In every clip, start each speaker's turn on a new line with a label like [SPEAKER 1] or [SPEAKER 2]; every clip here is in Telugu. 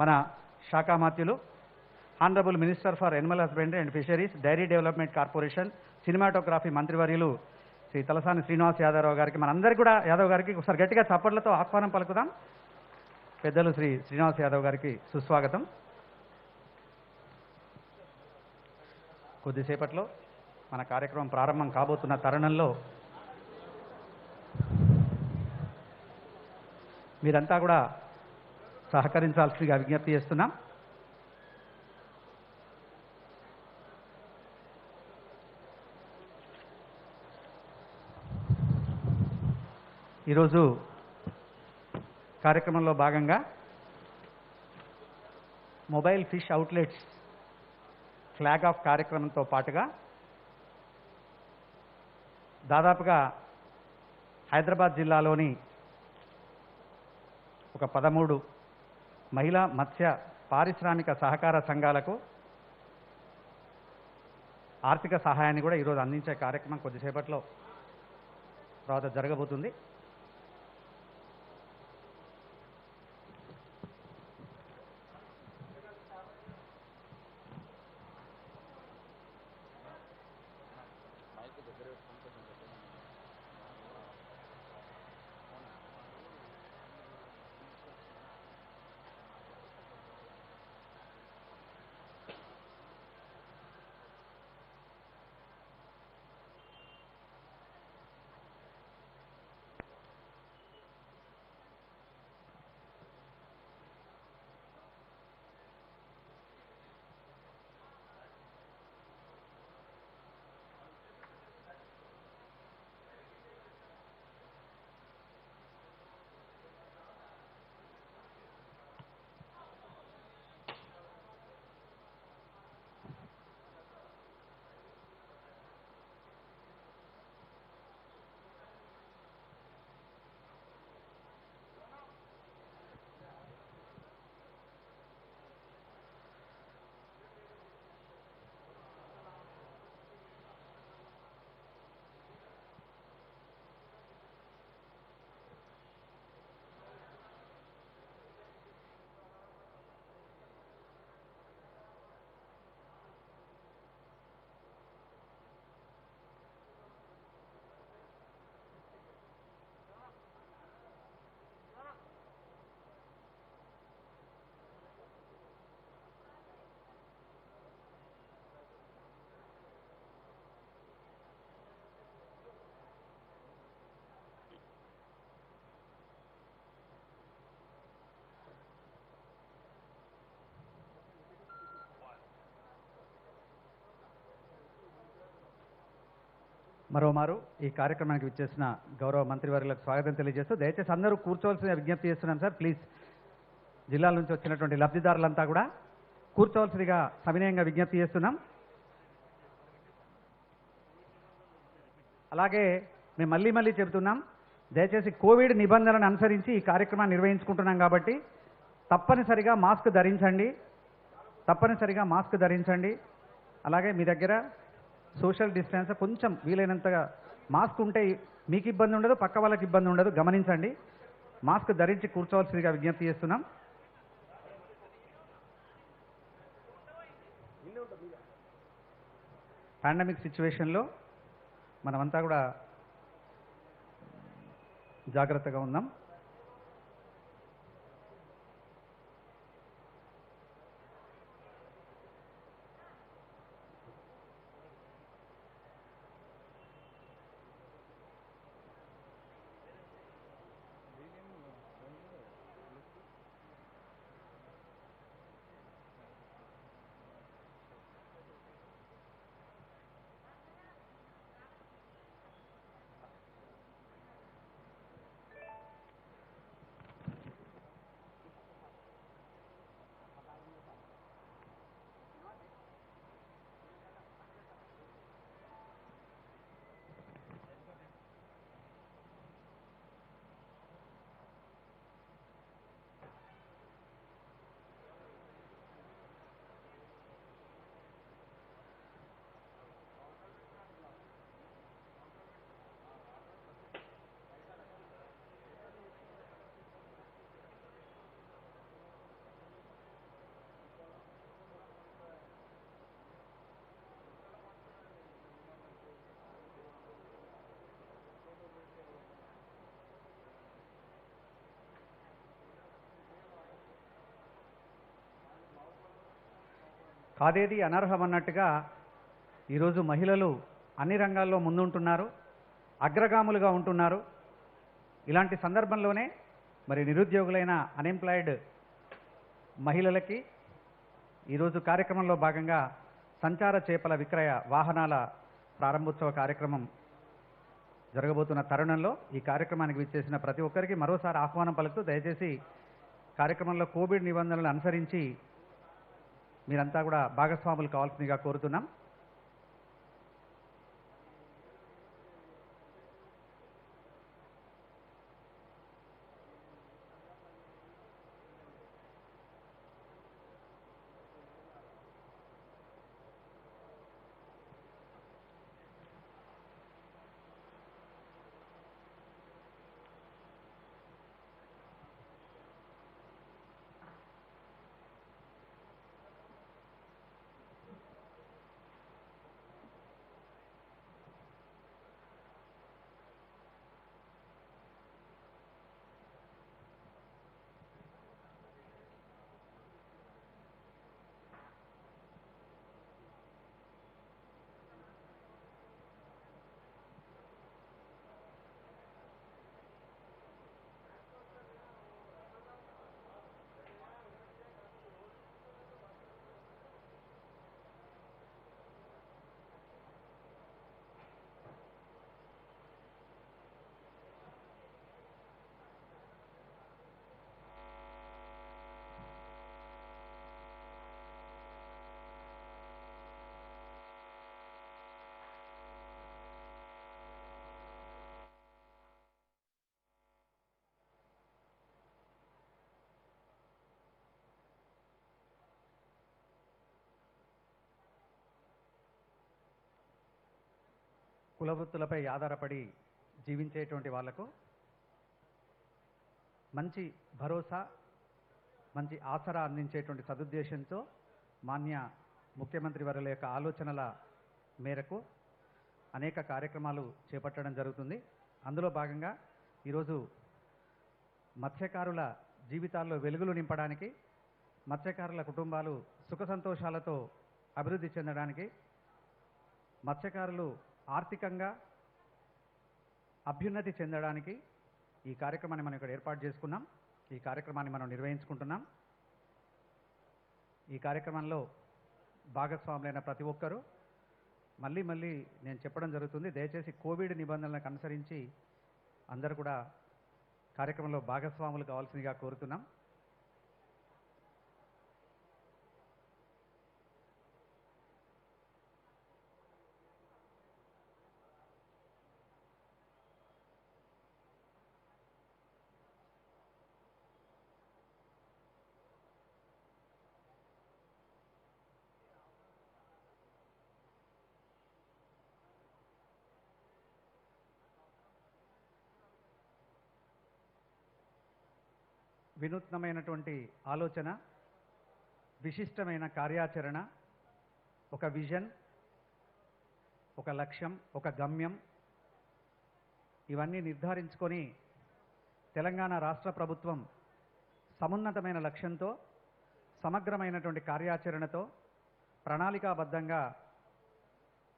[SPEAKER 1] మన శాఖామాత్యులు honourable minister for animal husbandry and fisheries, dairy development corporation, cinematography మంత్రివర్యులు శ్రీ తలసాని శ్రీనివాస్ యాదవ్ గారికి, మనందరికీ కూడా యాదవ్ గారికి ఒకసారి గట్టిగా చప్పట్లతో ఆహ్వానం పలుకుదాం. పెద్దలు శ్రీ శ్రీనివాస్ యాదవ్ గారికి సుస్వాగతం. కొద్దిసేపట్లో మన కార్యక్రమం ప్రారంభం కాబోతున్న తరుణంలో మీరంతా కూడా సహకరించాల్సిందిగా విజ్ఞప్తి చేస్తున్నాం. ఈరోజు కార్యక్రమంలో భాగంగా mobile fish outlets flag of కార్యక్రమంతో పాటుగా దాదాపుగా హైదరాబాద్ జిల్లాలోని ఒక 13 మహిళా మత్స్య పారిశ్రామిక సహకార సంఘాలకు ఆర్థిక సహాయాన్ని కూడా ఈరోజు అందించే కార్యక్రమం కొద్దిసేపట్లో తర్వాత జరగబోతుంది. మరోమారు ఈ కార్యక్రమానికి విచ్చేసిన గౌరవ మంత్రివర్యులకు స్వాగతం తెలియజేస్తూ దయచేసి అందరూ కూర్చోవలసిన విజ్ఞప్తి చేస్తున్నాం సార్. ప్లీజ్, జిల్లాల నుంచి వచ్చినటువంటి లబ్ధిదారులంతా కూడా కూర్చోవలసిందిగా సవినయంగా విజ్ఞప్తి చేస్తున్నాం. అలాగే మేము మళ్ళీ చెబుతున్నాం, దయచేసి కోవిడ్ నిబంధనలను అనుసరించి ఈ కార్యక్రమాన్ని నిర్వహించుకుంటున్నాం కాబట్టి తప్పనిసరిగా మాస్క్ ధరించండి. అలాగే మీ దగ్గర సోషల్ డిస్టెన్స్ కొంచెం వీలైనంతగా మాస్క్ ఉంటే మీకు ఇబ్బంది ఉండదు, పక్క వాళ్ళకి ఇబ్బంది ఉండదు, గమనించండి. మాస్క్ ధరించి కూర్చోవలసిందిగా విజ్ఞప్తి చేస్తున్నాం. పాండమిక్ సిచ్యువేషన్లో మనమంతా కూడా జాగ్రత్తగా ఉందాం. కాదేది అనర్హం అన్నట్టుగా ఈరోజు మహిళలు అన్ని రంగాల్లో ముందుంటున్నారు, అగ్రగాములుగా ఉంటున్నారు. ఇలాంటి సందర్భంలోనే మరి నిరుద్యోగులైన అన్ఎంప్లాయిడ్ మహిళలకి ఈరోజు కార్యక్రమంలో భాగంగా సంచార చేపల విక్రయ వాహనాల ప్రారంభోత్సవ కార్యక్రమం జరగబోతున్న తరుణంలో ఈ కార్యక్రమానికి విచ్చేసిన ప్రతి ఒక్కరికి మరోసారి ఆహ్వానం పలుకుతూ దయచేసి కార్యక్రమంలో కోవిడ్ నిబంధనలను అనుసరించి మీరంతా కూడా భాగస్వాములు కావాల్సిందిగా కోరుతున్నాం. కులవృత్తులపై ఆధారపడి జీవించేటువంటి వాళ్లకు మంచి భరోసా, మంచి ఆసరా అందించేటువంటి సదుద్దేశంతో మాన్య ముఖ్యమంత్రి వర్యుల యొక్క ఆలోచనల మేరకు అనేక కార్యక్రమాలు చేపట్టడం జరుగుతుంది. అందులో భాగంగా ఈరోజు మత్స్యకారుల జీవితాల్లో వెలుగులు నింపడానికి, మత్స్యకారుల కుటుంబాలు సుఖ సంతోషాలతో అభివృద్ధి చెందడానికి, మత్స్యకారులు ఆర్థికంగా అభ్యున్నతి చెందడానికి ఈ కార్యక్రమాన్ని మనం ఇక్కడ ఏర్పాటు చేసుకున్నాం. ఈ కార్యక్రమాన్ని మనం నిర్వహించుకుంటున్నాం. ఈ కార్యక్రమంలో భాగస్వాములైన ప్రతి ఒక్కరూ మళ్ళీ నేను చెప్పడం జరుగుతుంది, దయచేసి కోవిడ్ నిబంధనలకు అనుసరించి అందరూ కూడా కార్యక్రమంలో భాగస్వాములు కావాల్సిందిగా కోరుతున్నాం. వినూత్నమైనటువంటి ఆలోచన, విశిష్టమైన కార్యాచరణ, ఒక విజన్, ఒక లక్ష్యం, ఒక గమ్యం, ఇవన్నీ నిర్ధారించుకొని తెలంగాణ రాష్ట్ర ప్రభుత్వం సమున్నతమైన లక్ష్యంతో, సమగ్రమైనటువంటి కార్యాచరణతో, ప్రణాళికాబద్ధంగా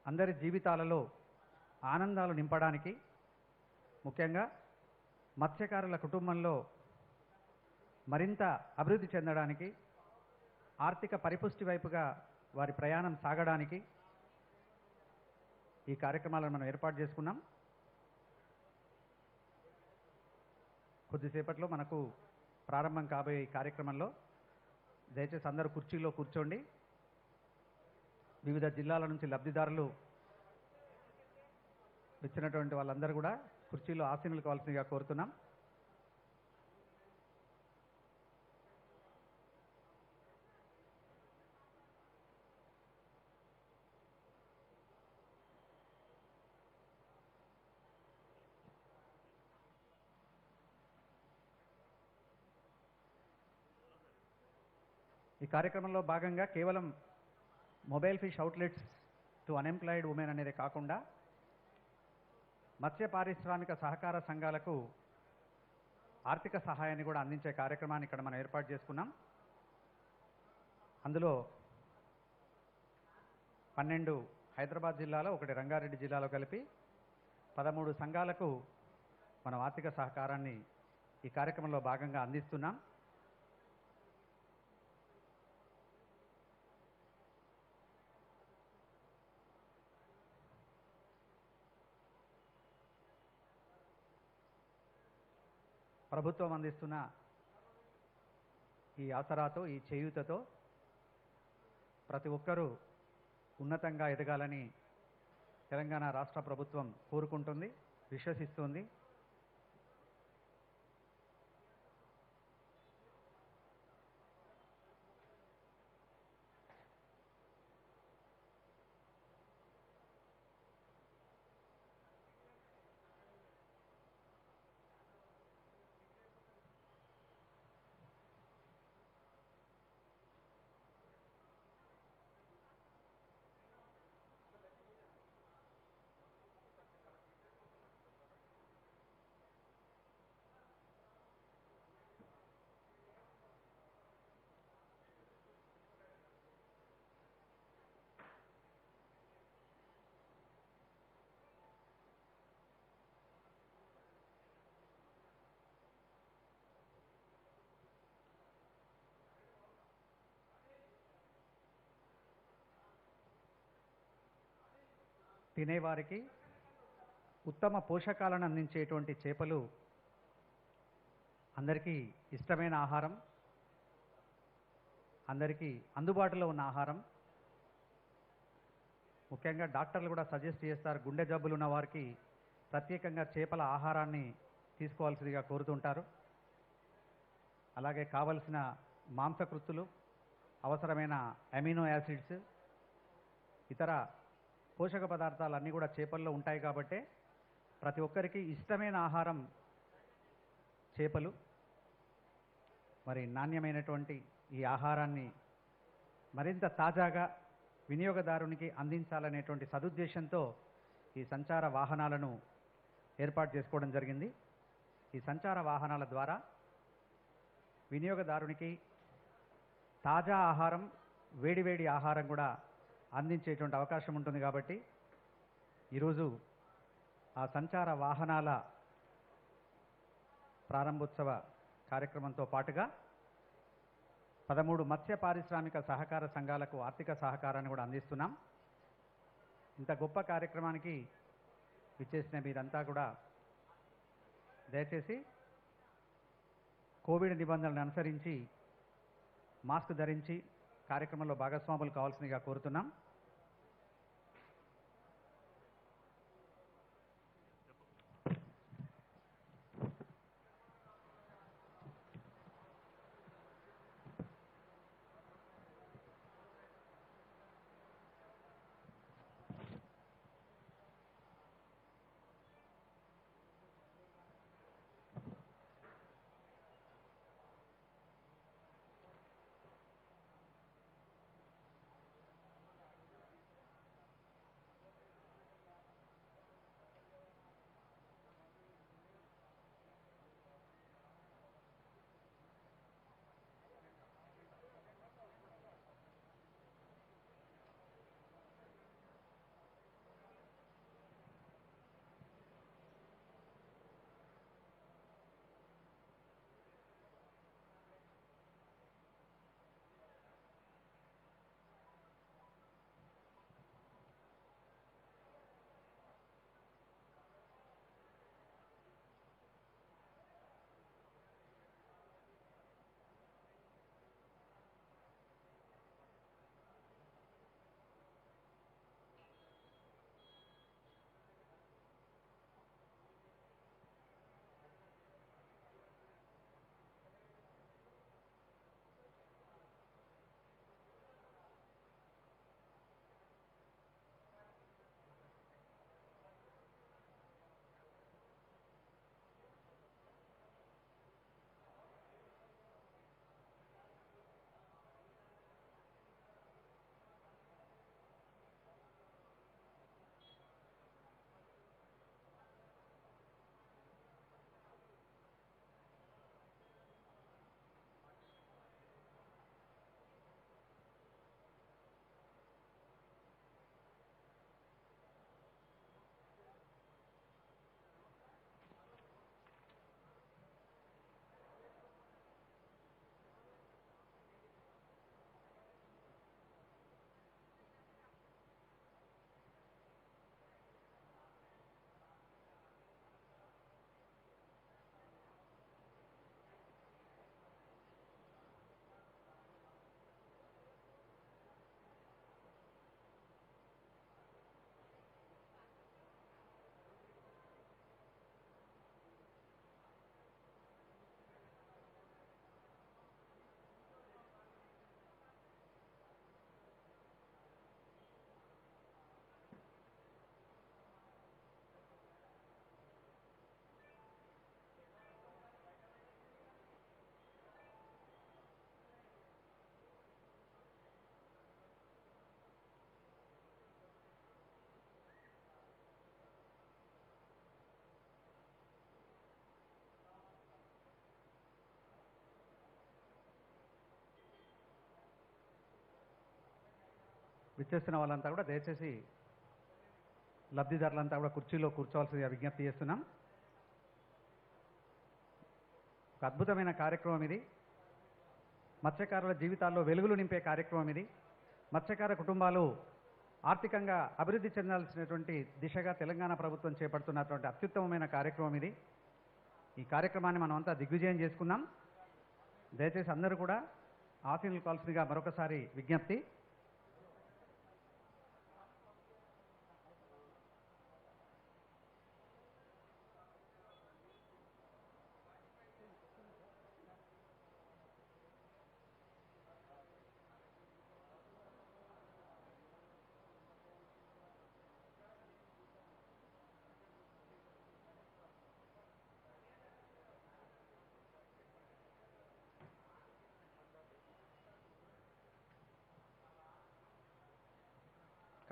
[SPEAKER 1] అందరి జీవితాలలో ఆనందాలు నింపడానికి, ముఖ్యంగా మత్స్యకారుల కుటుంబంలో మరింత అభివృద్ధి చెందడానికి, ఆర్థిక పరిపుష్టి వైపుగా వారి ప్రయాణం సాగడానికి ఈ కార్యక్రమాలను మనం ఏర్పాటు చేసుకున్నాం. కొద్దిసేపట్లో మనకు ప్రారంభం కాబోయే ఈ కార్యక్రమంలో దయచేసి అందరూ కుర్చీలో కూర్చోండి. వివిధ జిల్లాల నుంచి లబ్ధిదారులు వచ్చినటువంటి వాళ్ళందరూ కూడా కుర్చీలో ఆసీనులు కావాల్సిందిగా కోరుతున్నాం. ఈ కార్యక్రమంలో భాగంగా కేవలం mobile fish outlets to unemployed women అనేది కాకుండా మత్స్య పారిశ్రామిక సహకార సంఘాలకు ఆర్థిక సహాయాన్ని కూడా అందించే కార్యక్రమాన్ని ఇక్కడ మనం ఏర్పాటు చేసుకున్నాం. అందులో 12 హైదరాబాద్ జిల్లాలో, 1 రంగారెడ్డి జిల్లాలో కలిపి 13 సంఘాలకు మనం ఆర్థిక సహకారాన్ని ఈ కార్యక్రమంలో భాగంగా అందిస్తున్నాం. ప్రభుత్వం అందిస్తున్న ఈ ఆసరాతో, ఈ చేయూతతో ప్రతి ఒక్కరూ ఉన్నతంగా ఎదగాలని తెలంగాణ రాష్ట్ర ప్రభుత్వం కోరుకుంటుంది, విశ్వసిస్తుంది. తినేవారికి ఉత్తమ పోషకాలను అందించేటువంటి చేపలు అందరికీ ఇష్టమైన ఆహారం, అందరికీ అందుబాటులో ఉన్న ఆహారం. ముఖ్యంగా డాక్టర్లు కూడా సజెస్ట్ చేస్తారు, గుండె జబ్బులు ఉన్న వారికి ప్రత్యేకంగా చేపల ఆహారాన్ని తీసుకోవాల్సిందిగా కోరుతుంటారు. అలాగే కావలసిన మాంసకృత్తులు, అవసరమైన అమినో యాసిడ్స్, ఇతర పోషక పదార్థాలన్నీ కూడా చేపల్లో ఉంటాయి. కాబట్టి ప్రతి ఒక్కరికి ఇష్టమైన ఆహారం చేపలు. మరి నాణ్యమైనటువంటి ఈ ఆహారాన్ని మరింత తాజాగా వినియోగదారునికి అందించాలనేటువంటి సదుద్దేశంతో ఈ సంచార వాహనాలను ఏర్పాటు చేసుకోవడం జరిగింది. ఈ సంచార వాహనాల ద్వారా వినియోగదారునికి తాజా ఆహారం, వేడివేడి ఆహారం కూడా అందించేటువంటి అవకాశం ఉంటుంది. కాబట్టి ఈరోజు ఆ సంచార వాహనాల ప్రారంభోత్సవ కార్యక్రమంతో పాటుగా 13 మత్స్య పారిశ్రామిక సహకార సంఘాలకు ఆర్థిక సహకారాన్ని కూడా అందిస్తున్నాం. ఇంత గొప్ప కార్యక్రమానికి విచ్చేసిన మీరంతా కూడా దయచేసి కోవిడ్ నిబంధనలను అనుసరించి మాస్క్ ధరించి కార్యక్రమంలో భాగస్వాములు కావాల్సిందిగా కోరుతున్నాం. విచ్చేస్తున్న వాళ్ళంతా కూడా దయచేసి లబ్ధిదారులంతా కూడా కుర్చీలో కూర్చోవాల్సిందిగా విజ్ఞప్తి చేస్తున్నాం. ఒక అద్భుతమైన కార్యక్రమం ఇది. మత్స్యకారుల జీవితాల్లో వెలుగులు నింపే కార్యక్రమం ఇది. మత్స్యకార కుటుంబాలు ఆర్థికంగా అభివృద్ధి చెందాల్సినటువంటి దిశగా తెలంగాణ ప్రభుత్వం చేపడుతున్నటువంటి అత్యుత్తమమైన కార్యక్రమం ఇది. ఈ కార్యక్రమాన్ని మనం అంతా దిగ్విజయం చేసుకుందాం. దయచేసి అందరూ కూడా ఆశీనులు కావాల్సిందిగా మరొకసారి విజ్ఞప్తి.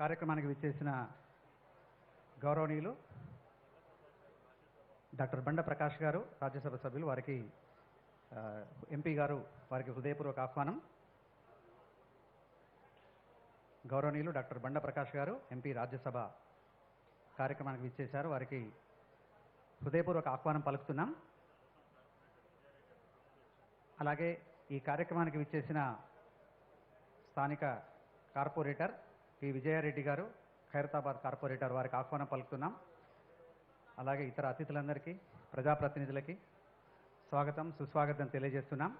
[SPEAKER 1] కార్యక్రమానికి విచ్చేసిన గౌరవనీయులు డాక్టర్ బండ ప్రకాష్ గారు, రాజ్యసభ సభ్యులు, వారికి ఎంపీ గారు వారికి హృదయపూర్వక ఆహ్వానం. గౌరవనీయులు డాక్టర్ బండ ప్రకాష్ గారు ఎంపీ రాజ్యసభ కార్యక్రమానికి విచ్చేశారు. వారికి హృదయపూర్వక ఆహ్వానం పలుకుతున్నాం. అలాగే ఈ కార్యక్రమానికి విచ్చేసిన స్థానిక కార్పొరేటర్ పి విజయారెడ్డి గారు, ఖైరతాబాద్ కార్పొరేటర్, వారికి ఆహ్వానం పలుకుతున్నాం. అలాగే ఇతర అతిథులందరికీ, ప్రజాప్రతినిధులకి స్వాగతం సుస్వాగతం తెలియజేస్తున్నాం.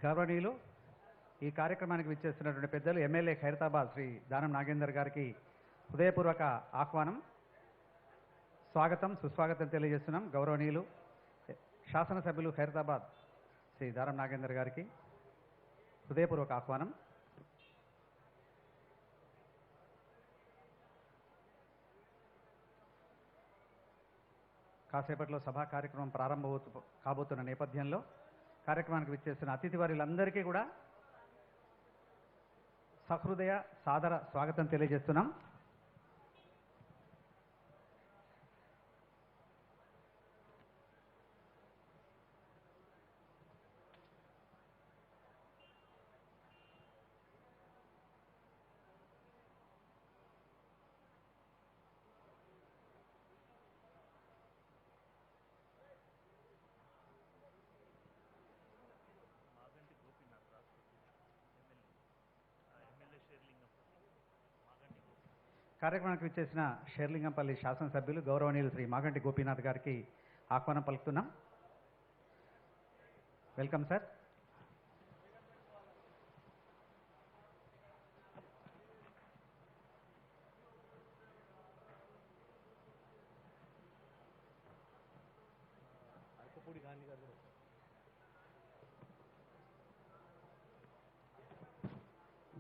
[SPEAKER 1] గౌరవనీయులు ఈ కార్యక్రమానికి విచ్చేస్తున్నటువంటి పెద్దలు ఎమ్మెల్యే ఖైరతాబాద్ శ్రీ దానం నాగేందర్ గారికి హృదయపూర్వక ఆహ్వానం, స్వాగతం సుస్వాగతం తెలియజేస్తున్నాం. గౌరవనీయులు శాసనసభ్యులు ఖైరతాబాద్ శ్రీ దానం నాగేందర్ గారికి హృదయపూర్వక ఆహ్వానం. కాసేపట్లో సభా కార్యక్రమం కాబోతున్న నేపథ్యంలో కార్యక్రమానికి విచ్చేస్తున్న అతిథి వారులందరికీ కూడా సహృదయ సాదర స్వాగతం తెలియజేస్తున్నాం. కార్యక్రమానికి విచ్చేసిన షేర్లింగంపల్లి శాసనసభ్యులు గౌరవనీయులు శ్రీ మాగంటి గోపీనాథ్ గారికి ఆహ్వానం పలుకుతున్నాం. Welcome sir.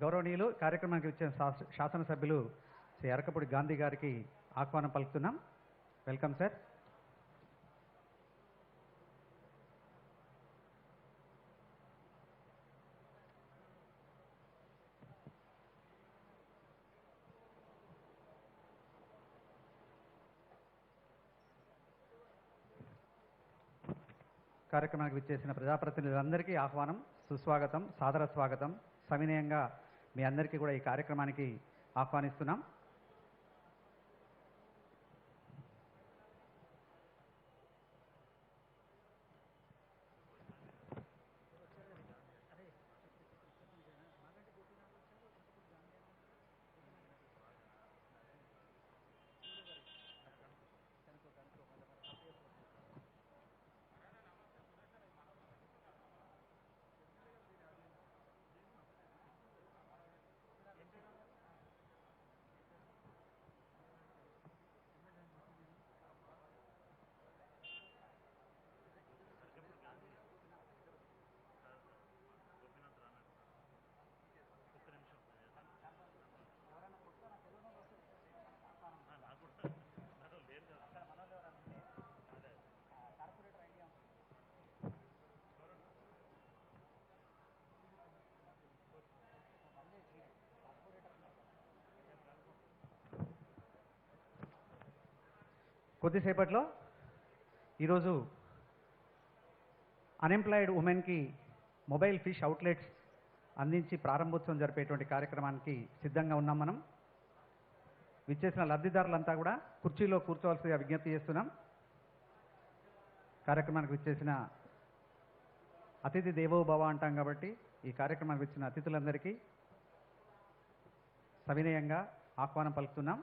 [SPEAKER 1] గౌరవనీయులు కార్యక్రమానికి వచ్చిన శాసనసభ్యులు శ్రీ అరకపూడి గాంధీ గారికి ఆహ్వానం పలుకుతున్నాం. Welcome sir. కార్యక్రమానికి విచ్చేసిన ప్రజాప్రతినిధులందరికీ ఆహ్వానం, సుస్వాగతం, సాదర స్వాగతం. సవినయంగా మీ అందరికీ కూడా ఈ కార్యక్రమానికి ఆహ్వానిస్తున్నాం. కొద్దిసేపట్లో ఈరోజు అన్ఎంప్లాయిడ్ ఉమెన్కి మొబైల్ ఫిష్ అవుట్లెట్స్ అందించి ప్రారంభోత్సవం జరిపేటువంటి కార్యక్రమానికి సిద్ధంగా ఉన్నాం. మనం విచ్చేసిన లబ్ధిదారులంతా కూడా కుర్చీలో కూర్చోవలసిగా విజ్ఞప్తి చేస్తున్నాం. కార్యక్రమానికి విచ్చేసిన అతిథి దేవో భవ అంటాం కాబట్టి ఈ కార్యక్రమానికి వచ్చిన అతిథులందరికీ సవినయంగా ఆహ్వానం పలుకుతున్నాం.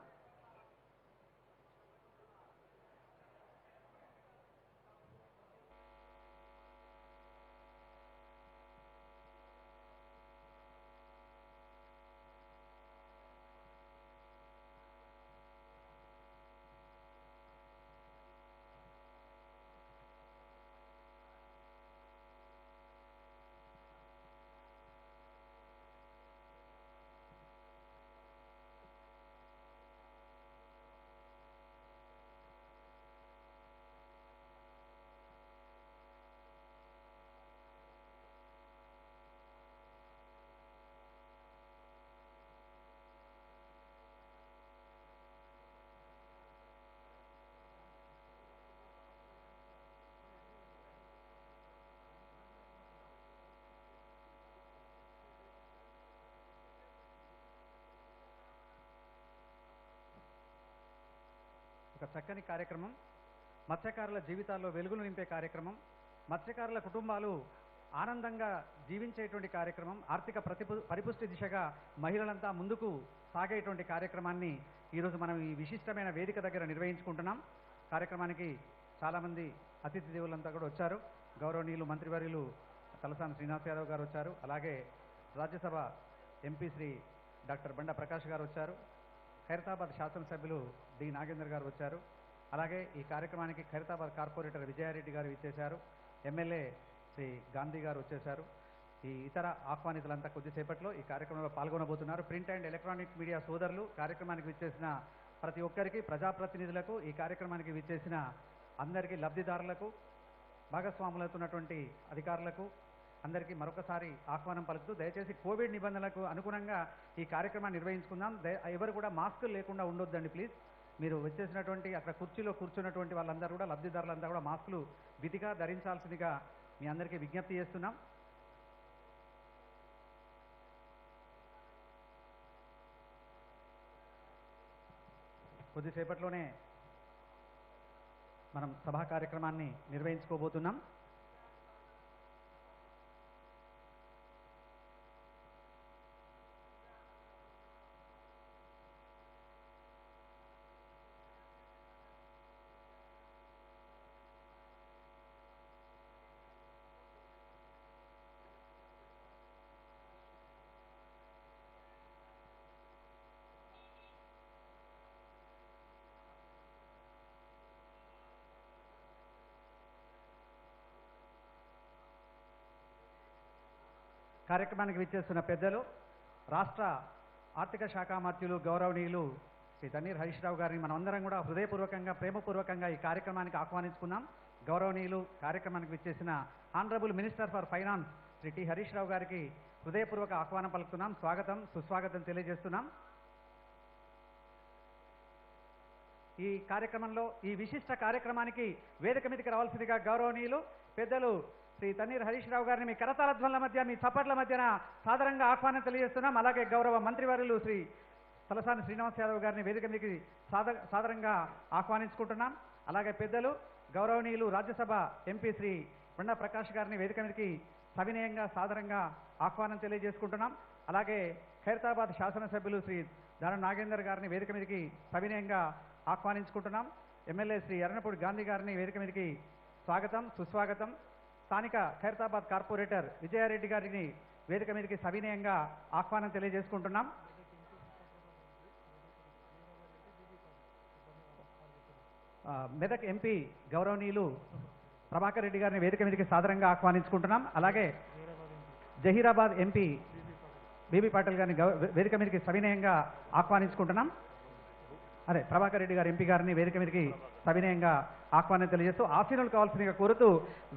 [SPEAKER 1] ఒక చక్కని కార్యక్రమం, మత్స్యకారుల జీవితాల్లో వెలుగులు నింపే కార్యక్రమం, మత్స్యకారుల కుటుంబాలు ఆనందంగా జీవించేటువంటి కార్యక్రమం, ఆర్థిక పరిపుష్టి దిశగా మహిళలంతా ముందుకు సాగేటువంటి కార్యక్రమాన్ని ఈరోజు మనం ఈ విశిష్టమైన వేదిక దగ్గర నిర్వహించుకుంటున్నాం. కార్యక్రమానికి చాలామంది అతిథి దేవులంతా కూడా వచ్చారు. గౌరవనీయులు మంత్రివర్యులు తలసాని శ్రీనివాస్ యాదవ్ గారు వచ్చారు. అలాగే రాజ్యసభ ఎంపీ శ్రీ డాక్టర్ బండా ప్రకాష్ గారు వచ్చారు. ఖైరతాబాద్ శాసనసభ్యులు డి నాగేందర్ గారు వచ్చారు. అలాగే ఈ కార్యక్రమానికి ఖైరతాబాద్ కార్పొరేటర్ విజయారెడ్డి గారు ఇచ్చేశారు. ఎమ్మెల్యే శ్రీ గాంధీ గారు వచ్చేశారు. ఈ ఇతర ఆహ్వానితులంతా కొద్దిసేపట్లో ఈ కార్యక్రమంలో పాల్గొనబోతున్నారు. ప్రింట్ అండ్ ఎలక్ట్రానిక్ మీడియా సోదరులు, కార్యక్రమానికి విచ్చేసిన ప్రతి ఒక్కరికి, ప్రజాప్రతినిధులకు, ఈ కార్యక్రమానికి విచ్చేసిన అందరికీ, లబ్ధిదారులకు, భాగస్వాములవుతున్నటువంటి అధికారులకు అందరికీ మరొకసారి ఆహ్వానం పలుకుతూ దయచేసి కోవిడ్ నిబంధనలకు అనుగుణంగా ఈ కార్యక్రమాన్ని నిర్వహించుకుందాం. ఎవరు కూడా మాస్కులు లేకుండా ఉండొద్దండి ప్లీజ్. మీరు వచ్చేసినటువంటి అక్కడ కుర్చీలో కూర్చున్నటువంటి వాళ్ళందరూ కూడా, లబ్ధిదారులంతా కూడా మాస్కులు విధిగా ధరించాల్సిందిగా మీ అందరికీ విజ్ఞప్తి చేస్తున్నాం. కొద్దిసేపట్లోనే మనం సభా కార్యక్రమాన్ని నిర్వహించుకోబోతున్నాం. కార్యక్రమానికి విచ్చేస్తున్న పెద్దలు, రాష్ట్ర ఆర్థిక శాఖ మంత్రులు గౌరవనీయులు శ్రీ తన్నీర్ హరీష్ రావు గారిని మనం అందరం కూడా హృదయపూర్వకంగా, ప్రేమపూర్వకంగా ఈ కార్యక్రమానికి ఆహ్వానించుకున్నాం. గౌరవనీయులు కార్యక్రమానికి విచ్చేసిన honourable minister for finance Shri T Harish Rao గారికి హృదయపూర్వక ఆహ్వానం పలుకుతున్నాం. స్వాగతం, సుస్వాగతం తెలియజేస్తున్నాం. ఈ కార్యక్రమంలో, ఈ విశిష్ట కార్యక్రమానికి వేదిక మీదకి రావాల్సిందిగా గౌరవనీయులు పెద్దలు శ్రీ తన్నీర్ హరీష్ రావు గారిని మీ కరతాళ ధ్వనుల మధ్య, మీ చప్పట్ల మధ్యన సాదరంగా ఆహ్వానం తెలియజేస్తున్నాం. అలాగే గౌరవ మంత్రివర్యులు శ్రీ తలసాని శ్రీనివాస్ యాదవ్ గారిని వేదిక మీదకి సాదరంగా ఆహ్వానించుకుంటున్నాం. అలాగే పెద్దలు గౌరవనీయులు రాజ్యసభ ఎంపీ శ్రీ బండా ప్రకాష్ గారిని వేదిక మీదకి సవినయంగా, సాదరంగా ఆహ్వానం తెలియజేసుకుంటున్నాం. అలాగే ఖైరతాబాద్ శాసనసభ్యులు శ్రీ దానం నాగేందర్ గారిని వేదిక మీదకి సవినయంగా ఆహ్వానించుకుంటున్నాం. ఎమ్మెల్యే శ్రీ ఎర్రనపూడి గాంధీ గారిని వేదిక మీదకి స్వాగతం, సుస్వాగతం. స్థానిక ఖైరతాబాద్ కార్పొరేటర్ విజయారెడ్డి గారిని వేదిక మీదకి సవినయంగా ఆహ్వానం తెలియజేసుకుంటున్నాం. మెదక్ ఎంపీ గౌరవనీయులు ప్రభాకర్ రెడ్డి గారిని వేదిక మీదకి సాదరంగా ఆహ్వానించుకుంటున్నాం. అలాగే జహీరాబాద్ ఎంపీ బీబీ పాటిల్ గారిని వేదిక మీదకి సవినయంగా ఆహ్వానించుకుంటున్నాం. అదే ప్రభాకర్ రెడ్డి గారు ఎంపీ గారిని వేదిక మీదకి సవినయంగా ఆహ్వానం తెలియజేస్తూ ఆశీనులు కావాల్సిందిగా కోరుతూ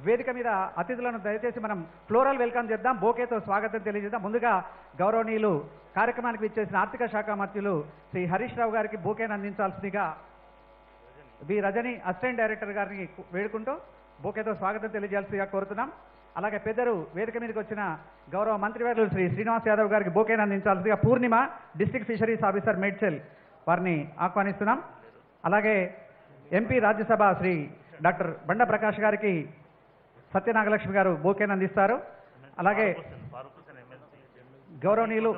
[SPEAKER 1] వేదిక మీద అతిథులను దయచేసి మనం ఫ్లోరల్ వెల్కమ్ చేద్దాం, బోకేతో స్వాగతం తెలియజేద్దాం. ముందుగా గౌరవనీయులు కార్యక్రమానికి విచ్చేసిన ఆర్థిక శాఖ మంత్రులు శ్రీ హరీష్ రావు గారికి బోకేను అందించాల్సిందిగా బి రజని అసిస్టెంట్ డైరెక్టర్ గారిని వేడుకుంటూ బొకేతో స్వాగతం తెలియజేయాల్సిందిగా కోరుతున్నాం. అలాగే పెద్దలు వేదిక మీదకి వచ్చిన గౌరవ మంత్రివర్యులు శ్రీ శ్రీనివాస్ యాదవ్ గారికి బొకేను అందించాల్సిందిగా పూర్ణిమ డిస్ట్రిక్ట్ ఫిషరీస్ ఆఫీసర్ మేడ్చల్ వారిని ఆహ్వానిస్తున్నాం. అలాగే ఎంపీ రాజ్యసభ శ్రీ డాక్టర్ బండ ప్రకాష్ గారికి సత్యనాగలక్ష్మి గారు బొకేను అందిస్తారు. అలాగే గౌరవనీయులు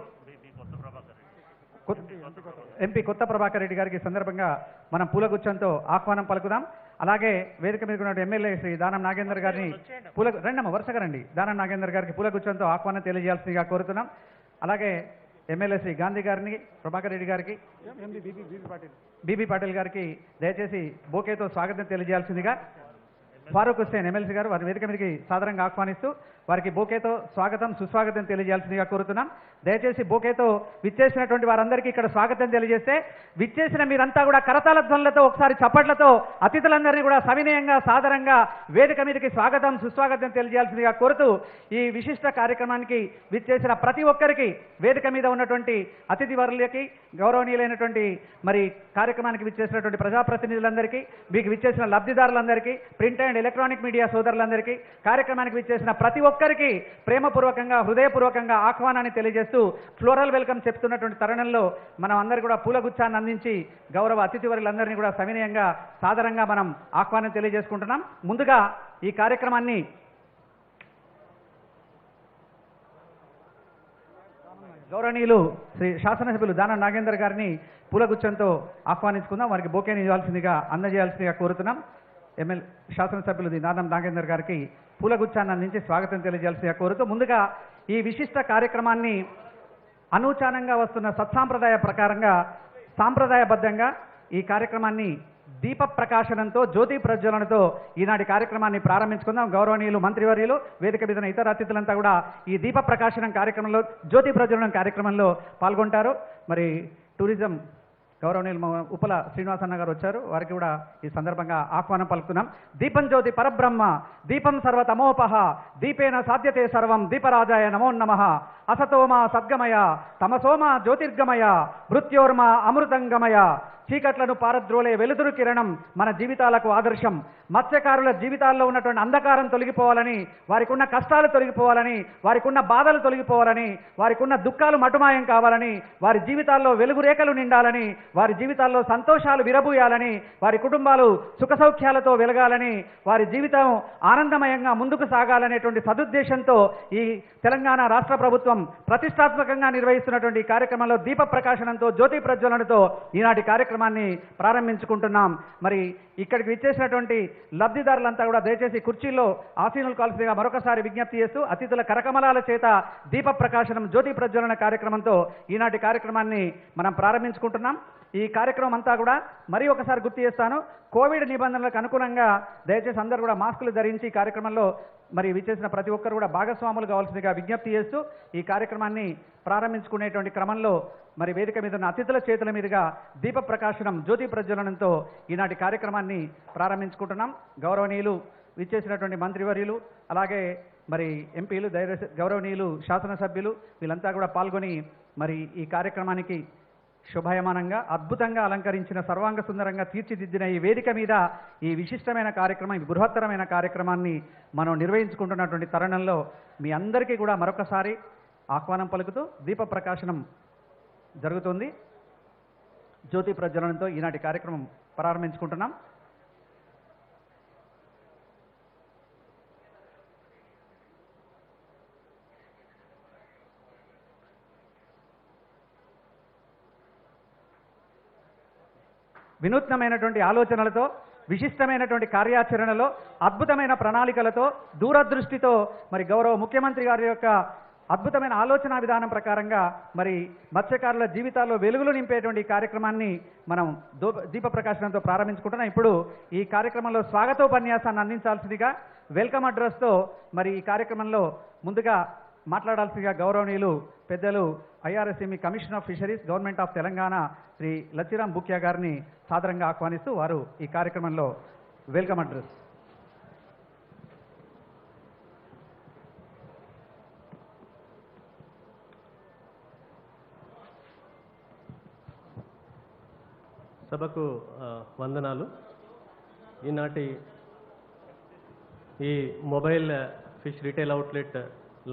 [SPEAKER 1] ఎంపీ కొత్త ప్రభాకర్ రెడ్డి గారికి సందర్భంగా మనం పూలగుచ్చంతో ఆహ్వానం పలుకుదాం. అలాగే వేదిక మీద ఉన్న ఎమ్మెల్యే శ్రీ దానం నాగేందర్ గారిని రెండమ్మ వరుసగా రండి. దానం నాగేందర్ గారికి పూలగుచ్చంతో ఆహ్వానం తెలియజేయాల్సిందిగా కోరుతున్నాం. అలాగే ఎమ్మెల్యే శ్రీ గాంధీ గారిని, ప్రభాకర్ రెడ్డి గారికి, బీబీ పాటిల్ గారికి దయచేసి బొకేతో స్వాగతం తెలియజేయాల్సిందిగా ఫారూక్ హుస్సేన్ ఎమ్మెల్సీ గారు వారి వేదిక మీదకి సాదరంగా ఆహ్వానిస్తూ వారికి బొకేతో స్వాగతం సుస్వాగతం తెలియజేయాల్సిందిగా కోరుతున్నాం. దయచేసి బొకేతో విచ్చేసినటువంటి వారందరికీ ఇక్కడ స్వాగతం తెలియజేస్తే విచ్చేసిన మీరంతా కూడా కరతాళ ధ్వనులతో ఒకసారి చప్పట్లతో అతిథులందరినీ కూడా సవినయంగా సాదరంగా వేదిక మీదకి స్వాగతం సుస్వాగతం తెలియజేయాల్సిందిగా కోరుతూ ఈ విశిష్ట కార్యక్రమానికి విచ్చేసిన ప్రతి ఒక్కరికి వేదిక మీద ఉన్నటువంటి అతిథి వర్యులకి గౌరవనీయులైనటువంటి మరి కార్యక్రమానికి విచ్చేసినటువంటి ప్రజాప్రతినిధులందరికీ, మీకు విచ్చేసిన లబ్ధిదారులందరికీ, ప్రింట్ అండ్ ఎలక్ట్రానిక్ మీడియా సోదరులందరికీ, కార్యక్రమానికి విచ్చేసిన ప్రతి ఒక్కరికి ప్రేమపూర్వకంగా హృదయపూర్వకంగా ఆహ్వానాన్ని తెలియజేస్తూ ఫ్లోరల్ వెల్కమ్ చెప్తున్నటువంటి తరుణంలో మనం అందరూ కూడా పూలగుచ్చాన్ని అందించి గౌరవ అతిథి వర్యులందరినీ కూడా సవినయంగా సాదరంగా మనం ఆహ్వానం తెలియజేసుకుంటున్నాం. ముందుగా ఈ కార్యక్రమాన్ని గౌరవనీయులు శ్రీ శాసనసభ్యులు దానం నాగేందర్ గారిని పూలగుచ్చంతో ఆహ్వానించుకుందాం. వారికి బొకేని ఇవ్వాల్సిందిగా అందజేయాల్సిందిగా కోరుతున్నాం. శాసనసభ్యులు దానం నాగేందర్ గారికి పూలగుచ్చాన్ని అందించి స్వాగతం తెలియజేయాల్సిందిగా కోరుతూ ముందుగా ఈ విశిష్ట కార్యక్రమాన్ని అనూచానంగా వస్తున్న సత్సాంప్రదాయ ప్రకారంగా సాంప్రదాయబద్ధంగా ఈ కార్యక్రమాన్ని దీప ప్రకాశనంతో జ్యోతి ప్రజ్వలనతో ఈనాటి కార్యక్రమాన్ని ప్రారంభించుకుందాం. గౌరవనీయులు మంత్రివర్యులు వేదిక మీద ఇతర అతిథులంతా కూడా ఈ దీప ప్రకాశనం కార్యక్రమంలో జ్యోతి ప్రజ్వలనం కార్యక్రమంలో పాల్గొంటారు. మరి టూరిజం గౌరవనీయులు ఉపల శ్రీనివాసన్న గారు వచ్చారు. వారికి కూడా ఈ సందర్భంగా ఆహ్వానం పలుకుతున్నాం. దీపం జ్యోతి పరబ్రహ్మ దీపం సర్వతమోపహ దీపేన సాధ్యతే సర్వం దీపరాజాయ నమో నమః అసతోమా సద్గమయ తమసోమా జ్యోతిర్గమయ మృత్యోర్మ అమృతంగమయ చీకట్లను పారద్రోలే వెలుతురు కిరణం మన జీవితాలకు ఆదర్శం. మత్స్యకారుల జీవితాల్లో ఉన్నటువంటి అంధకారం తొలగిపోవాలని, వారికి ఉన్న కష్టాలు తొలగిపోవాలని, వారికి ఉన్న బాధలు తొలగిపోవాలని, వారికి ఉన్న దుఃఖాలు మటుమాయం కావాలని, వారి జీవితాల్లో వెలుగు రేఖలు నిండాలని, వారి జీవితాల్లో సంతోషాలు విరబూయాలని, వారి కుటుంబాలు సుఖసౌఖ్యాలతో వెలగాలని, వారి జీవితం ఆనందమయంగా ముందుకు సాగాలనేటువంటి సదుద్దేశంతో ఈ తెలంగాణ రాష్ట్ర ప్రభుత్వం ప్రతిష్టాత్మకంగా నిర్వహిస్తున్నటువంటి కార్యక్రమంలో దీప ప్రకాశనంతో జ్యోతి ప్రజ్వలనతో ఈనాటి కార్యక్రమాన్ని ప్రారంభించుకుంటున్నాం. మరి ఇక్కడికి విచ్చేసినటువంటి లబ్ధిదారులంతా కూడా దయచేసి కుర్చీల్లో ఆసీనులు కాల్సిందిగా మరొకసారి విజ్ఞప్తి చేస్తూ అతిథుల కరకమలాల చేత దీప ప్రకాశనం జ్యోతి ప్రజ్వలన కార్యక్రమంతో ఈనాటి కార్యక్రమాన్ని మనం ప్రారంభించుకుంటున్నాం. ఈ కార్యక్రమం అంతా కూడా మరి ఒకసారి గుర్తు చేస్తాను, కోవిడ్ నిబంధనలకు అనుగుణంగా దయచేసి అందరూ కూడా మాస్కులు ధరించి ఈ కార్యక్రమంలో మరి విచ్చేసిన ప్రతి ఒక్కరు కూడా భాగస్వాములు కావాల్సిందిగా విజ్ఞప్తి చేస్తూ ఈ కార్యక్రమాన్ని ప్రారంభించుకునేటువంటి క్రమంలో మరి వేదిక మీద ఉన్న అతిథుల చేతుల మీదుగా దీప ప్రకాశనం జ్యోతి ప్రజ్వలనంతో ఈనాటి కార్యక్రమాన్ని ప్రారంభించుకుంటున్నాం. గౌరవనీయులు విచ్చేసినటువంటి మంత్రివర్యులు అలాగే మరి ఎంపీలు గౌరవనీయులు శాసనసభ్యులు వీళ్ళంతా కూడా పాల్గొని మరి ఈ కార్యక్రమానికి శుభాయమానంగా అద్భుతంగా అలంకరించిన సర్వాంగ సుందరంగా తీర్చిదిద్దిన ఈ వేదిక మీద ఈ విశిష్టమైన కార్యక్రమం, ఈ బృహత్తరమైన కార్యక్రమాన్ని మనం నిర్వహించుకుంటున్నటువంటి తరుణంలో మీ అందరికీ కూడా మరొకసారి ఆహ్వానం పలుకుతూ దీప ప్రకాశనం జరుగుతుంది. జ్యోతి ప్రజ్వలనంతో ఈనాటి కార్యక్రమం ప్రారంభించుకుంటున్నాం. వినూత్నమైనటువంటి ఆలోచనలతో, విశిష్టమైనటువంటి కార్యాచరణలో, అద్భుతమైన ప్రణాళికలతో, దూరదృష్టితో మరి గౌరవ ముఖ్యమంత్రి గారి యొక్క అద్భుతమైన ఆలోచన విధానం ప్రకారంగా మరి మత్స్యకారుల జీవితాల్లో వెలుగులు నింపేటువంటి కార్యక్రమాన్ని మనం దీప ప్రకాశనంతో ప్రారంభించుకుంటున్నాం. ఇప్పుడు ఈ కార్యక్రమంలో స్వాగతోపన్యాసాన్ని అందించాల్సిందిగా వెల్కమ్ అడ్రస్తో మరి ఈ కార్యక్రమంలో ముందుగా మాట్లాడాల్సిందిగా గౌరవనీయులు పెద్దలు IRSME commission of fisheries government of Telangana Shri Lachiram Bukya గారిని సాదరంగా ఆహ్వానిస్తూ వారు ఈ కార్యక్రమంలో వెల్కమ్ అడ్రస్.
[SPEAKER 2] సభకు వందనాలు. ఈనాటి ఈ mobile fish retail outlet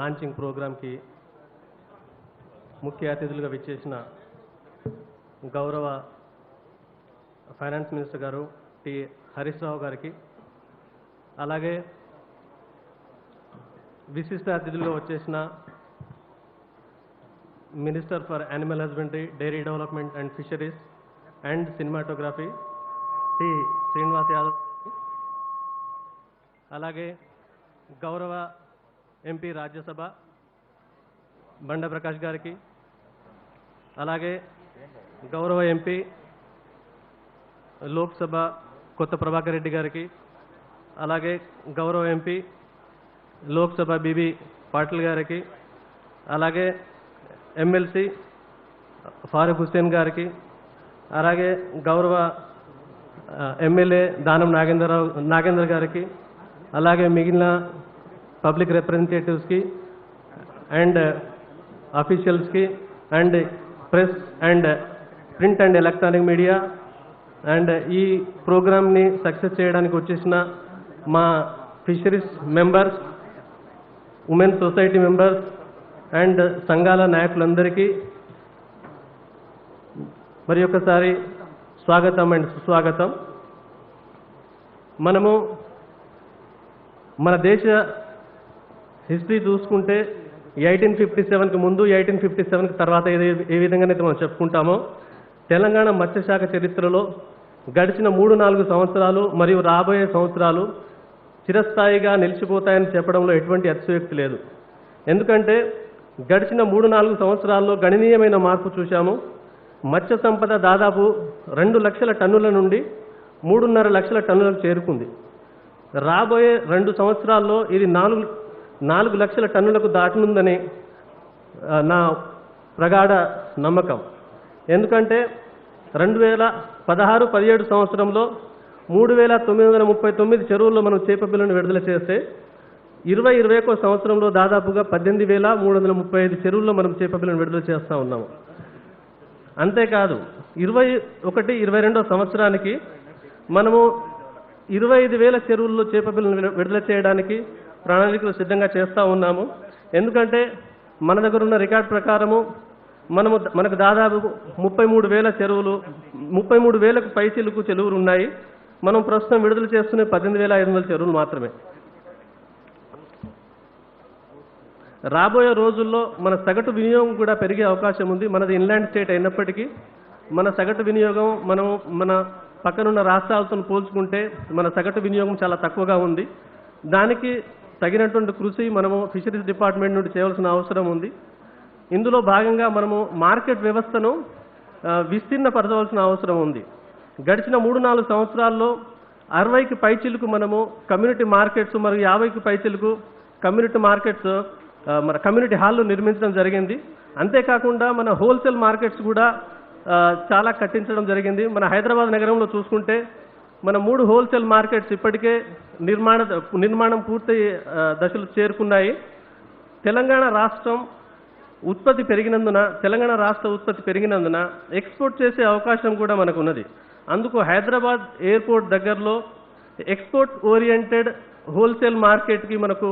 [SPEAKER 2] launching ప్రోగ్రామ్కి ముఖ్య అతిథులుగా విచ్చేసిన గౌరవ ఫైనాన్స్ మినిస్టర్ గారు టి హరీష్ రావు గారికి, అలాగే విశిష్ట అతిథులుగా వచ్చేసిన minister for animal husbandry, dairy development and fisheries and cinematography T Srinivas Yadav, అలాగే గౌరవ ఎంపీ రాజ్యసభ బండ ప్రకాష్ గారికి, అలాగే గౌరవ ఎంపీ లోక్సభ కొత్త ప్రభాకర్ రెడ్డి గారికి, అలాగే గౌరవ ఎంపీ లోక్సభ బిబి పాటిల్ గారికి, అలాగే ఎమ్మెల్సీ ఫారూక్ హుస్సేన్ గారికి, అలాగే గౌరవ ఎమ్మెల్యే దానం నాగేందర్ గారికి, అలాగే మిగిలిన పబ్లిక్ రిప్రజెంటేటివ్స్కి అండ్ అఫీషియల్స్కి and press and print and electronic media and ఈ ప్రోగ్రామ్ని సక్సెస్ చేయడానికి వచ్చేసిన మా fisheries members, women society members and సంఘాల నాయకులందరికీ మరి ఒకసారి స్వాగతం అండ్ సుస్వాగతం. మనము మన దేశ హిస్టరీ చూసుకుంటే 1857కి ముందు 1857కి తర్వాత ఏ విధంగానైతే మనం చెప్పుకుంటామో, తెలంగాణ మత్స్యశాఖ చరిత్రలో గడిచిన 3-4 సంవత్సరాలు మరియు రాబోయే సంవత్సరాలు చిరస్థాయిగా నిలిచిపోతాయని చెప్పడంలో ఎటువంటి అతిశయోక్తి లేదు. ఎందుకంటే గడిచిన 3-4 సంవత్సరాల్లో గణనీయమైన మార్పు చూశాము. మత్స్య సంపద దాదాపు 2 లక్షల టన్నుల నుండి 3.5 లక్షల టన్నులకు చేరుకుంది. రాబోయే 2 సంవత్సరాల్లో ఇది 4 లక్షల టన్నులకు దాటనుందని నా ప్రగాఢ నమ్మకం. ఎందుకంటే 2016-17 సంవత్సరంలో 3,939 చెరువుల్లో మనం చేప పిల్లను విడుదల చేస్తే 2021 సంవత్సరంలో దాదాపుగా 18,335 చెరువుల్లో మనం చేప పిల్లను విడుదల చేస్తూ ఉన్నాము. అంతేకాదు 21-22 సంవత్సరానికి మనము 25,000 చెరువుల్లో చేప పిల్లను విడుదల చేయడానికి ప్రణాళికలు సిద్ధంగా చేస్తూ ఉన్నాము. ఎందుకంటే మన దగ్గర ఉన్న రికార్డ్ ప్రకారము మనకు దాదాపు 33,000 చెరువులు, 33,000కు పైచిలుకు చెరువులు ఉన్నాయి. మనం ప్రస్తుతం విడుదల చేస్తున్న 18,500 చెరువులు మాత్రమే. రాబోయే రోజుల్లో మన సగటు వినియోగం కూడా పెరిగే అవకాశం ఉంది. మనది ఇన్లాండ్ స్టేట్ అయినప్పటికీ మన సగటు వినియోగం మన పక్కనున్న రాష్ట్రాలతో పోల్చుకుంటే మన సగటు వినియోగం చాలా తక్కువగా ఉంది. దానికి తగినటువంటి కృషి మనము ఫిషరీస్ డిపార్ట్మెంట్ నుండి చేయవలసిన అవసరం ఉంది. ఇందులో భాగంగా మనము మార్కెట్ వ్యవస్థను విస్తీర్ణపరచవలసిన అవసరం ఉంది. గడిచిన 3-4 సంవత్సరాల్లో 60కి పైచిలుకు మనము కమ్యూనిటీ మార్కెట్స్ మరియు 50కి పైచిలుకు కమ్యూనిటీ మార్కెట్స్ మన కమ్యూనిటీ హాల్లు నిర్మించడం జరిగింది. అంతేకాకుండా మన హోల్సేల్ మార్కెట్స్ కూడా చాలా కట్టించడం జరిగింది. మన హైదరాబాద్ నగరంలో చూసుకుంటే మన 3 హోల్సేల్ మార్కెట్స్ ఇప్పటికే నిర్మాణం పూర్తి దశలు చేరుకున్నాయి. తెలంగాణ రాష్ట్ర ఉత్పత్తి పెరిగినందున ఎక్స్పోర్ట్ చేసే అవకాశం కూడా మనకు ఉన్నది. అందుకు హైదరాబాద్ ఎయిర్పోర్ట్ దగ్గరలో ఎక్స్పోర్ట్ ఓరియంటెడ్ హోల్సేల్ మార్కెట్కి మనకు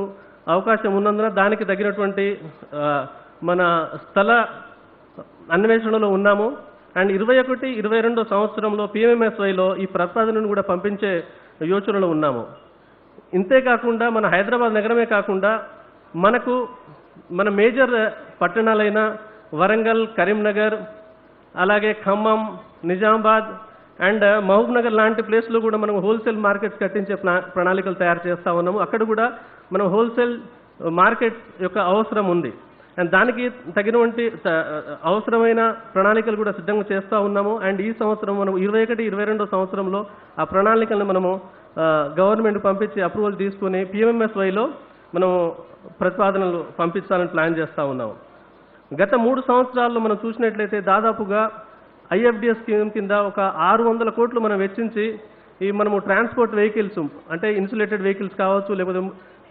[SPEAKER 2] అవకాశం ఉన్నందున దానికి తగినటువంటి మన స్థల అన్వేషణలో ఉన్నాము. అండ్ 21-22 సంవత్సరంలో PMMSYలో ఈ ప్రతిపాదనను కూడా పంపించే యోచనలో ఉన్నాము. ఇంతేకాకుండా మన హైదరాబాద్ నగరమే కాకుండా మన మేజర్ పట్టణాలైన వరంగల్, కరీంనగర్, అలాగే ఖమ్మం, నిజామాబాద్ అండ్ మహబూబ్ నగర్ లాంటి ప్లేస్లో కూడా మనం హోల్సేల్ మార్కెట్స్ కట్టించే ప్రణాళికలు తయారు చేస్తూ ఉన్నాము. అక్కడ కూడా మనం హోల్సేల్ మార్కెట్ యొక్క అవసరం ఉంది. అండ్ దానికి తగినటువంటి అవసరమైన ప్రణాళికలు కూడా సిద్ధంగా చేస్తూ ఉన్నాము. అండ్ ఈ సంవత్సరం మనం 21-22 సంవత్సరంలో ఆ ప్రణాళికలను మనము గవర్నమెంట్ పంపించి అప్రూవల్ తీసుకుని PMMSYలో మనము ప్రతిపాదనలు పంపించాలని ప్లాన్ చేస్తూ ఉన్నాము. గత 3 సంవత్సరాల్లో మనం చూసినట్లయితే దాదాపుగా IFDS స్కీమ్ కింద ఒక 600 కోట్లు మనం వెచ్చించి ఈ మనము ట్రాన్స్పోర్ట్ వెహికల్స్ అంటే ఇన్సులేటెడ్ వెహికల్స్ కావచ్చు, లేకపోతే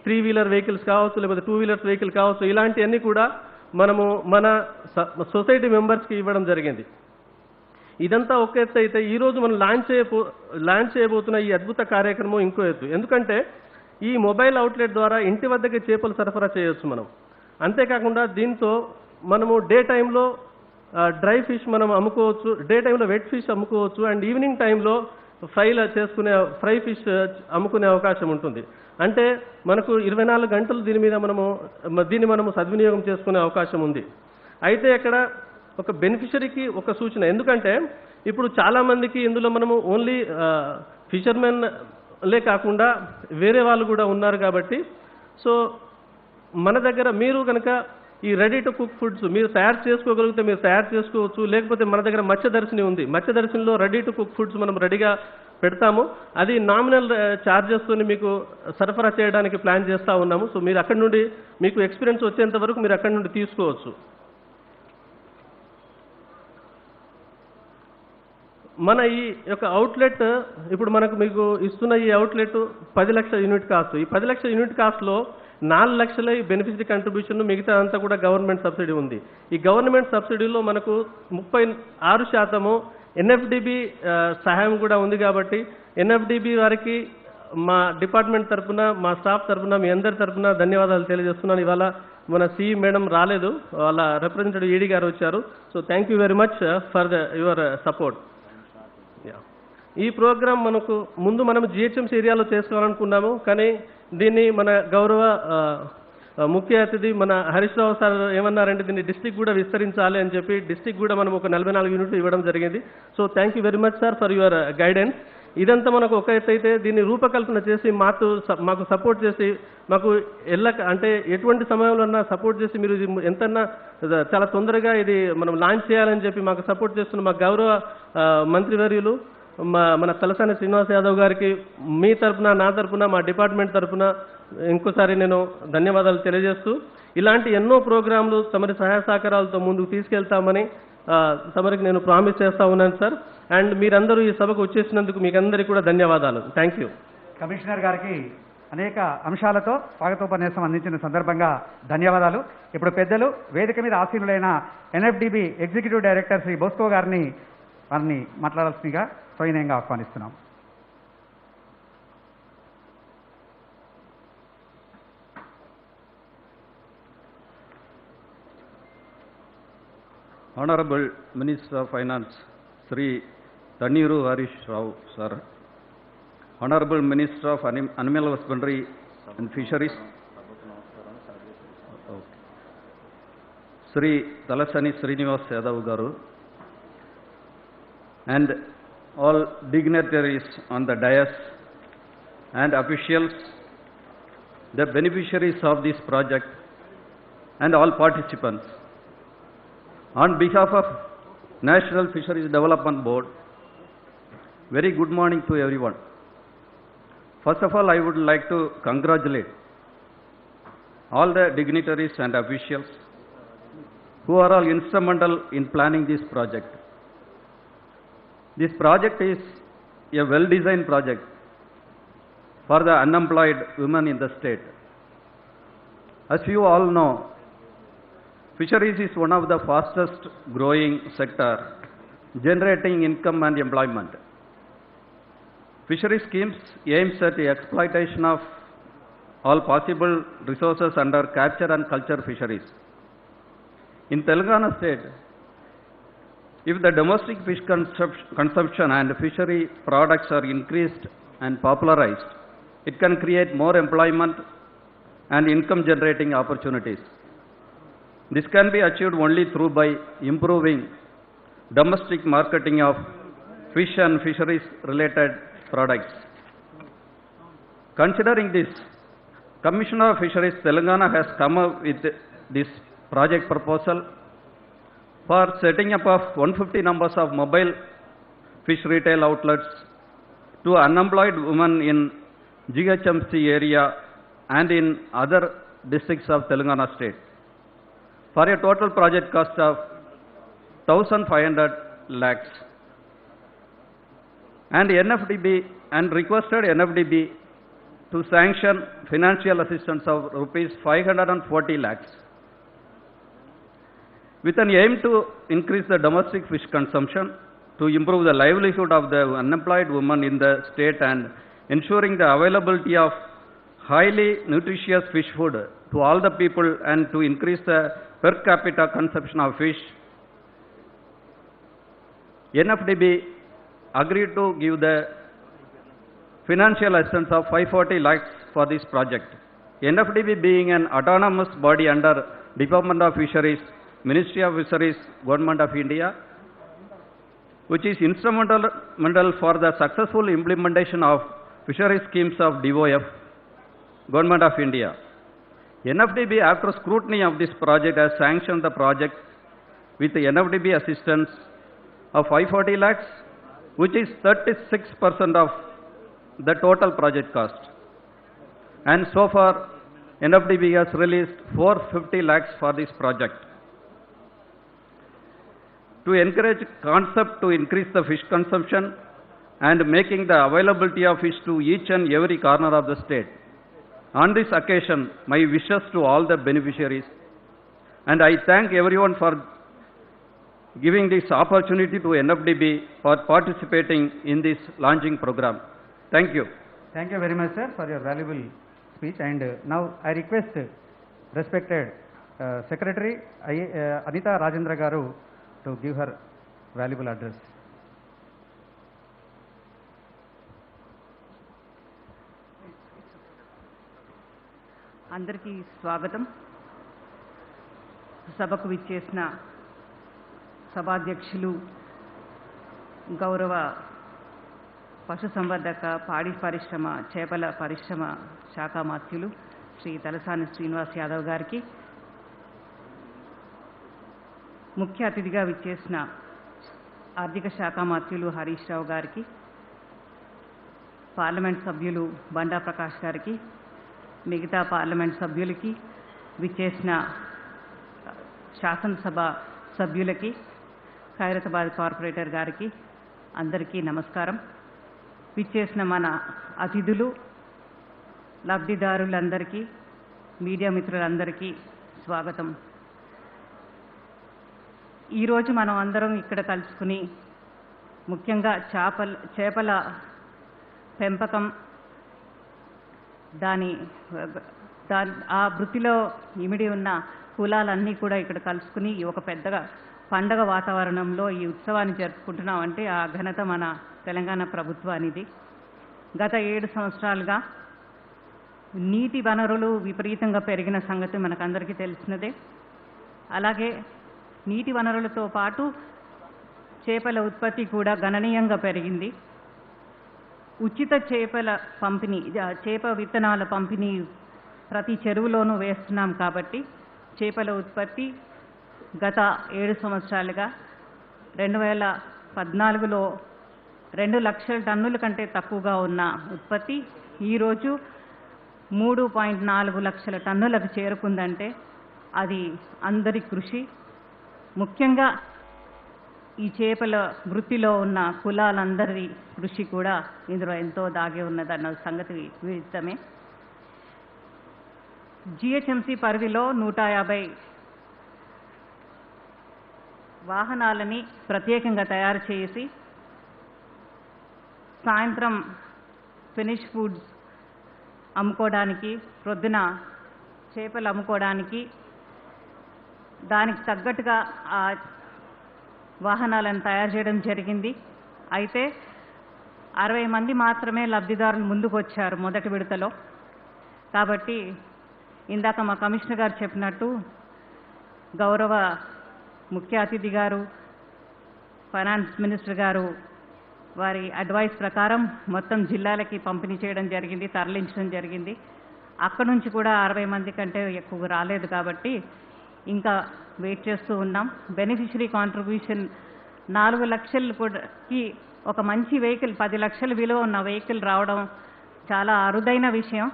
[SPEAKER 2] 3-వీలర్ వెహికల్స్ కావచ్చు, లేకపోతే 2-వీలర్స్ వెహికల్ కావచ్చు, ఇలాంటివన్నీ కూడా మనము మన సొసైటీ మెంబర్స్కి ఇవ్వడం జరిగింది. ఇదంతా ఒక ఎత్తు అయితే ఈరోజు మనం లాంచ్ చేయబోతున్న ఈ అద్భుత కార్యక్రమం ఇంకో ఎత్తు. ఎందుకంటే ఈ మొబైల్ అవుట్లెట్ ద్వారా ఇంటి వద్దకే చేపలు సరఫరా చేయొచ్చు మనం. అంతేకాకుండా దీంతో మనము డే టైంలో డ్రై ఫిష్ మనం అమ్ముకోవచ్చు, డే టైంలో వెట్ ఫిష్ అమ్ముకోవచ్చు, అండ్ ఈవినింగ్ టైంలో ఫ్రై ఫిష్ అమ్ముకునే అవకాశం ఉంటుంది. అంటే మనకు 24 గంటలు దీన్ని మనము సద్వినియోగం చేసుకునే అవకాశం ఉంది. అయితే ఇక్కడ ఒక బెనిఫిషరీకి ఒక సూచన, ఎందుకంటే ఇప్పుడు చాలామందికి ఇందులో మనము ఓన్లీ ఫిషర్మెన్లే కాకుండా వేరే వాళ్ళు కూడా ఉన్నారు కాబట్టి, సో మన దగ్గర మీరు కనుక ఈ రెడీ టు కుక్ ఫుడ్స్ మీరు తయారు చేసుకోగలిగితే మీరు తయారు చేసుకోవచ్చు. లేకపోతే మన దగ్గర మత్స్యదర్శిని ఉంది, మత్స్యదర్శినిలో రెడీ టు కుక్ ఫుడ్స్ మనం రెడీగా పెడతాము. అది నామినల్ ఛార్జెస్తో మీకు సరఫరా చేయడానికి ప్లాన్ చేస్తూ ఉన్నాము. సో మీరు అక్కడి నుండి మీకు ఎక్స్పీరియన్స్ వచ్చేంత వరకు మీరు అక్కడి నుండి తీసుకోవచ్చు. మన ఈ యొక్క అవుట్లెట్ ఇప్పుడు మీకు ఇస్తున్న ఈ అవుట్లెట్ 10 లక్షల యూనిట్ కాస్ట్. ఈ 10 లక్షల యూనిట్ కాస్ట్లో 4 లక్షల ఈ బెనిఫిషరీ కంట్రిబ్యూషన్, మిగతా అంతా కూడా గవర్నమెంట్ సబ్సిడీ ఉంది. ఈ గవర్నమెంట్ సబ్సిడీలో మనకు 36% ఎన్ఎఫ్డిబి సహాయం కూడా ఉంది. కాబట్టి ఎన్ఎఫ్డిబి వారికి మా డిపార్ట్మెంట్ తరఫున, మా స్టాఫ్ తరఫున, మీ అందరి తరఫున ధన్యవాదాలు తెలియజేస్తున్నాను. ఇవాళ మన సిఈ మేడం రాలేదు, వాళ్ళ రిప్రజెంటేటివ్ ఈడీ గారు వచ్చారు. So thank you very much for your support. ఈ ప్రోగ్రాం మనం జిహెచ్ఎంసీ ఏరియాలో చేసుకోవాలనుకున్నాము, కానీ దీన్ని మన గౌరవ ముఖ్య అతిథి మన హరీష్ రావు సార్ ఏమన్నారంటే దీన్ని డిస్ట్రిక్ట్ కూడా విస్తరించాలి అని చెప్పి డిస్ట్రిక్ట్ కూడా మనం ఒక 44 యూనిట్లు ఇవ్వడం జరిగింది. So thank you very much sir for your guidance. ఇదంతా మనకు ఒక ఎత్తు అయితే దీన్ని రూపకల్పన చేసి మాకు సపోర్ట్ చేసి మాకు అంటే ఎటువంటి సమయంలో సపోర్ట్ చేసి మీరు ఎంతన్నా చాలా తొందరగా ఇది మనం లాంచ్ చేయాలని చెప్పి మాకు సపోర్ట్ చేస్తున్న మా గౌరవ మంత్రివర్యులు మన తలసాని శ్రీనివాస్ యాదవ్ గారికి మీ తరపున, నా తరపున, మా డిపార్ట్మెంట్ తరపున ఇంకోసారి నేను ధన్యవాదాలు తెలియజేస్తూ, ఇలాంటి ఎన్నో ప్రోగ్రాంలు తమరి సహాయ సహకారాలతో ముందుకు తీసుకెళ్తామని తమరికి నేను ప్రామిస్ చేస్తా ఉన్నాను సార్. అండ్ మీరందరూ ఈ సభకు వచ్చేసినందుకు మీకు అందరికీ కూడా ధన్యవాదాలు. Thank you.
[SPEAKER 1] కమిషనర్ గారికి అనేక అంశాలతో స్వాగతోపన్యాసం అందించిన సందర్భంగా ధన్యవాదాలు. ఇప్పుడు పెద్దలు వేదిక మీద ఆసీనులైన NFDB executive director Shri Bosco వారిని మాట్లాడాల్సిందిగా సవినయంగా ఆహ్వానిస్తున్నాం.
[SPEAKER 3] Honorable Minister of Finance, Sri Tanniyuru Harish Rao, sir. Honorable Minister of Animal Husbandry and Fisheries, Sri Talasani Srinivas Yadav Garu, and all dignitaries on the dais and officials, the beneficiaries of this project, and all participants. On behalf of National Fisheries Development Board, very good morning to everyone. First of all, I would like to congratulate all the dignitaries and officials who are all instrumental in planning this project. This project is a well-designed project for the unemployed women in the state. As you all know, fisheries is one of the fastest growing sector, generating income and employment. Fishery schemes aims at the exploitation of all possible resources under capture and culture fisheries. In Telangana state, if the domestic fish consumption and fishery products are increased and popularized, it can create more employment and income generating opportunities. This can be achieved only through by improving domestic marketing of fish and fisheries related products. Considering this, Commissioner of Fisheries Telangana has come up with this project proposal for setting up of 150 numbers of mobile fish retail outlets to unemployed women in GHMC area and in other districts of Telangana state, for a total project cost of 1,500 lakhs. And NFDB and requested NFDB to sanction financial assistance of rupees 540 lakhs. With an aim to increase the domestic fish consumption to improve the livelihood of the unemployed women in the state and ensuring the availability of highly nutritious fish food to all the people and to increase the per capita consumption of fish, NFDB agreed to give the financial assistance of 540 lakhs for this project. NFDB being an autonomous body under Department of Fisheries, Ministry of Fisheries, Government of India, which is instrumental for the successful implementation of fisheries schemes of DOF, Government of India. NFDB, after scrutiny of this project, has sanctioned the project with the NFDB assistance of 540 lakhs, which is 36% of the total project cost. And so far, NFDB has released 450 lakhs for this project. To encourage concept to increase the fish consumption and making the availability of fish to each and every corner of the state. On this occasion, my wishes to all the beneficiaries, and I thank everyone for giving this opportunity to NFDB for participating in this launching program. Thank you.
[SPEAKER 1] Thank you very much, sir, for your valuable speech. And now I request respected Secretary Anita Rajendra Garu to give her valuable address.
[SPEAKER 4] అందరికీ స్వాగతం. సభకు విచ్చేసిన సభాధ్యక్షులు, గౌరవ పశుసంవర్ధక, పాడి పరిశ్రమ, చేపల పరిశ్రమ శాఖ మంత్రులు శ్రీ తలసాని శ్రీనివాస్ యాదవ్ గారికి, ముఖ్య అతిథిగా విచ్చేసిన ఆర్థిక శాఖ మంత్రులు హరీష్ రావు గారికి, పార్లమెంట్ సభ్యులు బండా ప్రకాష్ గారికి, మిగతా పార్లమెంట్ సభ్యులకి, విచ్చేసిన శాసనసభ సభ్యులకి, ఖైరతాబాద్ కార్పొరేటర్ గారికి అందరికీ నమస్కారం. విచ్చేసిన మన అతిథులు, లబ్ధిదారులందరికీ, మీడియా మిత్రులందరికీ స్వాగతం. ఈరోజు మనం అందరం ఇక్కడ కలుసుకుని ముఖ్యంగా చేపల పెంపకం, ఆ వృత్తిలో ఇమిడి ఉన్న కులాలన్నీ కూడా ఇక్కడ కలుసుకుని ఒక పెద్దగా పండగ వాతావరణంలో ఈ ఉత్సవాన్ని జరుపుకుంటున్నాం. అంటే ఆ ఘనత మన తెలంగాణ ప్రభుత్వానిది. గత 7 సంవత్సరాలుగా నీటి వనరులు విపరీతంగా పెరిగిన సంగతి మనకందరికీ తెలిసినదే. అలాగే నీటి వనరులతో పాటు చేపల ఉత్పత్తి కూడా గణనీయంగా పెరిగింది. ఉచిత చేపల పంపిణీ, చేప విత్తనాల పంపిణీ ప్రతి చెరువులోనూ వేస్తున్నాం కాబట్టి చేపల ఉత్పత్తి గత 7 సంవత్సరాలుగా 2014లో 2 లక్షల టన్నుల కంటే తక్కువగా ఉన్న ఉత్పత్తి ఈరోజు 3.4 లక్షల టన్నులకు చేరుకుందంటే అది అందరి కృషి. ముఖ్యంగా ఈ చేపల వృత్తిలో ఉన్న కులాలందరి కృషి కూడా ఇందులో ఎంతో దాగి ఉన్నదన్న సంగతి విదితమే. జిహెచ్ఎంసీ పరిధిలో 150 వాహనాలని ప్రత్యేకంగా తయారు చేసి సాయంత్రం ఫినిష్ ఫుడ్స్ అమ్ముకోవడానికి, ప్రొద్దున చేపలు అమ్ముకోవడానికి దానికి తగ్గట్టుగా ఆ వాహనాలను తయారు చేయడం జరిగింది. అయితే 60 మంది మాత్రమే లబ్ధిదారులు ముందుకు వచ్చారు మొదటి విడతలో. కాబట్టి ఇందాక మా కమిషనర్ గారు చెప్పినట్టు గౌరవ ముఖ్య అతిథి గారు, ఫైనాన్స్ మినిస్టర్ గారు వారి అడ్వైస్ ప్రకారం మొత్తం జిల్లాలకి పంపిణీ చేయడం జరిగింది, తరలించడం జరిగింది. అక్కడ నుంచి కూడా 60 మంది కంటే ఎక్కువ రాలేదు కాబట్టి ఇంకా వెయిట్ చేస్తూ ఉన్నాం. బెనిఫిషరీ కాంట్రిబ్యూషన్ 4 లక్షలకి ఒక మంచి వెహికల్, 10 లక్షల విలువ ఉన్న వెహికల్ రావడం చాలా అరుదైన విషయం.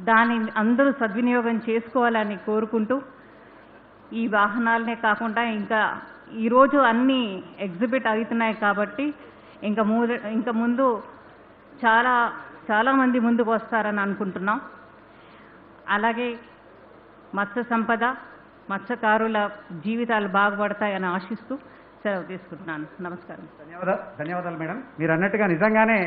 [SPEAKER 4] దాన్ని అందరూ సద్వినియోగం చేసుకోవాలని కోరుకుంటూ, ఈ వాహనాలనే కాకుండా ఇంకా ఈరోజు అన్నీ ఎగ్జిబిట్ అవుతున్నాయి కాబట్టి ఇంకా ముందు చాలా మంది ముందుకు వస్తారని అనుకుంటున్నాం. అలాగే మత్స్య సంపద, మత్స్యకారుల జీవితాలు బాగుపడతాయని ఆశిస్తూ సెలవు తీసుకుంటున్నాను. నమస్కారం.
[SPEAKER 1] ధన్యవాదాలు మేడం. మీరు అన్నట్టుగా నిజంగానే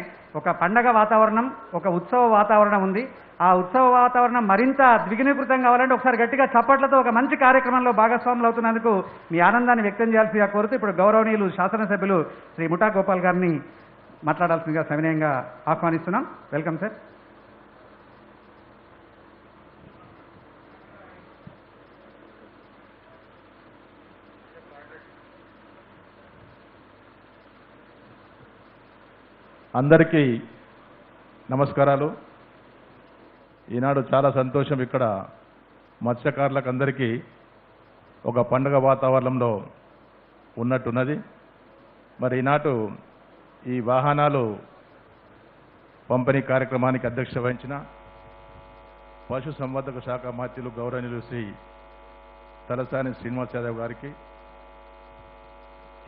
[SPEAKER 1] ఒక పండగ వాతావరణం, ఒక ఉత్సవ వాతావరణం ఉంది. ఆ ఉత్సవ వాతావరణం మరింత ద్విగుణీకృతం కావాలంటే ఒకసారి గట్టిగా చప్పట్లతో ఒక మంచి కార్యక్రమంలో భాగస్వాములు అవుతున్నందుకు మీ ఆనందాన్ని వ్యక్తం చేయాల్సిందిగా కోరుతూ ఇప్పుడు గౌరవనీయులు శాసనసభ్యులు శ్రీ ముఠా గోపాల్ గారిని మాట్లాడాల్సిందిగా సవినయంగా ఆహ్వానిస్తున్నాం. Welcome sir.
[SPEAKER 5] అందరికీ నమస్కారాలు. ఈనాడు చాలా సంతోషం, ఇక్కడ మత్స్యకారులకు అందరికీ ఒక పండుగ వాతావరణంలో ఉన్నట్టున్నది. మరి ఈనాడు ఈ వాహనాలు పంపిణీ కార్యక్రమానికి అధ్యక్షత వహించిన పశుసంవర్ధక శాఖ మంత్రులు గౌరవనీయులు శ్రీ తలసాని శ్రీనివాస్ యాదవ్ గారికి,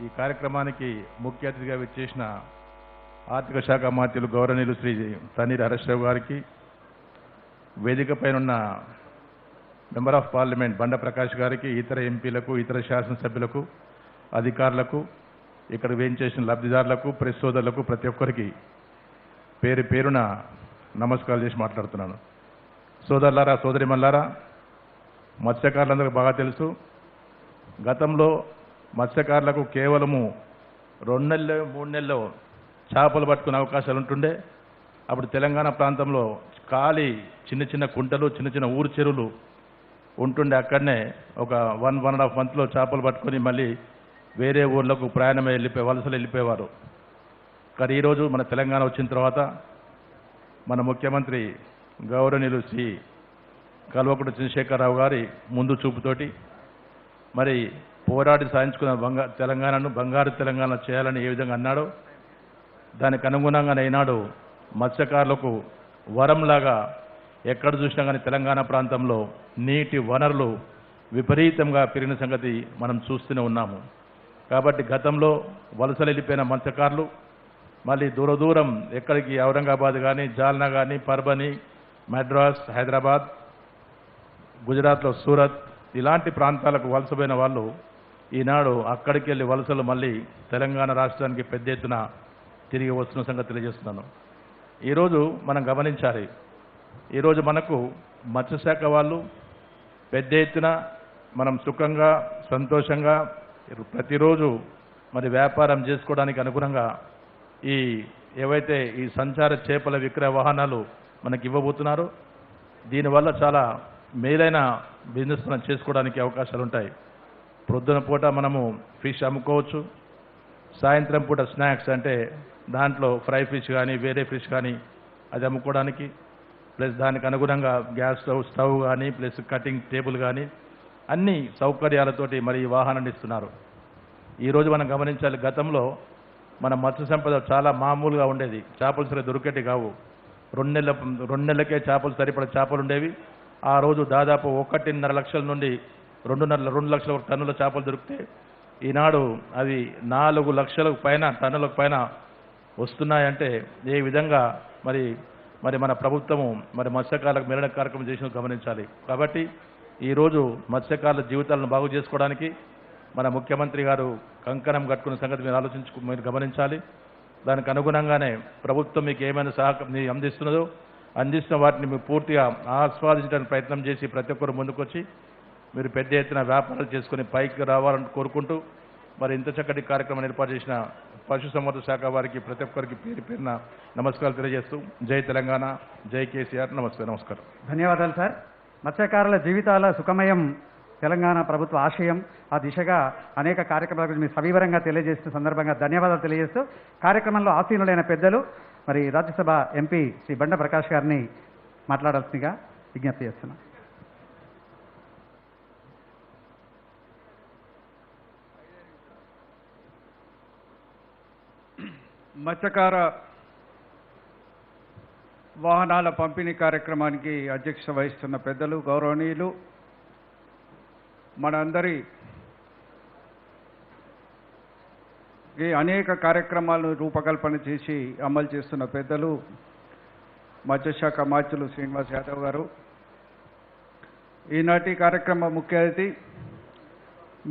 [SPEAKER 5] ఈ కార్యక్రమానికి ముఖ్య అతిథిగా విచ్చేసిన ఆర్థిక శాఖ మంత్రులు గౌరవనీయులు శ్రీ తన్నీర్ హరీష్ రావు గారికి, వేదికపైనున్న మెంబర్ ఆఫ్ పార్లమెంట్ బండ ప్రకాష్ గారికి, ఇతర ఎంపీలకు, ఇతర శాసనసభ్యులకు, అధికారులకు, ఇక్కడ వేయించేసిన లబ్ధిదారులకు, ప్రెస్ సోదరులకు ప్రతి ఒక్కరికి పేరు పేరున నమస్కారాలు చేసి మాట్లాడుతున్నాను. సోదరులారా, సోదరిమల్లారా, మత్స్యకారులందరికీ బాగా తెలుసు, గతంలో మత్స్యకారులకు కేవలము 2 నెలలు 3 నెలలు చేపలు పట్టుకునే అవకాశాలు ఉంటుండే. అప్పుడు తెలంగాణ ప్రాంతంలో ఖాళీ చిన్న చిన్న కుంటలు, చిన్న చిన్న ఊరు చెరువులు ఉంటుండే. అక్కడనే ఒక 1.5 మంత్లో చేపలు పట్టుకొని మళ్ళీ వేరే ఊర్లకు ప్రయాణమై వలసలు వెళ్ళిపోయేవారు. కానీ ఈరోజు మన తెలంగాణ వచ్చిన తర్వాత మన ముఖ్యమంత్రి గౌరవనీయులు శ్రీ కల్వకుంట్ల చంద్రశేఖరరావు గారి ముందు చూపుతోటి మరి పోరాడి సాధించుకున్న తెలంగాణను బంగారు తెలంగాణ చేయాలని ఏ విధంగా అన్నాడో దానికి అనుగుణంగానే ఈనాడు మత్స్యకారులకు వరంలాగా ఎక్కడ చూసినా కానీ తెలంగాణ ప్రాంతంలో నీటి వనరులు విపరీతంగా పెరిగిన సంగతి మనం చూస్తూనే ఉన్నాము. కాబట్టి గతంలో వలసలు వెళ్ళిపోయిన మత్స్యకారులు మళ్ళీ దూరం ఎక్కడికి ఔరంగాబాద్ కానీ, జాల్నా కానీ, పర్బని, మద్రాస్, హైదరాబాద్, గుజరాత్లో సూరత్ ఇలాంటి ప్రాంతాలకు వలసపోయిన వాళ్ళు ఈనాడు అక్కడికి వెళ్ళి వలసలు మళ్ళీ తెలంగాణ రాష్ట్రానికి పెద్ద ఎత్తున తిరిగి వస్తున్న సంగతి తెలియజేస్తున్నాను. ఈరోజు మనం గమనించాలి, ఈరోజు మనకు మత్స్యశాఖ వాళ్ళు పెద్ద ఎత్తున మనం సుఖంగా సంతోషంగా ప్రతిరోజు మరి వ్యాపారం చేసుకోవడానికి అనుగుణంగా ఏవైతే ఈ సంచార చేపల విక్రయ వాహనాలు మనకి ఇవ్వబోతున్నారో దీనివల్ల చాలా మేలైన బిజినెస్ మనం చేసుకోవడానికి అవకాశాలు ఉంటాయి. ప్రొద్దున పూట మనము ఫిష్ అమ్ముకోవచ్చు, సాయంత్రం పూట స్నాక్స్ అంటే దాంట్లో ఫ్రై ఫిష్ కానీ వేరే ఫిష్ కానీ అది అమ్ముకోవడానికి, ప్లస్ దానికి అనుగుణంగా గ్యాస్ స్టవ్ కానీ ప్లస్ కటింగ్ టేబుల్ కానీ అన్ని సౌకర్యాలతోటి మరి ఈ వాహనాన్ని ఇస్తున్నారు. ఈరోజు మనం గమనించాలి, గతంలో మన మత్స్య సంపద చాలా మామూలుగా ఉండేది, చేపలు సరే దొరికేటి కావు. 2 నెలలకే చేపలు సరిపడ చేపలు ఉండేవి. ఆ రోజు దాదాపు 1.5 లక్షల నుండి 2 లక్షల టన్నుల చేపలు దొరికితే ఈనాడు అవి 4 లక్షలకు పైన టన్నులకు పైన వస్తున్నాయంటే ఏ విధంగా మరి మన ప్రభుత్వము మరి మత్స్యకారులకు మెరణ కార్యక్రమం చేసిన గమనించాలి. కాబట్టి ఈరోజు మత్స్యకారుల జీవితాలను బాగు చేసుకోవడానికి మన ముఖ్యమంత్రి గారు కంకణం కట్టుకున్న సంగతి మీరు గమనించాలి. దానికి అనుగుణంగానే ప్రభుత్వం మీకు ఏమైనా అందిస్తున్నదో అందిస్తున్న వాటిని మీరు పూర్తిగా ఆస్వాదించడానికి ప్రయత్నం చేసి ప్రతి ఒక్కరు ముందుకొచ్చి మీరు పెద్ద ఎత్తున వ్యాపారాలు చేసుకుని పైకి రావాలని కోరుకుంటూ మరి ఇంత చక్కటి కార్యక్రమం ఏర్పాటు చేసిన పశుసంవర్ధక శాఖ వారికి ప్రతి ఒక్కరికి పేరు పేరున నమస్కారాలు తెలియజేస్తూ జై తెలంగాణ, జై కేసీఆర్. నమస్కారం.
[SPEAKER 1] ధన్యవాదాలు సార్. మత్స్యకారుల జీవితాల సుఖమయం తెలంగాణ ప్రభుత్వ ఆశయం. ఆ దిశగా అనేక కార్యక్రమాల గురించి మీరు సవివరంగా తెలియజేస్తున్న సందర్భంగా ధన్యవాదాలు తెలియజేస్తూ కార్యక్రమంలో ఆసీనులైన పెద్దలు మరి రాజ్యసభ ఎంపీ శ్రీ బండ ప్రకాష్ గారిని మాట్లాడాల్సిందిగా విజ్ఞప్తి చేస్తున్నాం.
[SPEAKER 6] మత్స్యకార వాహనాల పంపిణీ కార్యక్రమానికి అధ్యక్షత వహిస్తున్న పెద్దలు గౌరవనీయులు మనందరి అనేక కార్యక్రమాలను రూపకల్పన చేసి అమలు చేస్తున్న పెద్దలు మత్స్యశాఖ మంత్రులు శ్రీనివాస్ యాదవ్ గారు, ఈనాటి కార్యక్రమ ముఖ్య అతిథి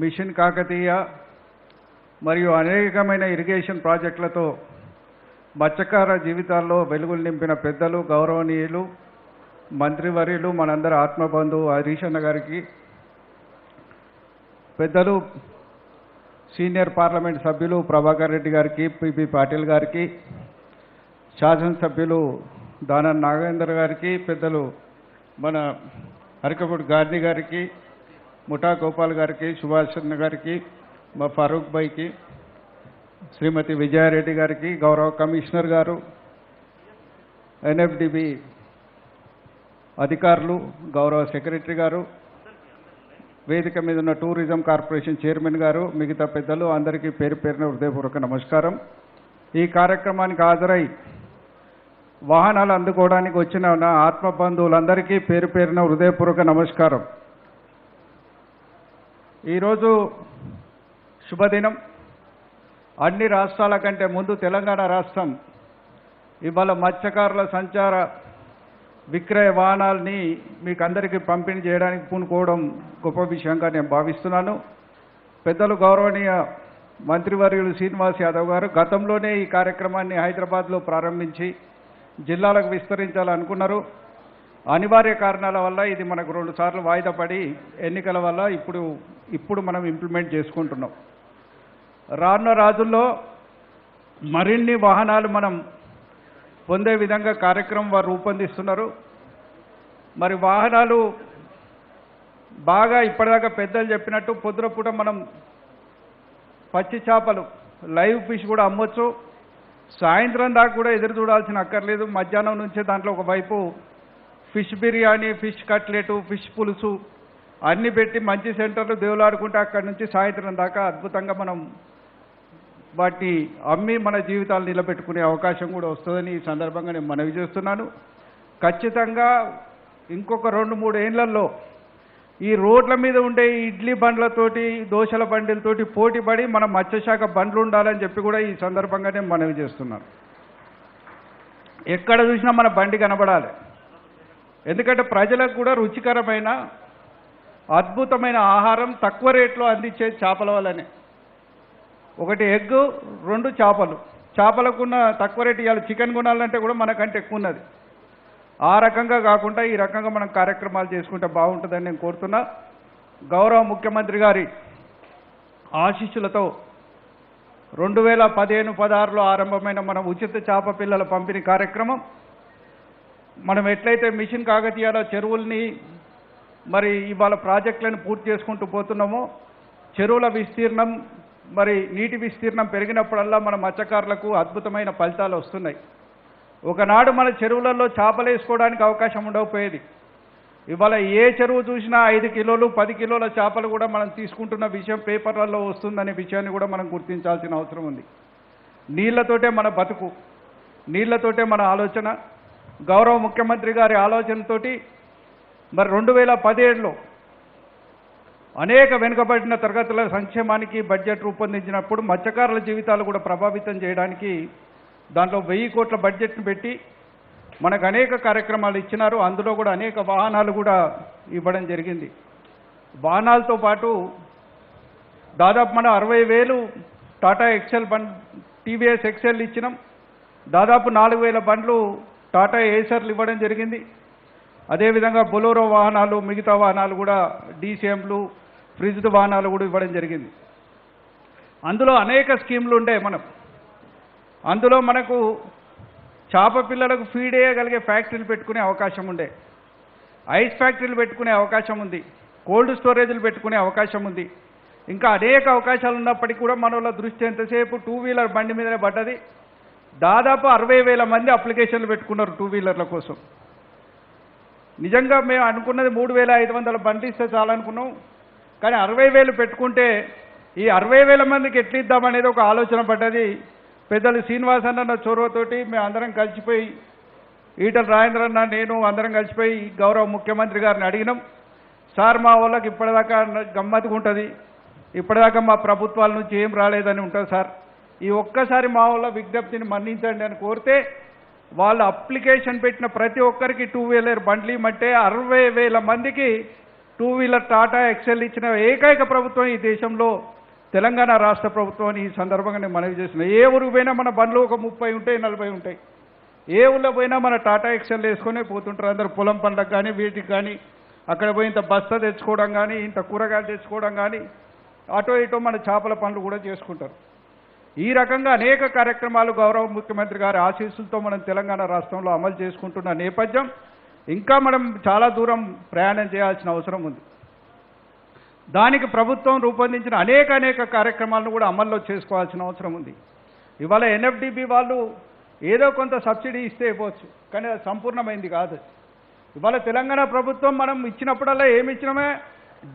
[SPEAKER 6] మిషన్ కాకతీయ మరియు అనేకమైన ఇరిగేషన్ ప్రాజెక్టులతో మత్స్యకార జీవితాల్లో వెలుగులు నింపిన పెద్దలు, గౌరవనీయులు, మంత్రివర్యులు, మనందరి ఆత్మబంధువు హరీష్ అన్న గారికి, పెద్దలు సీనియర్ పార్లమెంట్ సభ్యులు ప్రభాకర్ రెడ్డి గారికి, పిపి పాటిల్ గారికి, శాసనసభ్యులు దానం నాగేందర్ గారికి, పెద్దలు మన అరకపూడి గాంధీ గారికి, ముఠా గోపాల్ గారికి, సుభాష్ అన్న గారికి, మా ఫరూక్ భాయ్కి, శ్రీమతి విజయారెడ్డి గారికి, గౌరవ కమిషనర్ గారు, ఎన్ఎఫ్డిబి అధికారులు, గౌరవ సెక్రటరీ గారు, వేదిక మీద ఉన్న టూరిజం కార్పొరేషన్ చైర్మన్ గారు, మిగతా పెద్దలు అందరికీ పేరు పేరున హృదయపూర్వక నమస్కారం. ఈ కార్యక్రమానికి హాజరై వాహనాలు అందుకోవడానికి వచ్చిన నా ఆత్మ బంధువులందరికీ పేరు పేరున హృదయపూర్వక నమస్కారం. ఈరోజు శుభదినం. అన్ని రాష్ట్రాల కంటే ముందు తెలంగాణ రాష్ట్రం ఇవాళ మత్స్యకారుల సంచార విక్రయ వాహనాల్ని మీకు అందరికీ పంపిణీ చేయడానికి పూనుకోవడం గొప్ప విషయంగా నేను భావిస్తున్నాను. పెద్దలు గౌరవనీయ మంత్రివర్యులు శ్రీనివాస్ యాదవ్ గారు గతంలోనే ఈ కార్యక్రమాన్ని హైదరాబాద్లో ప్రారంభించి జిల్లాలకు విస్తరించాలనుకున్నారు. అనివార్య కారణాల వల్ల ఇది మనకు 2 సార్లు వాయిదా పడి ఎన్నికల వల్ల ఇప్పుడు మనం ఇంప్లిమెంట్ చేసుకుంటున్నాం. రానున్న రోజుల్లో మరిన్ని వాహనాలు మనం పొందే విధంగా కార్యక్రమం వారు రూపొందిస్తున్నారు. మరి వాహనాలు బాగా ఇప్పటిదాకా పెద్దలు చెప్పినట్టు పొద్దునపూట మనం పచ్చి చేపలు లైవ్ ఫిష్ కూడా అమ్మొచ్చు. సాయంత్రం దాకా కూడా ఎదురు చూడాల్సిన అక్కర్లేదు. మధ్యాహ్నం నుంచే దాంట్లో ఒకవైపు ఫిష్ బిర్యానీ, ఫిష్ కట్లెటు, ఫిష్ పులుసు అన్నీ పెట్టి మంచి సెంటర్లు దేవులాడుకుంటే అక్కడి నుంచి సాయంత్రం దాకా అద్భుతంగా మనం వాటిని అమ్మి మన జీవితాలు నిలబెట్టుకునే అవకాశం కూడా వస్తుందని ఈ సందర్భంగా నేను మనవి చేస్తున్నాను. ఖచ్చితంగా ఇంకొక 2-3 ఏళ్లలో ఈ రోడ్ల మీద ఉండే ఇడ్లీ బండ్లతోటి, దోశల బండిలతోటి పోటీపడి మన మత్స్యశాఖ బండ్లు ఉండాలని చెప్పి కూడా ఈ సందర్భంగా నేను మనవి చేస్తున్నాను. ఎక్కడ చూసినా మన బండి కనబడాలి. ఎందుకంటే ప్రజలకు కూడా రుచికరమైన అద్భుతమైన ఆహారం తక్కువ రేట్లో అందించే చేపల వల్లనే. 1 ఎగ్, 2 చేపలు. చేపలకున్న తక్కువ రేటు ఇవాళ చికెన్ కొనాలంటే కూడా మనకంటే ఎక్కువ ఉన్నది. ఆ రకంగా కాకుండా ఈ రకంగా మనం కార్యక్రమాలు చేసుకుంటే బాగుంటుందని నేను కోరుతున్నా. గౌరవ ముఖ్యమంత్రి గారి ఆశీస్సులతో 2015-16లో ఆరంభమైన మన ఉచిత చేప పిల్లల పంపిణీ కార్యక్రమం మనం ఎట్లయితే మిషన్ కాకతీయలో చెరువుల్ని మరి ఇవాళ ప్రాజెక్టులను పూర్తి చేసుకుంటూ పోతున్నామో, చెరువుల విస్తీర్ణం మరి నీటి విస్తీర్ణం పెరిగినప్పుడల్లా మన మత్స్యకారులకు అద్భుతమైన ఫలితాలు వస్తున్నాయి. ఒకనాడు మన చెరువులలో చేపలు వేసుకోవడానికి అవకాశం ఉండకపోయేది. ఇవాళ ఏ చెరువు చూసినా 5 కిలోలు 10 కిలోల చేపలు కూడా మనం తీసుకుంటున్న విషయం పేపర్లలో వస్తుందనే విషయాన్ని కూడా మనం గుర్తించాల్సిన అవసరం ఉంది. నీళ్లతోటే మన బతుకు, నీళ్లతోటే మన ఆలోచన. గౌరవ ముఖ్యమంత్రి గారి ఆలోచనతోటి మరి 2017లో అనేక వెనుకబడిన తరగతుల సంక్షేమానికి బడ్జెట్ రూపొందించినప్పుడు మత్స్యకారుల జీవితాలు కూడా ప్రభావితం చేయడానికి దాంట్లో 1000 కోట్ల బడ్జెట్ను పెట్టి మనకు అనేక కార్యక్రమాలు ఇచ్చినారు. అందులో కూడా అనేక వాహనాలు కూడా ఇవ్వడం జరిగింది. వాహనాలతో పాటు దాదాపు మనం 60,000 టాటా ఎక్సెల్ టీవీఎస్ ఎక్సెల్ ఇచ్చినాం. దాదాపు 4,000 బండ్లు టాటా ఏసర్లు ఇవ్వడం జరిగింది. అదేవిధంగా బొలోరో వాహనాలు, మిగతా వాహనాలు కూడా డీసీఎంలు, ఫ్రిజ్డ్ వాహనాలు కూడా ఇవ్వడం జరిగింది. అందులో అనేక స్కీములు ఉండే అందులో మనకు చేప పిల్లలకు ఫీడ్ చేయగలిగే ఫ్యాక్టరీలు పెట్టుకునే అవకాశం ఉండే, ఐస్ ఫ్యాక్టరీలు పెట్టుకునే అవకాశం ఉంది, కోల్డ్ స్టోరేజ్లు పెట్టుకునే అవకాశం ఉంది. ఇంకా అనేక అవకాశాలు ఉన్నప్పటికీ కూడా మన వాళ్ళ దృష్టి ఎంతసేపు 2 వీలర్ బండి మీదనే పడ్డది. దాదాపు 60,000 మంది అప్లికేషన్లు పెట్టుకున్నారు 2 వీలర్ల కోసం. నిజంగా మేము అనుకున్నది 3,500 బండ్లు ఇస్తే చాలనుకున్నాం. కానీ 60,000 పెట్టుకుంటే ఈ 60,000 మందికి ఎట్లా ఇద్దామనేది ఒక ఆలోచన పడ్డది. పెద్దలు శ్రీనివాస్ అన్న చొరవతోటి మేము అందరం కలిసిపోయి, ఈటల రాజేంద్ర అన్న, నేను అందరం కలిసిపోయి గౌరవ ముఖ్యమంత్రి గారిని అడిగినాం. సార్ మా వాళ్ళకి ఇప్పటిదాకా గమ్మత్తుగా ఉంటుంది, ఇప్పటిదాకా మా ప్రభుత్వాల నుంచి ఏం రాలేదని ఉంటుంది సార్, ఈ ఒక్కసారి మా వాళ్ళ విజ్ఞప్తిని మన్నించండి అని కోరితే వాళ్ళు అప్లికేషన్ పెట్టిన ప్రతి ఒక్కరికి 2 వీలర్ బండ్లు ఇమ్మంటే 60,000 మందికి 2 వీలర్ టాటా ఎక్సెల్ ఇచ్చిన ఏకైక ప్రభుత్వం ఈ దేశంలో తెలంగాణ రాష్ట్ర ప్రభుత్వాన్ని ఈ సందర్భంగా నేను మనవి చేస్తున్నా. ఏ ఊరికి పోయినా మన బండ్లు ఒక 30 ఉంటాయి, 40 ఉంటాయి. ఏ ఊళ్ళో పోయినా మన టాటా ఎక్సెల్ వేసుకొని పోతుంటారు అందరు, పొలం పనులకు కానీ వీటికి కానీ. అక్కడ పోయి ఇంత బస్తా తెచ్చుకోవడం కానీ, ఇంత కూరగాయలు తెచ్చుకోవడం కానీ, అటో ఇటో మన చేపల పనులు కూడా చేసుకుంటారు. ఈ రకంగా అనేక కార్యక్రమాలు గౌరవ ముఖ్యమంత్రి గారి ఆశీస్సులతో మనం తెలంగాణ రాష్ట్రంలో అమలు చేసుకుంటున్న నేపథ్యం ఇంకా మనం చాలా దూరం ప్రయాణం చేయాల్సిన అవసరం ఉంది. దానికి ప్రభుత్వం రూపొందించిన అనేక కార్యక్రమాలను కూడా అమల్లో చేసుకోవాల్సిన అవసరం ఉంది. ఇవాళ ఎన్ఎఫ్డిబి వాళ్ళు ఏదో కొంత సబ్సిడీ ఇస్తే ఇవ్వచ్చు, కానీ అది సంపూర్ణమైంది కాదు. ఇవాళ తెలంగాణ ప్రభుత్వం మనం ఇచ్చినప్పుడల్లా ఏమి ఇచ్చినామే,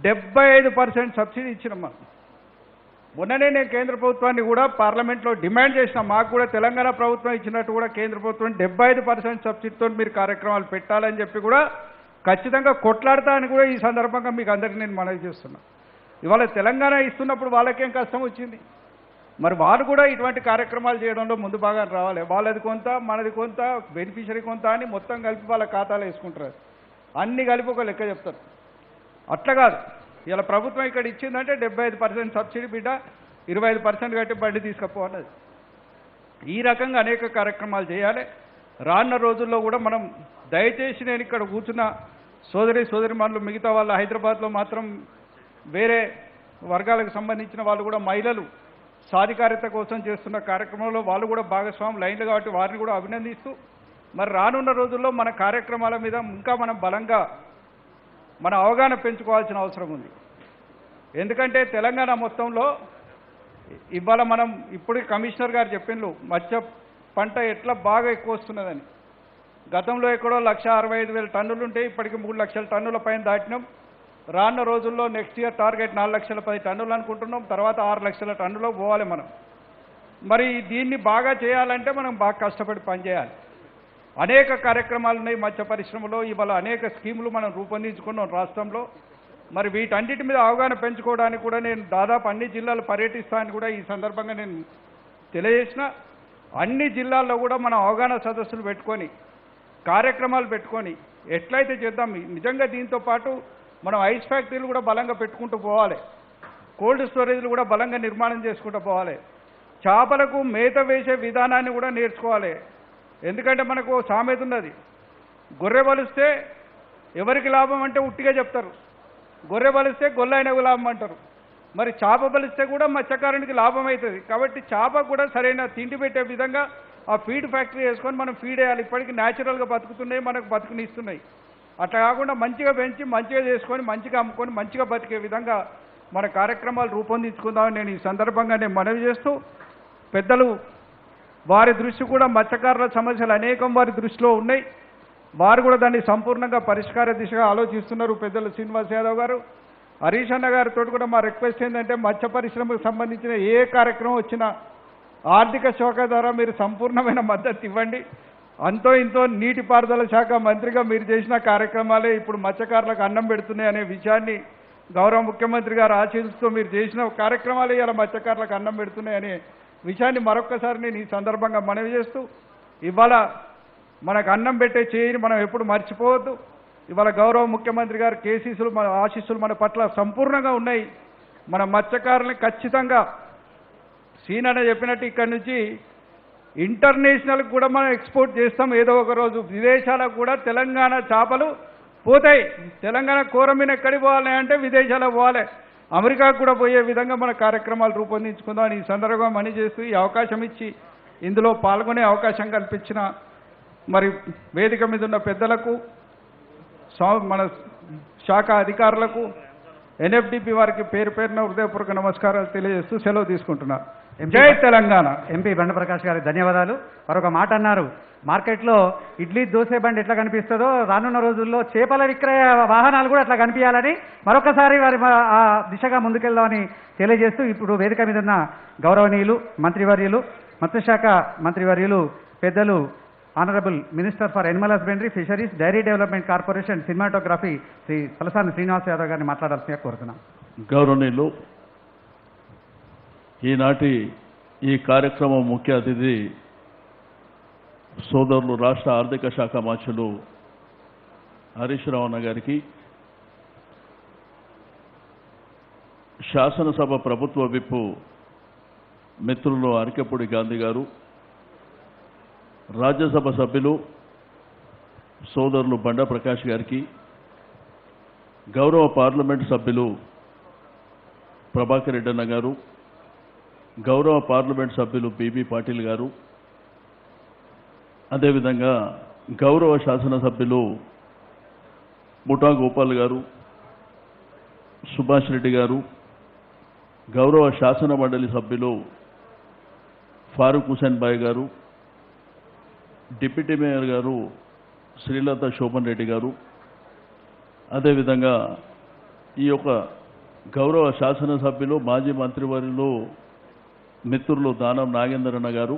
[SPEAKER 6] 75% సబ్సిడీ ఇచ్చినాం మనం. మొన్ననే నేను కేంద్ర ప్రభుత్వాన్ని కూడా పార్లమెంట్లో డిమాండ్ చేసిన, మాకు కూడా తెలంగాణ ప్రభుత్వం ఇచ్చినట్టు కూడా కేంద్ర ప్రభుత్వం 75% సబ్సిడీతో మీరు కార్యక్రమాలు పెట్టాలని చెప్పి కూడా ఖచ్చితంగా కొట్లాడతా అని కూడా ఈ సందర్భంగా మీకు అందరికీ నేను మనవి చేస్తున్నా. ఇవాళ తెలంగాణ ఇస్తున్నప్పుడు వాళ్ళకేం కష్టం వచ్చింది, మరి వాళ్ళు కూడా ఇటువంటి కార్యక్రమాలు చేయడంలో ముందు బాగా రావాలి. వాళ్ళది కొంత, మనది కొంత, బెనిఫిషరీ కొంత అని మొత్తం కలిపి వాళ్ళ ఖాతాలో వేసుకుంటారు. అన్ని కలిపి ఒక లెక్క చెప్తారు. అట్లా కాదు, ఇలా ప్రభుత్వం ఇక్కడ ఇచ్చిందంటే 75% సబ్సిడీ బిడ్డ, 25% కట్టి బండి తీసుకపో అన్నది. ఈ రకంగా అనేక కార్యక్రమాలు చేయాలి. రానున్న రోజుల్లో కూడా మనం దయచేసి, నేను ఇక్కడ కూర్చున్న సోదరిమణులు మిగతా వాళ్ళు హైదరాబాద్లో మాత్రం వేరే వర్గాలకు సంబంధించిన వాళ్ళు కూడా మహిళలు సాధికారత కోసం చేస్తున్న కార్యక్రమంలో వాళ్ళు కూడా భాగస్వాములు లైన్లు కాబట్టి వారిని కూడా అభినందిస్తూ, మరి రానున్న రోజుల్లో మన కార్యక్రమాల మీద ఇంకా మనం బలంగా మన అవగాహన పెంచుకోవాల్సిన అవసరం ఉంది. ఎందుకంటే తెలంగాణ మొత్తంలో ఇవాళ మనం ఇప్పుడు కమిషనర్ గారు చెప్పిండ్రు మత్స్య పంట ఎట్లా బాగా ఎక్కువ వస్తున్నదని. గతంలో ఎక్కడో 1,65,000 టన్నులు ఉంటే ఇప్పటికి 3 లక్షల టన్నుల పైన దాటినాం. రానున్న రోజుల్లో నెక్స్ట్ ఇయర్ టార్గెట్ 4,10,000 టన్నులు అనుకుంటున్నాం. తర్వాత 6 లక్షల టన్నులో పోవాలి మనం. మరి దీన్ని బాగా చేయాలంటే మనం బాగా కష్టపడి పనిచేయాలి. అనేక కార్యక్రమాలు ఉన్నాయి మత్స్య పరిశ్రమలో. ఇవాళ అనేక స్కీములు మనం రూపొందించుకున్నాం రాష్ట్రంలో. మరి వీటన్నిటి మీద అవగాహన పెంచుకోవడానికి కూడా నేను దాదాపు అన్ని జిల్లాలు పర్యటిస్తానని కూడా ఈ సందర్భంగా నేను తెలియజేసిన. అన్ని జిల్లాల్లో కూడా మనం అవగాహన సదస్సులు పెట్టుకొని, కార్యక్రమాలు పెట్టుకొని ఎట్లయితే చేద్దాం. నిజంగా దీంతో పాటు మనం ఐస్ ఫ్యాక్టరీలు కూడా బలంగా పెట్టుకుంటూ పోవాలి, కోల్డ్ స్టోరేజ్లు కూడా బలంగా నిర్మాణం చేసుకుంటూ పోవాలి. చేపలకు మేత వేసే విధానాన్ని కూడా నేర్చుకోవాలి. ఎందుకంటే మనకు సామెత ఉన్నది, గొర్రె బలిస్తే ఎవరికి లాభం అంటే ఉట్టిగా చెప్తారు, గొర్రె బలిస్తే గొల్లైనకు లాభం అంటారు. మరి చేప బలిస్తే కూడా మత్స్యకారునికి లాభం అవుతుంది. కాబట్టి చేప కూడా సరైన తిండి పెట్టే విధంగా ఆ ఫీడ్ ఫ్యాక్టరీ వేసుకొని మనం ఫీడ్ వేయాలి. ఇప్పటికీ న్యాచురల్గా బతుకుతున్నాయి, మనకు బతుకునిస్తున్నాయి. అట్లా కాకుండా మంచిగా పెంచి, మంచిగా చేసుకొని, మంచిగా అమ్ముకొని, మంచిగా బతికే విధంగా మన కార్యక్రమాలు రూపొందించుకుందామని నేను ఈ సందర్భంగా నేను మనవి చేస్తూ, పెద్దలు వారి దృష్టి కూడా మత్స్యకారుల సమస్యలు అనేకం వారి దృష్టిలో ఉన్నాయి. వారు కూడా దాన్ని సంపూర్ణంగా పరిష్కార దిశగా ఆలోచిస్తున్నారు. పెద్దలు శ్రీనివాస్ యాదవ్ గారు, హరీష్ అన్న గారితో కూడా మా రిక్వెస్ట్ ఏంటంటే మత్స్య పరిశ్రమకు సంబంధించిన ఏ కార్యక్రమం వచ్చినా ఆర్థిక శాఖ ద్వారా మీరు సంపూర్ణమైన మద్దతు ఇవ్వండి. అంతో ఇంతో నీటిపారుదల శాఖ మంత్రిగా మీరు చేసిన కార్యక్రమాలే ఇప్పుడు మత్స్యకారులకు అన్నం పెడుతున్నాయి అనే విషయాన్ని గౌరవ ముఖ్యమంత్రి గారు ఆశీస్సుతో మీరు చేసిన కార్యక్రమాలే ఇలా మత్స్యకారులకు అన్నం పెడుతున్నాయి అనే విషయాన్ని మరొక్కసారి నేను ఈ సందర్భంగా మనవి చేస్తూ, ఇవాళ మనకు అన్నం పెట్టే చేయిని మనం ఎప్పుడు మర్చిపోవద్దు. ఇవాళ గౌరవ ముఖ్యమంత్రి గారు కేసీసులు మన ఆశీస్సులు మన పట్ల సంపూర్ణంగా ఉన్నాయి. మన మత్స్యకారుల్ని ఖచ్చితంగా సీనన్న చెప్పినట్టు ఇక్కడి నుంచి ఇంటర్నేషనల్కి కూడా మనం ఎక్స్పోర్ట్ చేస్తాం. ఏదో ఒక రోజు విదేశాలకు కూడా తెలంగాణ చేపలు పోతాయి. తెలంగాణ కూరమీన ఎక్కడికి పోవాలి అంటే విదేశాలకు పోవాలి, అమెరికాకు కూడా పోయే విధంగా మన కార్యక్రమాలు రూపొందించుకుందామని ఈ సందర్భంగా మనీ చేస్తూ, ఈ అవకాశం ఇచ్చి ఇందులో పాల్గొనే అవకాశం కల్పించిన మరి వేదిక మీద ఉన్న పెద్దలకు, మన శాఖ అధికారులకు, ఎన్ఎఫ్డిపి వారికి పేరు పేరున హృదయపూర్వక నమస్కారాలు తెలియజేస్తూ సెలవు తీసుకుంటున్నారు. జై తెలంగాణ.
[SPEAKER 1] ఎంపీ బండ ప్రకాష్ గారికి ధన్యవాదాలు. మరొక మాట అన్నారు, మార్కెట్లో ఇడ్లీ దోసే బండి ఎట్లా కనిపిస్తుందో రానున్న రోజుల్లో చేపల విక్రయ వాహనాలు కూడా అట్లా కనిపించాలని మరొకసారి వారి ఆ దిశగా ముందుకెళ్దామని తెలియజేస్తూ, ఇప్పుడు వేదిక మీద ఉన్న గౌరవనీయులు మంత్రివర్యులు, మత్స్యశాఖ మంత్రివర్యులు పెద్దలు honourable minister for animal husbandry, fisheries, dairy development corporation, cinematography Shri Talasani Srinivas Yadav గారిని మాట్లాడాల్సిందిగా కోరుతున్నాం.
[SPEAKER 7] గౌరవనీయులు, ఈనాటి ఈ కార్యక్రమం ముఖ్య అతిథి సోదరులు రాష్ట్ర ఆర్థిక శాఖ మంత్రులు హరీష్ రావు అన్న గారికి, శాసనసభ ప్రభుత్వ విప్పు మిత్రులు అరకెపూడి గాంధీ గారు, రాజ్యసభ సభ్యులు సోదరులు బండా ప్రకాష్ గారికి, గౌరవ పార్లమెంట్ సభ్యులు ప్రభాకర్ రెడ్డి అన్న గారు, గౌరవ పార్లమెంట్ సభ్యులు బీబీ పాటిల్ గారు, అదేవిధంగా గౌరవ శాసనసభ్యులు ముఠా గోపాల్ గారు, సుభాష్ రెడ్డి గారు, గౌరవ శాసన మండలి సభ్యులు ఫారూక్ హుసేన్ బాయ్ గారు, డిప్యూటీ మేయర్ గారు శ్రీలత శోభన్ రెడ్డి గారు, అదేవిధంగా ఈ యొక్క గౌరవ శాసనసభ్యులు మాజీ మంత్రివర్యులు మిత్రులు దానం నాగేంద్రన్న గారు,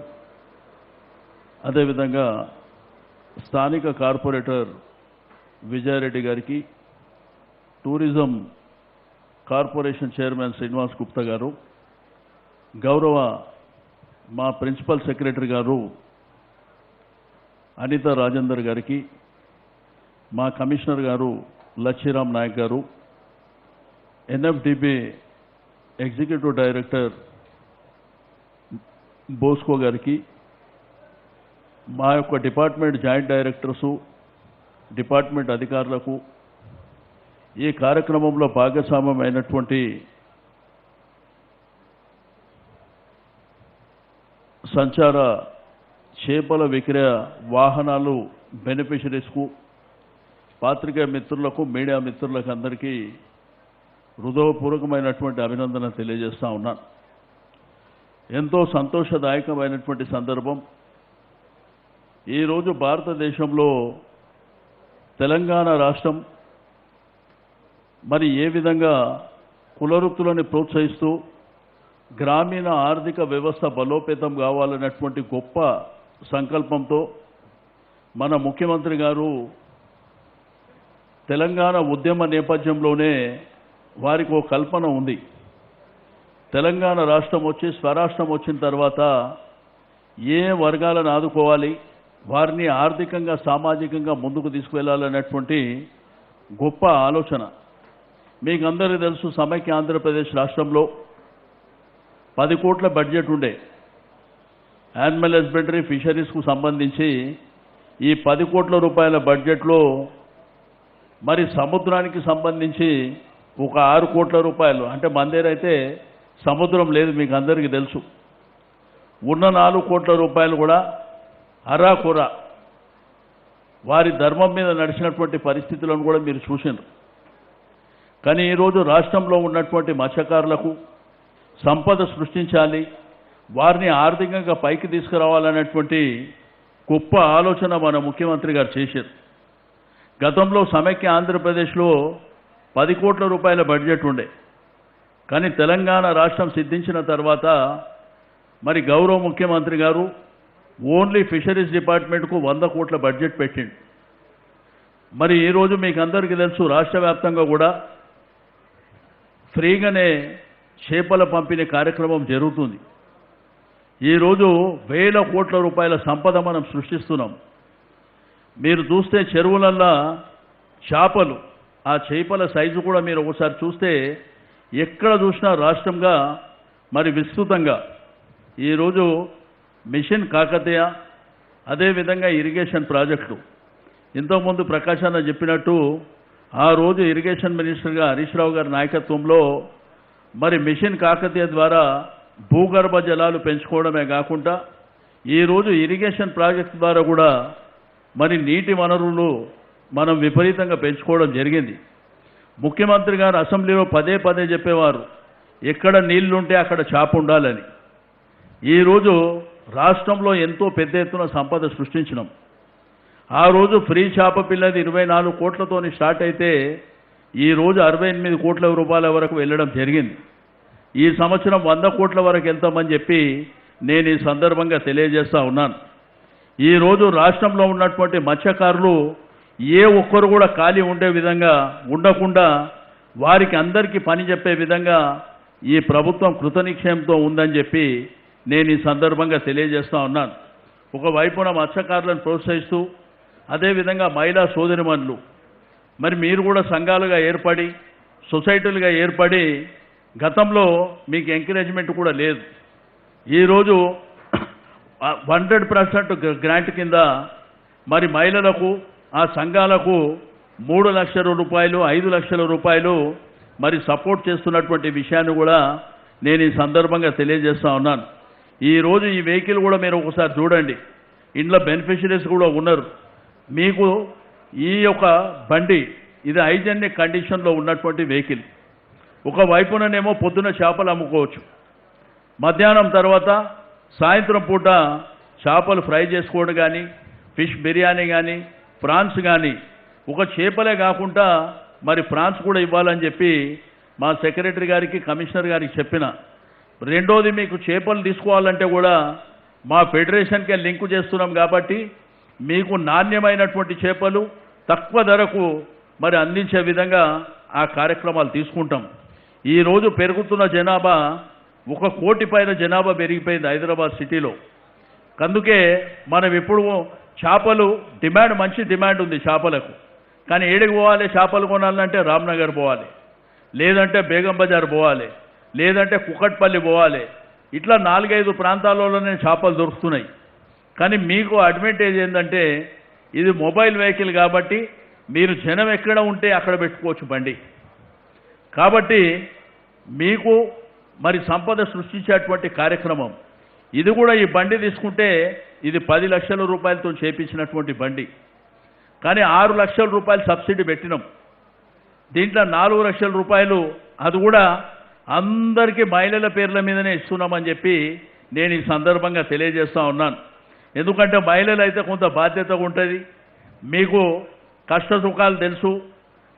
[SPEAKER 7] అదేవిధంగా స్థానిక కార్పొరేటర్ విజయారెడ్డి గారికి, tourism corporation chairman Srinivas Gupta గారు, గౌరవ మా ప్రిన్సిపల్ సెక్రటరీ గారు అనిత రాజేందర్ గారికి, మా కమిషనర్ గారు లచ్చిరామ్ నాయక్ గారు, ఎన్ఎఫ్డిబి ఎగ్జిక్యూటివ్ డైరెక్టర్ బోస్కో గారికి, మా యొక్క డిపార్ట్మెంట్ జాయింట్ డైరెక్టర్సు, డిపార్ట్మెంట్ అధికారులకు, ఈ కార్యక్రమంలో భాగస్వామ్యమైనటువంటి సంచార చేపల విక్రయ వాహనాలు బెనిఫిషరీస్కు, పాత్రికేయ మిత్రులకు, మీడియా మిత్రులకు అందరికీ హృదయపూర్వకమైనటువంటి అభినందన తెలియజేస్తా ఉన్నాను. ఎంతో సంతోషదాయకమైనటువంటి సందర్భం. ఈరోజు భారతదేశంలో తెలంగాణ రాష్ట్రం మరి ఏ విధంగా కులవృత్తులను ప్రోత్సహిస్తూ గ్రామీణ ఆర్థిక వ్యవస్థ బలోపేతం కావాలన్నటువంటి గొప్ప సంకల్పంతో మన ముఖ్యమంత్రి గారు తెలంగాణ ఉద్యమ నేపథ్యంలోనే వారికి ఒక కల్పన ఉంది. తెలంగాణ రాష్ట్రం వచ్చి స్వరాష్ట్రం వచ్చిన తర్వాత ఏ వర్గాలను ఆదుకోవాలి, వారిని ఆర్థికంగా సామాజికంగా ముందుకు తీసుకువెళ్ళాలనేటువంటి గొప్ప ఆలోచన. మీకు అందరికీ తెలుసు, సమైక్య ఆంధ్రప్రదేశ్ రాష్ట్రంలో 10 కోట్ల బడ్జెట్ ఉండే. యానిమల్ హస్బెండరీ ఫిషరీస్కు సంబంధించి ఈ 10 కోట్ల రూపాయల బడ్జెట్లో మరి సముద్రానికి సంబంధించి ఒక 6 కోట్ల రూపాయలు, అంటే మన దగ్గర అయితే సముద్రం లేదు, మీకు అందరికీ తెలుసు. ఉన్న 4 కోట్ల రూపాయలు కూడా అరాకొర వారి ధర్మం మీద నడిచినటువంటి పరిస్థితులను కూడా మీరు చూసినారు. కానీ ఈరోజు రాష్ట్రంలో ఉన్నటువంటి మత్స్యకారులకు సంపద సృష్టించాలి, వారిని ఆర్థికంగా పైకి తీసుకురావాలనేటువంటి గొప్ప ఆలోచన మన ముఖ్యమంత్రి గారు చేశారు. గతంలో సమైక్య ఆంధ్రప్రదేశ్లో 10 కోట్ల రూపాయల బడ్జెట్ ఉండే. కానీ తెలంగాణ రాష్ట్రం సిద్ధించిన తర్వాత మరి గౌరవ ముఖ్యమంత్రి గారు ఓన్లీ ఫిషరీస్ డిపార్ట్మెంట్కు 100 కోట్ల బడ్జెట్ పెట్టిండు. మరి ఈరోజు మీకు అందరికీ తెలుసు, రాష్ట్ర వ్యాప్తంగా కూడా ఫ్రీగానే చేపల పంపిణీ కార్యక్రమం జరుగుతుంది. ఈరోజు 1000 కోట్ల రూపాయల సంపద మనం సృష్టిస్తున్నాం. మీరు చూస్తే చెరువులల్లో చేపలు, ఆ చేపల సైజు కూడా మీరు ఒకసారి చూస్తే ఎక్కడ చూసినా రాష్ట్రంగా మరి విస్తృతంగా ఈరోజు మిషన్ కాకతీయ, అదేవిధంగా ఇరిగేషన్ ప్రాజెక్టులు. ఇంతకుముందు ప్రకాష్ అన్న చెప్పినట్టు ఆ రోజు ఇరిగేషన్ మినిస్టర్గా హరీష్ రావు గారి నాయకత్వంలో మరి మిషన్ కాకతీయ ద్వారా భూగర్భ జలాలు పెంచుకోవడమే కాకుండా ఈరోజు ఇరిగేషన్ ప్రాజెక్టు ద్వారా కూడా మరి నీటి వనరులు మనం విపరీతంగా పెంచుకోవడం జరిగింది. ముఖ్యమంత్రి గారు అసెంబ్లీలో పదే పదే చెప్పేవారు, ఎక్కడ నీళ్లుంటే అక్కడ చేప ఉండాలని. ఈరోజు రాష్ట్రంలో ఎంతో పెద్ద ఎత్తున సంపద సృష్టించినాం. ఆ రోజు ఫ్రీ చేప పిల్లది 24 కోట్లతో స్టార్ట్ అయితే ఈరోజు 68 కోట్ల రూపాయల వరకు వెళ్ళడం జరిగింది. ఈ సంవత్సరం 100 కోట్ల వరకు వెళ్తామని చెప్పి నేను ఈ సందర్భంగా తెలియజేస్తా ఉన్నాను. ఈరోజు రాష్ట్రంలో ఉన్నటువంటి మత్స్యకారులు ఏ ఒక్కరు కూడా ఖాళీ ఉండే విధంగా ఉండకుండా వారికి అందరికీ పని చెప్పే విధంగా ఈ ప్రభుత్వం కృతనిశ్చయంతో ఉందని చెప్పి నేను ఈ సందర్భంగా తెలియజేస్తా ఉన్నాను. ఒకవైపున మత్స్యకారులను ప్రోత్సహిస్తూ అదేవిధంగా మహిళా సోదరిమణులు మరి మీరు కూడా సంఘాలుగా ఏర్పడి, సొసైటీలుగా ఏర్పడి గతంలో మీకు ఎంకరేజ్మెంట్ కూడా లేదు. ఈరోజు 100% గ్రాంట్ కింద మరి మహిళలకు ఆ సంఘాలకు 3 లక్షల రూపాయలు 5 లక్షల రూపాయలు మరి సపోర్ట్ చేస్తున్నటువంటి విషయాన్ని కూడా నేను ఈ సందర్భంగా తెలియజేస్తా ఉన్నాను. ఈరోజు ఈ వెహికల్ కూడా మీరు ఒకసారి చూడండి, ఇంట్లో బెనిఫిషరీస్ కూడా ఉన్నారు. మీకు ఈ యొక్క బండి ఇది హైజెనిక్ కండిషన్లో ఉన్నటువంటి వెహికల్. ఒక వైపుననేమో పొద్దున చేపలు అమ్ముకోవచ్చు, మధ్యాహ్నం తర్వాత సాయంత్రం పూట చేపలు ఫ్రై చేసుకోవడం కానీ, ఫిష్ బిర్యానీ కానీ, ప్రాన్స్ కానీ, ఒక చేపలే కాకుండా మరి ప్రాన్స్ కూడా ఇవ్వాలని చెప్పి మా సెక్రటరీ గారికి కమిషనర్ గారికి చెప్పిన. రెండోది మీకు చేపలు తీసుకోవాలంటే కూడా మా ఫెడరేషన్కే లింకు చేస్తున్నాం కాబట్టి మీకు నాణ్యమైనటువంటి చేపలు తక్కువ ధరకు మరి అందించే విధంగా ఆ కార్యక్రమాలు తీసుకుంటాం. ఈరోజు పెరుగుతున్న జనాభా 1 కోటి పైన జనాభా పెరిగిపోయింది హైదరాబాద్ సిటీలో. అందుకే మనం ఎప్పుడు చేపలు డిమాండ్, మంచి డిమాండ్ ఉంది చేపలకు. కానీ ఏడికి పోవాలి చేపలు కొనాలంటే రామ్నగర్ పోవాలి, లేదంటే బేగం బజార్ పోవాలి, లేదంటే కుకట్పల్లి పోవాలి. ఇట్లా 4-5 ప్రాంతాలలోనే చేపలు దొరుకుతున్నాయి. కానీ మీకు అడ్వాంటేజ్ ఏంటంటే ఇది మొబైల్ వెహికల్ కాబట్టి మీరు జనం ఎక్కడ ఉంటే అక్కడ పెట్టుకోవచ్చు బండి. కాబట్టి మీకు మరి సంపద సృష్టించేటువంటి కార్యక్రమం ఇది కూడా. ఈ బండి తీసుకుంటే ఇది 10 లక్షల రూపాయలతో చేపించినటువంటి బండి. కానీ 6 లక్షల రూపాయలు సబ్సిడీ పెట్టినాం. దీంట్లో 4 లక్షల రూపాయలు అది కూడా అందరికీ మహిళల పేర్ల మీదనే ఇస్తున్నామని చెప్పి నేను ఈ సందర్భంగా తెలియజేస్తా ఉన్నాను. ఎందుకంటే మహిళలు అయితే కొంత బాధ్యతగా ఉంటుంది, మీకు కష్ట సుఖాలు తెలుసు,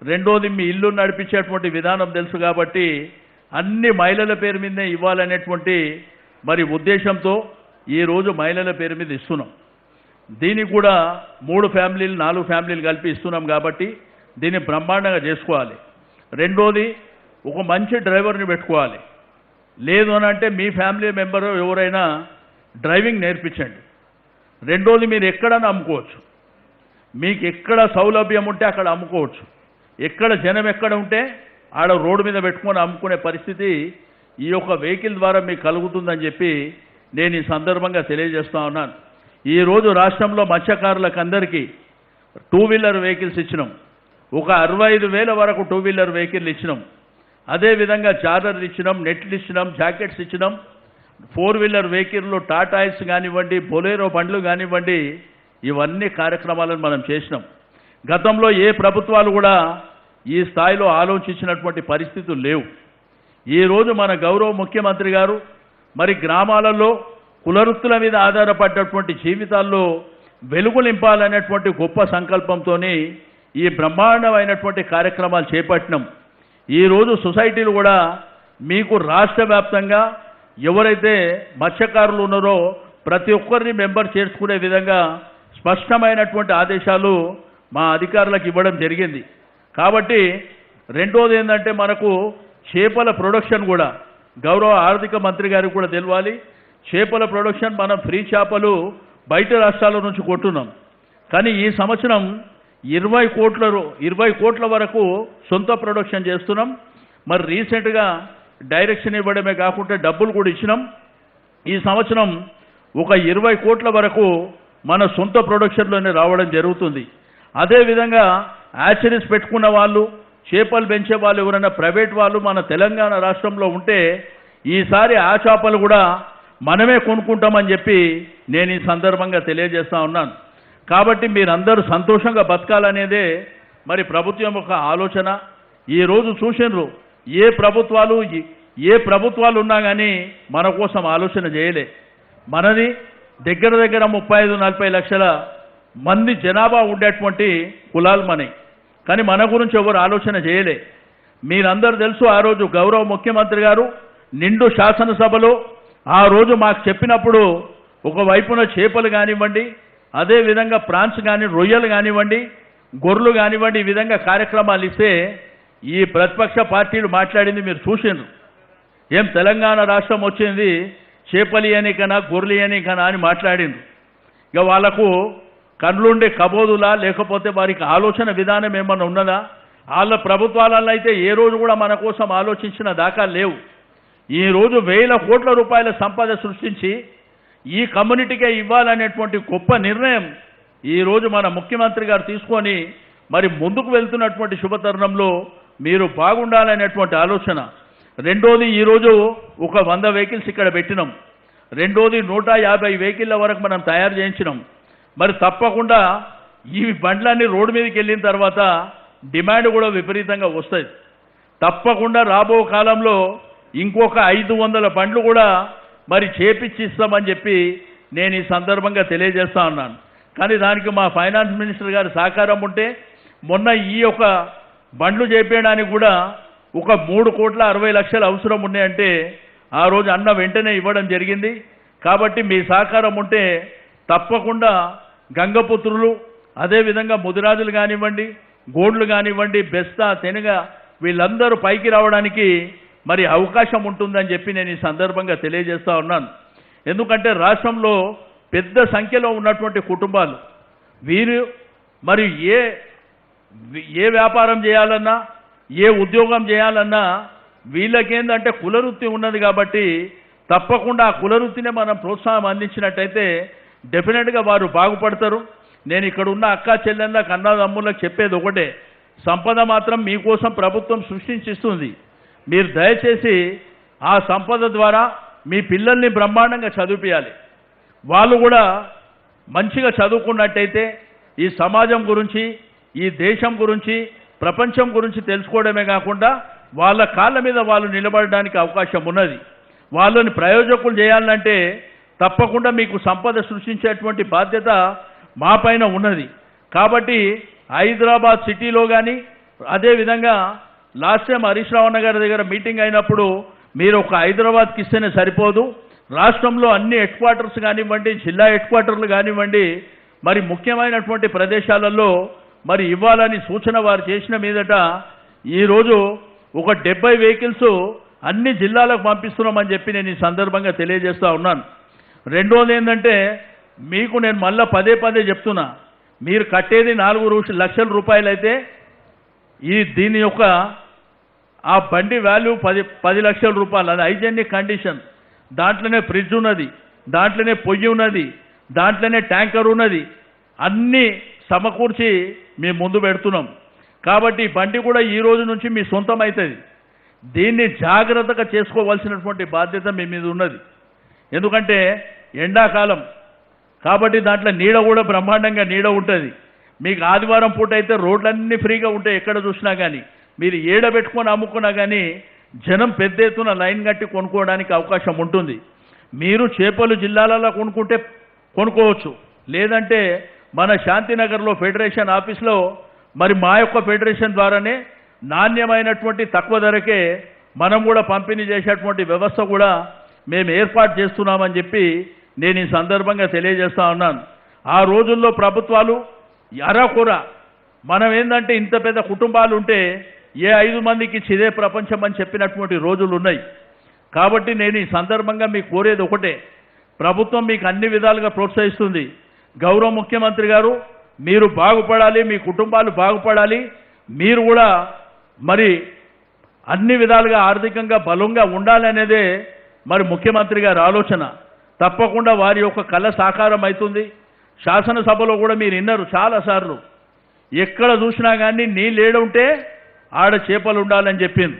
[SPEAKER 7] రెండోది మీ ఇల్లు నడిపించేటువంటి విధానం తెలుసు కాబట్టి అన్ని మహిళల పేరు మీదనే ఇవ్వాలనేటువంటి మరి ఉద్దేశంతో ఈరోజు మహిళల పేరు మీద ఇస్తున్నాం. దీనికి కూడా 3 ఫ్యామిలీలు 4 ఫ్యామిలీలు కలిపి ఇస్తున్నాం కాబట్టి దీన్ని బ్రహ్మాండంగా చేసుకోవాలి. రెండోది ఒక మంచి డ్రైవర్ని పెట్టుకోవాలి. లేదు అని అంటే మీ ఫ్యామిలీ మెంబరు ఎవరైనా డ్రైవింగ్ నేర్పించండి. రెండోది మీరు ఎక్కడైనా అమ్ముకోవచ్చు, మీకు ఎక్కడ సౌలభ్యం ఉంటే అక్కడ అమ్ముకోవచ్చు. ఎక్కడ జనం ఎక్కడ ఉంటే ఆడ రోడ్డు మీద పెట్టుకొని అమ్ముకునే పరిస్థితి ఈ యొక్క వెహికల్ ద్వారా మీకు కలుగుతుందని చెప్పి నేను ఈ సందర్భంగా తెలియజేస్తా ఉన్నాను. ఈరోజు రాష్ట్రంలో మత్స్యకారులకు అందరికీ 2 వీలర్ వెహికల్స్ ఇచ్చినాం. ఒక 65,000 వరకు 2 వీలర్ వెహికల్ ఇచ్చినాం. అదేవిధంగా చార్జర్లు ఇచ్చినాం, నెట్లు ఇచ్చినాం, జాకెట్స్ ఇచ్చినాం. 4 వీలర్ వెహికల్లో టాటాయిస్ కానివ్వండి, బొలేరో బండ్లు కానివ్వండి, ఇవన్నీ కార్యక్రమాలను మనం చేసినాం. గతంలో ఏ ప్రభుత్వాలు కూడా ఈ స్థాయిలో ఆలోచించినటువంటి పరిస్థితులు లేవు. ఈరోజు మన గౌరవ ముఖ్యమంత్రి గారు మరి గ్రామాలలో కులవృత్తుల మీద ఆధారపడ్డటువంటి జీవితాల్లో వెలుగు నింపాలనేటువంటి గొప్ప సంకల్పంతో ఈ బ్రహ్మాండమైనటువంటి కార్యక్రమాలు చేపట్టినాం. ఈరోజు సొసైటీలు కూడా మీకు రాష్ట్ర వ్యాప్తంగా ఎవరైతే మత్స్యకారులు ఉన్నారో ప్రతి ఒక్కరిని మెంబర్ చేసుకునే విధంగా స్పష్టమైనటువంటి ఆదేశాలు మా అధికారులకు ఇవ్వడం జరిగింది. కాబట్టి రెండోది ఏంటంటే మనకు చేపల ప్రొడక్షన్ కూడా గౌరవ ఆర్థిక మంత్రి గారికి కూడా తెలవాలి. చేపల ప్రొడక్షన్ మనం ఫ్రీ చేపలు బయట రాష్ట్రాల నుంచి కొంటున్నాం. కానీ ఈ సంవత్సరం 20 కోట్ల వరకు సొంత ప్రొడక్షన్ చేస్తున్నాం. మరి రీసెంట్గా డైరెక్షన్ ఇవ్వడమే కాకుండా డబ్బులు కూడా ఇచ్చినాం. ఈ సంవత్సరం ఒక 20 కోట్ల వరకు మన సొంత ప్రొడక్షన్లోనే రావడం జరుగుతుంది. అదేవిధంగా హ్యాచరీస్ పెట్టుకున్న వాళ్ళు, చేపలు పెంచే వాళ్ళు ఎవరైనా ప్రైవేట్ వాళ్ళు మన తెలంగాణ రాష్ట్రంలో ఉంటే ఈసారి ఆ చేపలు కూడా మనమే కొనుక్కుంటామని చెప్పి నేను ఈ సందర్భంగా తెలియజేస్తా ఉన్నాను. కాబట్టి మీరందరూ సంతోషంగా బతకాలనేదే మరి ప్రభుత్వం యొక్క ఆలోచన. ఈరోజు చూసినారు ఏ ప్రభుత్వాలు ఉన్నా కానీ మన కోసం ఆలోచన చేయలే. మనది దగ్గర 35-40 లక్షల మంది జనాభా ఉండేటువంటి కులాలు మనవి. కానీ మన గురించి ఎవరు ఆలోచన చేయలే. మీరందరూ తెలుసు, ఆ రోజు గౌరవ ముఖ్యమంత్రి గారు నిండు శాసనసభలో ఆ రోజు మాకు చెప్పినప్పుడు ఒకవైపున చేపలు కానివ్వండి, అదేవిధంగా ప్రాన్స్ కానీ, రొయ్యలు కానివ్వండి, గొర్రెలు కానివ్వండి, ఈ విధంగా కార్యక్రమాలు ఇస్తే ఈ ప్రతిపక్ష పార్టీలు మాట్లాడింది మీరు చూసిండ్రు. ఏం తెలంగాణ రాష్ట్రం వచ్చింది చేపలి అని కన్నా గొర్రెలి అని కన్నా అని మాట్లాడిండ్రు. ఇక వాళ్ళకు కళ్ళుండే కబోదులా లేకపోతే వారికి ఆలోచన విధానం ఏమన్నా ఉన్నదా? వాళ్ళ ప్రభుత్వాలలో అయితే ఏ రోజు కూడా మన కోసం ఆలోచించిన దాఖలు లేవు. ఈరోజు 1000 కోట్ల రూపాయల సంపద సృష్టించి ఈ కమ్యూనిటీకే ఇవ్వాలనేటువంటి గొప్ప నిర్ణయం ఈరోజు మన ముఖ్యమంత్రి గారు తీసుకొని మరి ముందుకు వెళ్తున్నటువంటి శుభతరుణంలో మీరు బాగుండాలనేటువంటి ఆలోచన. రెండోది, ఈరోజు ఒక 100 వెహికల్స్ ఇక్కడ పెట్టినాం. రెండోది 150 వెహికల్ల వరకు మనం తయారు చేయించినాం. మరి తప్పకుండా ఈ బండ్లన్నీ రోడ్డు మీదకి వెళ్ళిన తర్వాత డిమాండ్ కూడా విపరీతంగా వస్తుంది. తప్పకుండా రాబో కాలంలో ఇంకొక 500 బండ్లు కూడా మరి చేపించి ఇస్తామని చెప్పి నేను ఈ సందర్భంగా తెలియజేస్తా ఉన్నాను. కానీ దానికి మా ఫైనాన్స్ మినిస్టర్ గారి సహకారం ఉంటే మొన్న ఈ యొక్క బండ్లు చేపించడానికి కూడా ఒక 3,60,00,000 అవసరం ఉన్నాయంటే ఆ రోజు అన్న వెంటనే ఇవ్వడం జరిగింది. కాబట్టి మీ సహకారం ఉంటే తప్పకుండా గంగపుత్రులు, అదేవిధంగా ముదిరాజులు కానివ్వండి, గోండ్లు కానివ్వండి, బెస్తా, తెనగ వీళ్ళందరూ పైకి రావడానికి మరి అవకాశం ఉంటుందని చెప్పి నేను ఈ సందర్భంగా తెలియజేస్తా ఉన్నాను. ఎందుకంటే రాష్ట్రంలో పెద్ద సంఖ్యలో ఉన్నటువంటి కుటుంబాలు వీరు మరి ఏ వ్యాపారం చేయాలన్నా, ఏ ఉద్యోగం చేయాలన్నా వీళ్ళకేందంటే కులవృత్తి ఉన్నది. కాబట్టి తప్పకుండా ఆ కులవృత్తినే మనం ప్రోత్సాహం అందించినట్టయితే డెఫినెట్గా వారు బాగుపడతారు. నేను ఇక్కడ ఉన్న అక్కా చెల్లెళ్ళకి, అన్నదమ్ములకు చెప్పేది ఒకటే, సంపద మాత్రం మీకోసం ప్రభుత్వం సృష్టించిస్తుంది. మీరు దయచేసి ఆ సంపద ద్వారా మీ పిల్లల్ని బ్రహ్మాండంగా చదివించాలి. వాళ్ళు కూడా మంచిగా చదువుకున్నట్టయితే ఈ సమాజం గురించి, ఈ దేశం గురించి, ప్రపంచం గురించి తెలుసుకోవడమే కాకుండా వాళ్ళ కాళ్ళ మీద వాళ్ళు నిలబడడానికి అవకాశం ఉన్నది. వాళ్ళని ప్రయోజకులు చేయాలంటే తప్పకుండా మీకు సంపద సృష్టించేటువంటి బాధ్యత మా పైన ఉన్నది. కాబట్టి హైదరాబాద్ సిటీలో కానీ, అదేవిధంగా లాస్ట్ టైం హరీష్ రావు గారి దగ్గర మీటింగ్ అయినప్పుడు మీరు ఒక హైదరాబాద్కి ఇస్తేనే సరిపోదు, రాష్ట్రంలో అన్ని హెడ్ క్వార్టర్స్ కానివ్వండి, జిల్లా హెడ్ క్వార్టర్లు కానివ్వండి, మరి ముఖ్యమైనటువంటి ప్రదేశాలలో మరి ఇవ్వాలని సూచన వారు చేసిన మీదట ఈరోజు ఒక 70 వెహికల్స్ అన్ని జిల్లాలకు పంపిస్తున్నామని చెప్పి నేను ఈ సందర్భంగా తెలియజేస్తూ ఉన్నాను. రెండోది ఏంటంటే మీకు నేను మళ్ళీ పదే చెప్తున్నా, మీరు కట్టేది 4 లక్షల రూపాయలు అయితే దీని యొక్క ఆ బండి వాల్యూ 10 లక్షల రూపాయలు. అది హైజెనిక్ కండిషన్, దాంట్లోనే ఫ్రిడ్జ్ ఉన్నది, దాంట్లోనే పొయ్యి ఉన్నది, దాంట్లోనే ట్యాంకర్ ఉన్నది, అన్నీ సమకూర్చి మేము ముందు పెడుతున్నాం. కాబట్టి బండి కూడా ఈ రోజు నుంచి మీ సొంతం అవుతుంది. దీన్ని జాగ్రత్తగా చేసుకోవాల్సినటువంటి బాధ్యత మీ మీద ఉన్నది. ఎందుకంటే ఎండాకాలం కాబట్టి దాంట్లో నీడ కూడా బ్రహ్మాండంగా నీడ ఉంటుంది. మీకు ఆదివారం పూట అయితే రోడ్లన్నీ ఫ్రీగా ఉంటాయి, ఎక్కడ చూసినా కానీ మీరు ఏడబెట్టుకొని అమ్ముకున్నా కానీ జనం పెద్ద ఎత్తున లైన్ కట్టి కొనుక్కోవడానికి అవకాశం ఉంటుంది. మీరు చేపలు జిల్లాలలో కొనుక్కోవచ్చు, లేదంటే మన శాంతినగర్లో ఫెడరేషన్ ఆఫీస్లో మరి మా యొక్క ఫెడరేషన్ ద్వారానే నాణ్యమైనటువంటి తక్కువ ధరకే మనం కూడా పంపిణీ చేసేటువంటి వ్యవస్థ కూడా మేము ఏర్పాటు చేస్తున్నామని చెప్పి నేను ఈ సందర్భంగా తెలియజేస్తా ఉన్నాను. ఆ రోజుల్లో ప్రభుత్వాలు అరకొర మనం ఏంటంటే ఇంత పెద్ద కుటుంబాలు ఉంటే ఏ 5 మందికి చిదే ప్రపంచం అని చెప్పినటువంటి రోజులు ఉన్నాయి. కాబట్టి నేను ఈ సందర్భంగా మీకు కోరేది ఒకటే, ప్రభుత్వం మీకు అన్ని విధాలుగా ప్రోత్సహిస్తుంది. గౌరవ ముఖ్యమంత్రి గారు మీరు బాగుపడాలి, మీ కుటుంబాలు బాగుపడాలి, మీరు కూడా మరి అన్ని విధాలుగా ఆర్థికంగా బలంగా ఉండాలనేదే మరి ముఖ్యమంత్రి గారి ఆలోచన. తప్పకుండా వారి యొక్క కళ సాకారం అవుతుంది. శాసనసభలో కూడా మీరు విన్నారు చాలాసార్లు, ఎక్కడ చూసినా కానీ నీళ్ళు ఏడుంటే ఆడ చేపలు ఉండాలని చెప్పింది.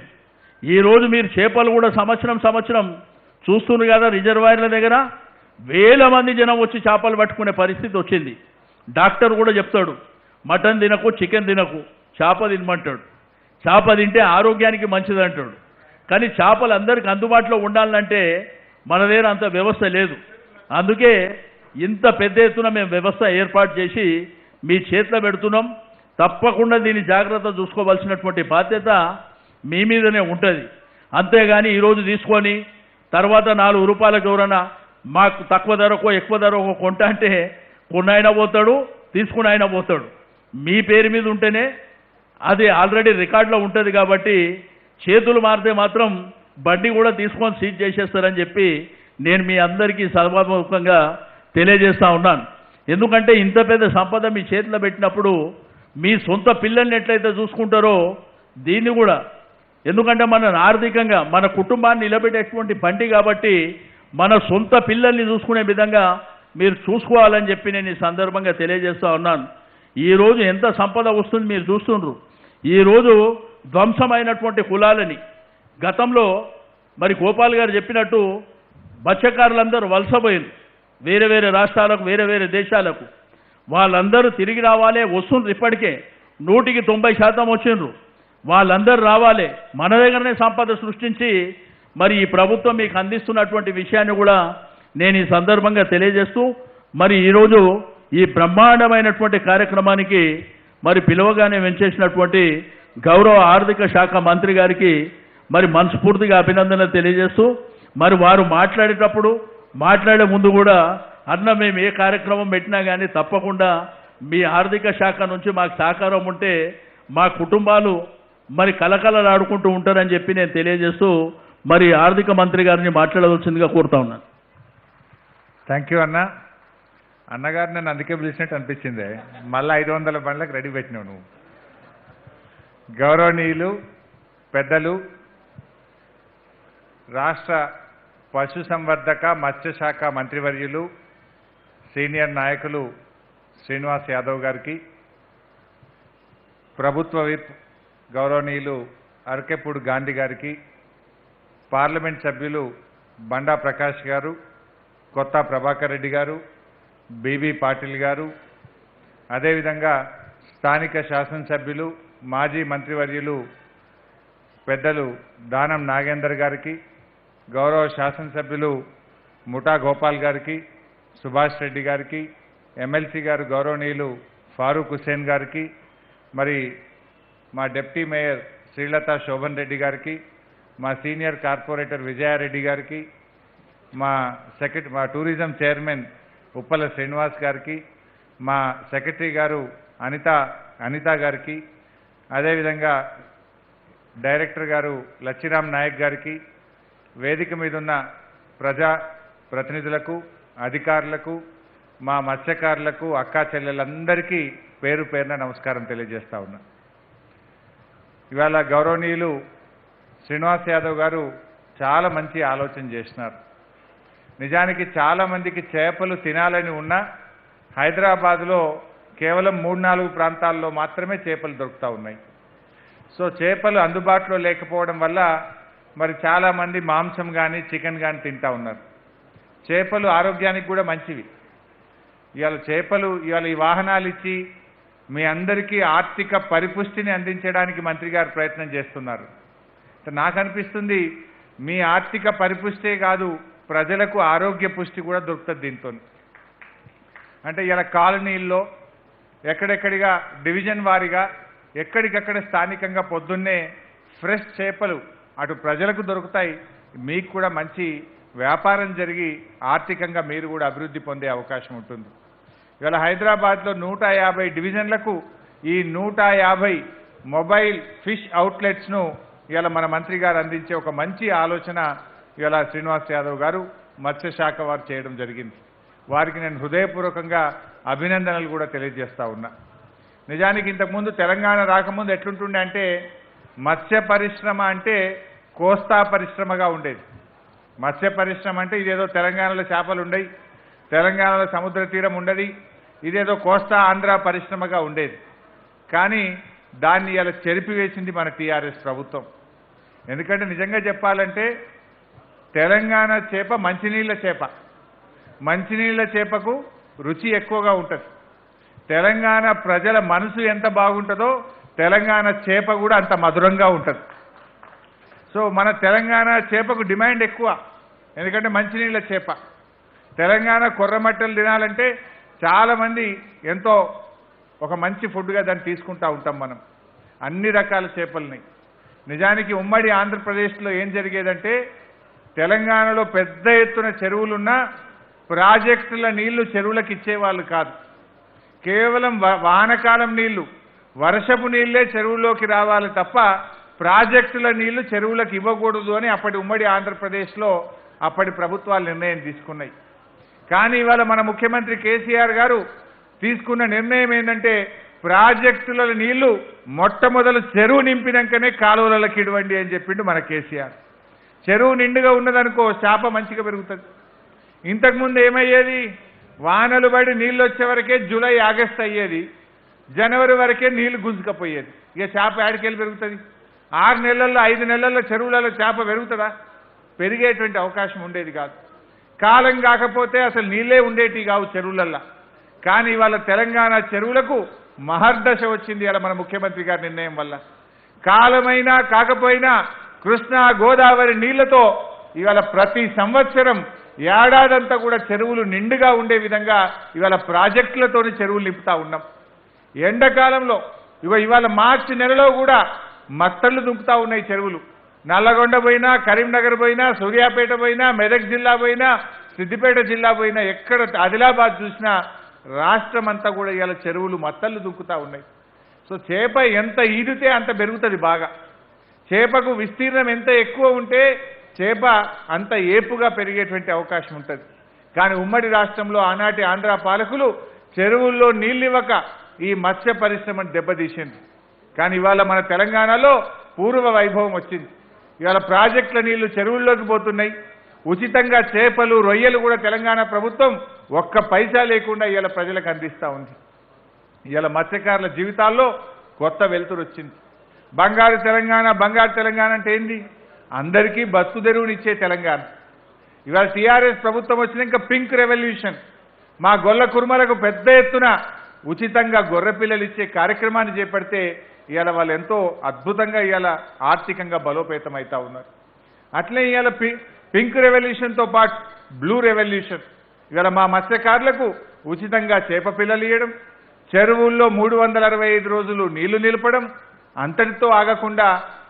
[SPEAKER 7] ఈరోజు మీరు చేపలు కూడా సంవత్సరం చూస్తున్నారు కదా, రిజర్వాయర్ల దగ్గర వేల మంది జనం వచ్చి చేపలు పట్టుకునే పరిస్థితి వచ్చింది. డాక్టర్ కూడా చెప్తాడు, మటన్ తినకు, చికెన్ తినకు, చేప తినమంటాడు. చేప తింటే ఆరోగ్యానికి మంచిది అంటాడు. కానీ చేపలు అందరికీ అందుబాటులో ఉండాలంటే మన దగ్గర అంత వ్యవస్థ లేదు. అందుకే ఇంత పెద్ద ఎత్తున మేము వ్యవస్థ ఏర్పాటు చేసి మీ చేతిలో పెడుతున్నాం. తప్పకుండా దీన్ని జాగ్రత్త చూసుకోవాల్సినటువంటి బాధ్యత మీ మీదనే ఉంటుంది. అంతేగాని ఈరోజు తీసుకొని తర్వాత 4 రూపాయలకు ఎవరైనా మాకు తక్కువ ధరకో ఎక్కువ ధరకో కొంటా అంటే కొన్నైనా పోతాడు, తీసుకుని అయినా పోతాడు. మీ పేరు మీద ఉంటేనే అది ఆల్రెడీ రికార్డులో ఉంటుంది. కాబట్టి చేతులు మారితే మాత్రం బండి కూడా తీసుకొని సీజ్ చేసేస్తారని చెప్పి నేను మీ అందరికీ సభాముఖంగా తెలియజేస్తూ ఉన్నాను. ఎందుకంటే ఇంత పెద్ద సంపద మీ చేతిలో పెట్టినప్పుడు మీ సొంత పిల్లల్ని ఎట్లయితే చూసుకుంటారో దీన్ని కూడా, ఎందుకంటే మన ఆర్థికంగా మన కుటుంబాన్ని నిలబెట్టేటువంటి బండి కాబట్టి మన సొంత పిల్లల్ని చూసుకునే విధంగా మీరు చూసుకోవాలని చెప్పి నేను ఈ సందర్భంగా తెలియజేస్తా ఉన్నాను. ఈరోజు ఎంత సంపద వస్తుంది మీరు చూస్తుండ్రు. ఈరోజు ధ్వంసమైనటువంటి కులాలని గతంలో మరి గోపాల్ గారు చెప్పినట్టు మత్స్యకారులందరూ వలసపోయింది వేరే వేరే రాష్ట్రాలకు, వేరే వేరే దేశాలకు. వాళ్ళందరూ తిరిగి రావాలే, వస్తుండ్రు. ఇప్పటికే 100% వచ్చిండ్రు. వాళ్ళందరూ రావాలి, మన దగ్గరనే సంపద సృష్టించి మరి ఈ ప్రభుత్వం మీకు అందిస్తున్నటువంటి విషయాన్ని కూడా నేను ఈ సందర్భంగా తెలియజేస్తూ, మరి ఈరోజు ఈ బ్రహ్మాండమైనటువంటి కార్యక్రమానికి మరి పిలువగానే వెంచేసినటువంటి గౌరవ ఆర్థిక శాఖ మంత్రి గారికి మరి మనస్ఫూర్తిగా అభినందనలు తెలియజేస్తూ, మరి వారు మాట్లాడే ముందు కూడా అన్న మేము ఏ కార్యక్రమం పెట్టినా కానీ తప్పకుండా మీ ఆర్థిక శాఖ నుంచి మాకు సహకారం ఉంటే మా కుటుంబాలు మరి కలకలలాడుకుంటూ ఉంటారని చెప్పి నేను తెలియజేస్తూ మరి ఆర్థిక మంత్రి గారిని మాట్లాడవలసిందిగా కోరుతా ఉన్నాను.
[SPEAKER 8] థ్యాంక్ యూ అన్న. అన్నగారు నన్ను అందుకే పిలిచినట్టు అనిపించింది. మళ్ళీ 500 బండ్లకు రెడీ పెట్టినావు నువ్వు. గౌరవనీయులు పెద్దలు, రాష్ట్ర పశుసంవర్ధక మత్స్యశాఖ మంత్రివర్యులు, సీనియర్ నాయకులు శ్రీనివాస్ యాదవ్ గారికి, ప్రభుత్వ విప్ గౌరవనీయులు అరకెప్పుడు గాంధీ గారికి, పార్లమెంట్ సభ్యులు బండా ప్రకాష్ గారు, కొత్త ప్రభాకర్ రెడ్డి గారు, బీబీ పాటిల్ గారు, అదేవిధంగా స్థానిక శాసనసభ్యులు మాజీ మంత్రివర్యులు పెద్దలు దానం నాగేందర్ గారికి, గౌరవ శాసనసభ్యులు ముఠా గోపాల్ గారికి, సుభాష్ రెడ్డి గారికి, ఎమ్మెల్సీ గారు గౌరవనీయులు ఫారూక్ హుస్సేన్ గారికి, మరి మా డిప్యూటీ మేయర్ శ్రీలత శోభన్ రెడ్డి గారికి, మా సీనియర్ కార్పొరేటర్ విజయారెడ్డి గారికి, మా టూరిజం చైర్మన్ ఉప్పల శ్రీనివాస్ గారికి, మా సెక్రటరీ గారు అనిత గారికి, అదేవిధంగా డైరెక్టర్ గారు లచ్చిరామ్ నాయక్ గారికి, వేదిక మీద ఉన్న ప్రజా ప్రతినిధులకు, అధికారులకు, మా మత్స్యకారులకు, అక్కా చెల్లెలందరికీ పేరు పేరున నమస్కారం తెలియజేస్తా ఉన్నా. ఇవాళ గౌరవనీయులు శ్రీనివాస్ యాదవ్ గారు చాలా మంచి ఆలోచన చేసినారు. నిజానికి చాలామందికి చేపలు తినాలని ఉన్నా హైదరాబాద్లో కేవలం 3-4 ప్రాంతాల్లో మాత్రమే చేపలు దొరుకుతూ ఉన్నాయి. సో చేపలు అందుబాటులో లేకపోవడం వల్ల మరి చాలామంది మాంసం కానీ చికెన్ కానీ తింటూ ఉన్నారు. చేపలు ఆరోగ్యానికి కూడా మంచివి. ఇవాళ ఈ వాహనాలు ఇచ్చి మీ అందరికీ ఆర్థిక పరిపుష్టిని అందించడానికి మంత్రి గారు ప్రయత్నం చేస్తున్నారు. నాకు అనిపిస్తుంది మీ ఆర్థిక పరిపుష్టే కాదు, ప్రజలకు ఆరోగ్య పుష్టి కూడా దొరుకుతుంది దీంతో. అంటే ఇలా కాలనీల్లో ఎక్కడెక్కడిగా డివిజన్ వారీగా ఎక్కడికక్కడ స్థానికంగా పొద్దున్నే ఫ్రెష్ చేపలు అటు ప్రజలకు దొరుకుతాయి, మీకు కూడా మంచి వ్యాపారం జరిగి ఆర్థికంగా మీరు కూడా అభివృద్ధి పొందే అవకాశం ఉంటుంది. ఇవాళ హైదరాబాద్లో 150 డివిజన్లకు ఈ 150 మొబైల్ ఫిష్ అవుట్లెట్స్ను ఇవాళ మన మంత్రి గారు అందించే ఒక మంచి ఆలోచన ఇవాళ శ్రీనివాస్ యాదవ్ గారు మత్స్యశాఖ వారు చేయడం జరిగింది. వారికి నేను హృదయపూర్వకంగా అభినందనలు కూడా తెలియజేస్తా ఉన్నా. నిజానికి ఇంతకుముందు తెలంగాణ రాకముందు ఎట్లుంటుండే అంటే మత్స్య పరిశ్రమ అంటే కోస్తా పరిశ్రమగా ఉండేది. మత్స్య పరిశ్రమ అంటే ఇదేదో తెలంగాణలో చేపలు ఉండయి, తెలంగాణలో సముద్ర తీరం ఉండదు, ఇదేదో కోస్తా ఆంధ్ర పరిశ్రమగా ఉండేది. కానీ దాన్ని ఇలా చెరిపివేసింది మన టీఆర్ఎస్ ప్రభుత్వం. ఎందుకంటే నిజంగా చెప్పాలంటే తెలంగాణ చేప మంచినీళ్ళ చేప, మంచినీళ్ళ చేపకు రుచి ఎక్కువగా ఉంటుంది. తెలంగాణ ప్రజల మనసు ఎంత బాగుంటుందో తెలంగాణ చేప కూడా అంత మధురంగా ఉంటుంది. సో మన తెలంగాణ చేపకు డిమాండ్ ఎక్కువ, ఎందుకంటే మంచినీళ్ళ చేప. తెలంగాణ కొర్రమట్టలు తినాలంటే చాలామంది ఎంతో ఒక మంచి ఫుడ్గా దాన్ని తీసుకుంటూ ఉంటాం మనం, అన్ని రకాల చేపల్ని. నిజానికి ఉమ్మడి ఆంధ్రప్రదేశ్లో ఏం జరిగేదంటే తెలంగాణలో పెద్ద ఎత్తున చెరువులున్నా ప్రాజెక్టుల నీళ్లు చెరువులకు ఇచ్చేవాళ్ళు కాదు. కేవలం వానకాలం నీళ్లు, వర్షపు నీళ్లే చెరువులోకి రావాలి తప్ప ప్రాజెక్టుల నీళ్లు చెరువులకు ఇవ్వకూడదు అని అప్పటి ఉమ్మడి ఆంధ్రప్రదేశ్లో అప్పటి ప్రభుత్వాలు నిర్ణయం తీసుకున్నాయి. కానీ ఇవాళ మన ముఖ్యమంత్రి కేసీఆర్ గారు తీసుకున్న నిర్ణయం ఏంటంటే ప్రాజెక్టుల నీళ్లు మొట్టమొదలు చెరువు నింపినాకనే కాలువలకి ఇవ్వండి అని చెప్పిండు మన కేసీఆర్. చెరువు నిండుగా ఉన్నదనుకో చేప మంచిగా పెరుగుతుంది. ఇంతకుముందు ఏమయ్యేది, వానలు పడి నీళ్ళు వచ్చే వరకే జూలై ఆగస్ట్ అయ్యేది, జనవరి వరకే నీళ్లు గుంజుకపోయేది. ఇక చేప ఏడికెళ్ళి పెరుగుతుంది? 6 నెలల్లో 5 నెలల్లో చెరువులలో చేప పెరుగుతుందా? పెరిగేటువంటి అవకాశం ఉండేది కాదు. కాలం కాకపోతే అసలు నీళ్ళే ఉండేటి కావు చెరువులల్లో. కానీ ఇవాళ తెలంగాణ చెరువులకు మహర్దశ వచ్చింది ఇలా మన ముఖ్యమంత్రి గారి నిర్ణయం వల్ల. కాలమైనా కాకపోయినా కృష్ణా గోదావరి నీళ్లతో ఇవాళ ప్రతి సంవత్సరం ఏడాదంతా కూడా చెరువులు నిండుగా ఉండే విధంగా ఇవాళ ప్రాజెక్టులతోని చెరువులు నింపుతా ఉన్నాం. ఎండాకాలంలో ఇవాళ మార్చి నెలలో కూడా మత్తళ్ళు దుంకుతా ఉన్నాయి చెరువులు. నల్లగొండ పోయినా, కరీంనగర్ పోయినా, సూర్యాపేట పోయినా, మెదక్ జిల్లా పోయినా, సిద్దిపేట జిల్లా పోయినా, ఎక్కడ ఆదిలాబాద్ చూసినా రాష్ట్రం అంతా కూడా ఇవాళ చెరువులు మత్తళ్ళు దుంకుతా ఉన్నాయి. సో చేప ఎంత ఈదితే అంత పెరుగుతుంది బాగా. చేపకు విస్తీర్ణం ఎంత ఎక్కువ ఉంటే చేప అంత ఏపుగా పెరిగేటువంటి అవకాశం ఉంటుంది. కానీ ఉమ్మడి రాష్ట్రంలో ఆనాటి ఆంధ్ర పాలకులు చెరువుల్లో నీళ్ళివ్వక ఈ మత్స్య పరిశ్రమను దెబ్బతీసింది. కానీ ఇవాళ మన తెలంగాణలో పూర్వ వైభవం వచ్చింది. ఇవాళ ప్రాజెక్టుల నీళ్లు చెరువుల్లోకి పోతున్నాయి. ఉచితంగా చేపలు, రొయ్యలు కూడా తెలంగాణ ప్రభుత్వం ఒక్క పైసా లేకుండా ఇవాళ ప్రజలకు అందిస్తూ ఉంది. ఇవాళ మత్స్యకారుల జీవితాల్లో కొత్త వెలుతురు వచ్చింది. బంగారు తెలంగాణ అంటే ఏంది? అందరికీ బతుకు తెరువునిచ్చే తెలంగాణ. ఇవాళ టీఆర్ఎస్ ప్రభుత్వం వచ్చినాక పింక్ రెవల్యూషన్, మా గొల్ల కుర్మలకు పెద్ద ఎత్తున ఉచితంగా గొర్రె పిల్లలు ఇచ్చే కార్యక్రమాన్ని చేపడితే ఇవాళ వాళ్ళు ఎంతో అద్భుతంగా ఇవాళ ఆర్థికంగా బలోపేతం అవుతా ఉన్నారు. అట్లే ఇవాళ పింక్ రెవల్యూషన్తో పాటు బ్లూ రెవల్యూషన్, ఇవాళ మా మత్స్యకారులకు ఉచితంగా చేప పిల్లలు ఇవ్వడం, చెరువుల్లో 365 రోజులు నీళ్లు నిలపడం, అంతటితో ఆగకుండా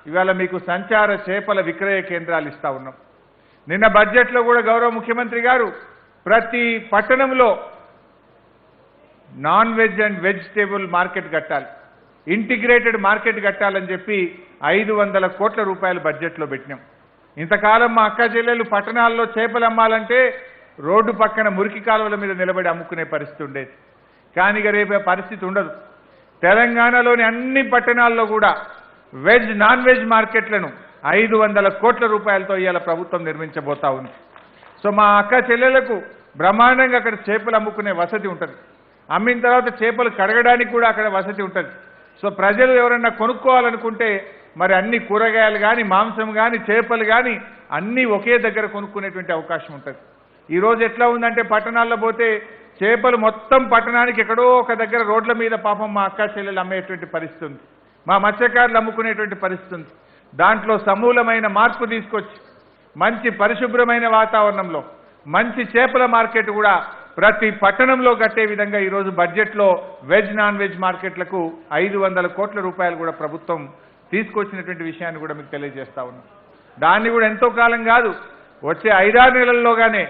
[SPEAKER 8] ఇవాళ మీకు సంచార చేపల విక్రయ కేంద్రాలు ఇస్తా ఉన్నాం. నిన్న బడ్జెట్లో కూడా గౌరవ ముఖ్యమంత్రి గారు ప్రతి పట్టణంలో non veg and vegetable market కట్టాలి, ఇంటిగ్రేటెడ్ మార్కెట్ కట్టాలని చెప్పి 500 కోట్ల రూపాయలు బడ్జెట్లో పెట్టినాం. ఇంతకాలం మా అక్క చెల్లెలు పట్టణాల్లో చేపలు అమ్మాలంటే రోడ్డు పక్కన మురికి కాలువల మీద నిలబడి అమ్ముకునే పరిస్థితి ఉండేది. కానీ ఇక రేపే పరిస్థితి ఉండదు. తెలంగాణలోని అన్ని పట్టణాల్లో కూడా వెజ్, నాన్ వెజ్ మార్కెట్లను 500 కోట్ల రూపాయలతో ఇవాళ ప్రభుత్వం నిర్మించబోతా ఉంది. సో మా అక్క చెల్లెలకు బ్రహ్మాండంగా అక్కడ చేపలు అమ్ముకునే వసతి ఉంటుంది. అమ్మిన తర్వాత చేపలు కడగడానికి కూడా అక్కడ వసతి ఉంటుంది. సో ప్రజలు ఎవరన్నా కొనుక్కోవాలనుకుంటే మరి అన్ని కూరగాయలు కానీ, మాంసం కానీ, చేపలు కానీ అన్నీ ఒకే దగ్గర కొనుక్కునేటువంటి అవకాశం ఉంటుంది. ఈరోజు ఎట్లా ఉందంటే పట్టణాల్లో పోతే చేపలు మొత్తం పట్టణానికి ఎక్కడో ఒక దగ్గర రోడ్ల మీద పాపం మా అక్క చెల్లెలు అమ్మేటువంటి పరిస్థితి ఉంది, మా మత్స్యకారులు అమ్ముకునేటువంటి పరిస్థితి ఉంది. దాంట్లో సమూలమైన మార్పు తీసుకొచ్చి మంచి పరిశుభ్రమైన వాతావరణంలో మంచి చేపల మార్కెట్ కూడా ప్రతి పట్టణంలో కట్టే విధంగా ఈరోజు బడ్జెట్లో వెజ్, నాన్ వెజ్ మార్కెట్లకు 500 కోట్ల రూపాయలు కూడా ప్రభుత్వం తీసుకొచ్చినటువంటి విషయాన్ని కూడా మీకు తెలియజేస్తా ఉన్నాం. దాన్ని కూడా ఎంతో కాలం కాదు, వచ్చే 5-6 నెలల్లోగానే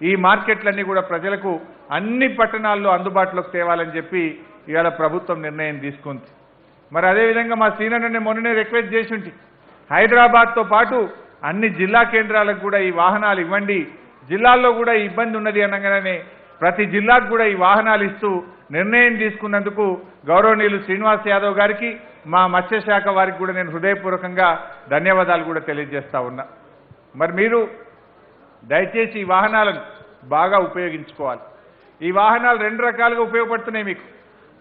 [SPEAKER 8] ఈ మార్కెట్లన్నీ కూడా ప్రజలకు అన్ని పట్టణాల్లో అందుబాటులోకి తేవాలని చెప్పి ఇవాళ ప్రభుత్వం నిర్ణయం తీసుకుంది. మరి అదేవిధంగా మా సీనియర్ని మొన్ననే రిక్వెస్ట్ చేసి ఉంటే హైదరాబాద్తో పాటు అన్ని జిల్లా కేంద్రాలకు కూడా ఈ వాహనాలు ఇవ్వండి, జిల్లాల్లో కూడా ఈ ఇబ్బంది ఉన్నది అనగానే ప్రతి జిల్లాకు కూడా ఈ వాహనాలు ఇస్తూ నిర్ణయం తీసుకున్నందుకు గౌరవనీయులు శ్రీనివాస్ యాదవ్ గారికి, మా మత్స్యశాఖ వారికి కూడా నేను హృదయపూర్వకంగా ధన్యవాదాలు కూడా తెలియజేస్తా ఉన్నా. మరి మీరు దయచేసి ఈ వాహనాలను బాగా ఉపయోగించుకోవాలి. ఈ వాహనాలు 2 రకాలుగా ఉపయోగపడుతున్నాయి మీకు.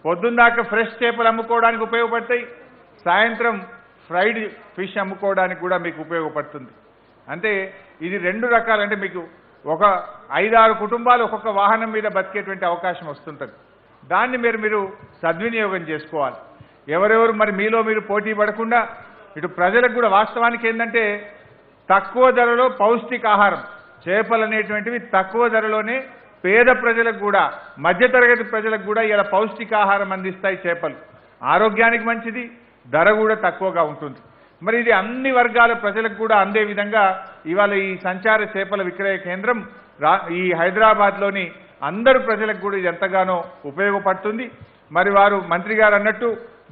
[SPEAKER 8] పొద్దున్నాక ఫ్రెష్ చేపలు అమ్ముకోవడానికి ఉపయోగపడతాయి, సాయంత్రం ఫ్రైడ్ ఫిష్ అమ్ముకోవడానికి కూడా మీకు ఉపయోగపడుతుంది. అంటే ఇది 2 రకాలు. అంటే మీకు ఒక 5-6 కుటుంబాలు ఒక్కొక్క వాహనం మీద బతికేటువంటి అవకాశం వస్తుంటుంది. దాన్ని మీరు సద్వినియోగం చేసుకోవాలి. ఎవరెవరు మరి మీలో మీరు పోటీ పడకుండా ఇటు ప్రజలకు కూడా వాస్తవానికి ఏంటంటే తక్కువ ధరలో పౌష్టికాహారం, చేపలు అనేటువంటివి తక్కువ ధరలోనే పేద ప్రజలకు కూడా, మధ్యతరగతి ప్రజలకు కూడా ఇలా పౌష్టికాహారం అందిస్తాయి చేపలు. ఆరోగ్యానికి మంచిది, ధర కూడా తక్కువగా ఉంటుంది. మరి ఇది అన్ని వర్గాల ప్రజలకు కూడా అందే విధంగా ఇవాళ ఈ సంచార చేపల విక్రయ కేంద్రం ఈ హైదరాబాద్లోని అందరు ప్రజలకు కూడా ఇది ఎంతగానో ఉపయోగపడుతుంది. మరి వారు మంత్రి గారు అన్నట్టు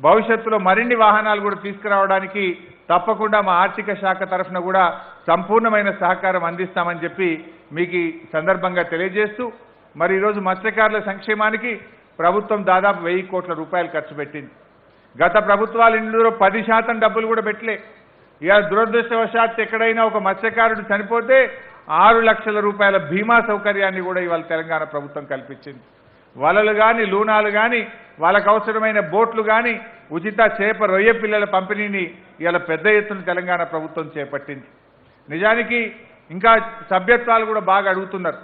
[SPEAKER 8] భవిష్యత్తులో మరిన్ని వాహనాలు కూడా తీసుకురావడానికి తప్పకుండా మా ఆర్థిక శాఖ తరఫున కూడా సంపూర్ణమైన సహకారం అందిస్తామని చెప్పి మీకు ఈ సందర్భంగా తెలియజేస్తూ, మరి ఈరోజు మత్స్యకారుల సంక్షేమానికి ప్రభుత్వం దాదాపు 1000 కోట్ల రూపాయలు ఖర్చు పెట్టింది. గత ప్రభుత్వాలు ఇందులో 10% డబ్బులు కూడా పెట్టలే. ఇక దురదృష్టవశాత్తు ఎక్కడైనా ఒక మత్స్యకారుడు చనిపోతే 6 లక్షల రూపాయల బీమా సౌకర్యాన్ని కూడా ఇవాళ తెలంగాణ ప్రభుత్వం కల్పించింది. వలలు కానీ లూనాలు కానీ వాళ్ళకు అవసరమైన బోట్లు కానీ ఉచిత చేప రొయ్య పిల్లల పంపిణీని ఇవాళ పెద్ద ఎత్తున తెలంగాణ ప్రభుత్వం చేపట్టింది. నిజానికి ఇంకా సభ్యత్వాలు కూడా బాగా అడుగుతున్నారు.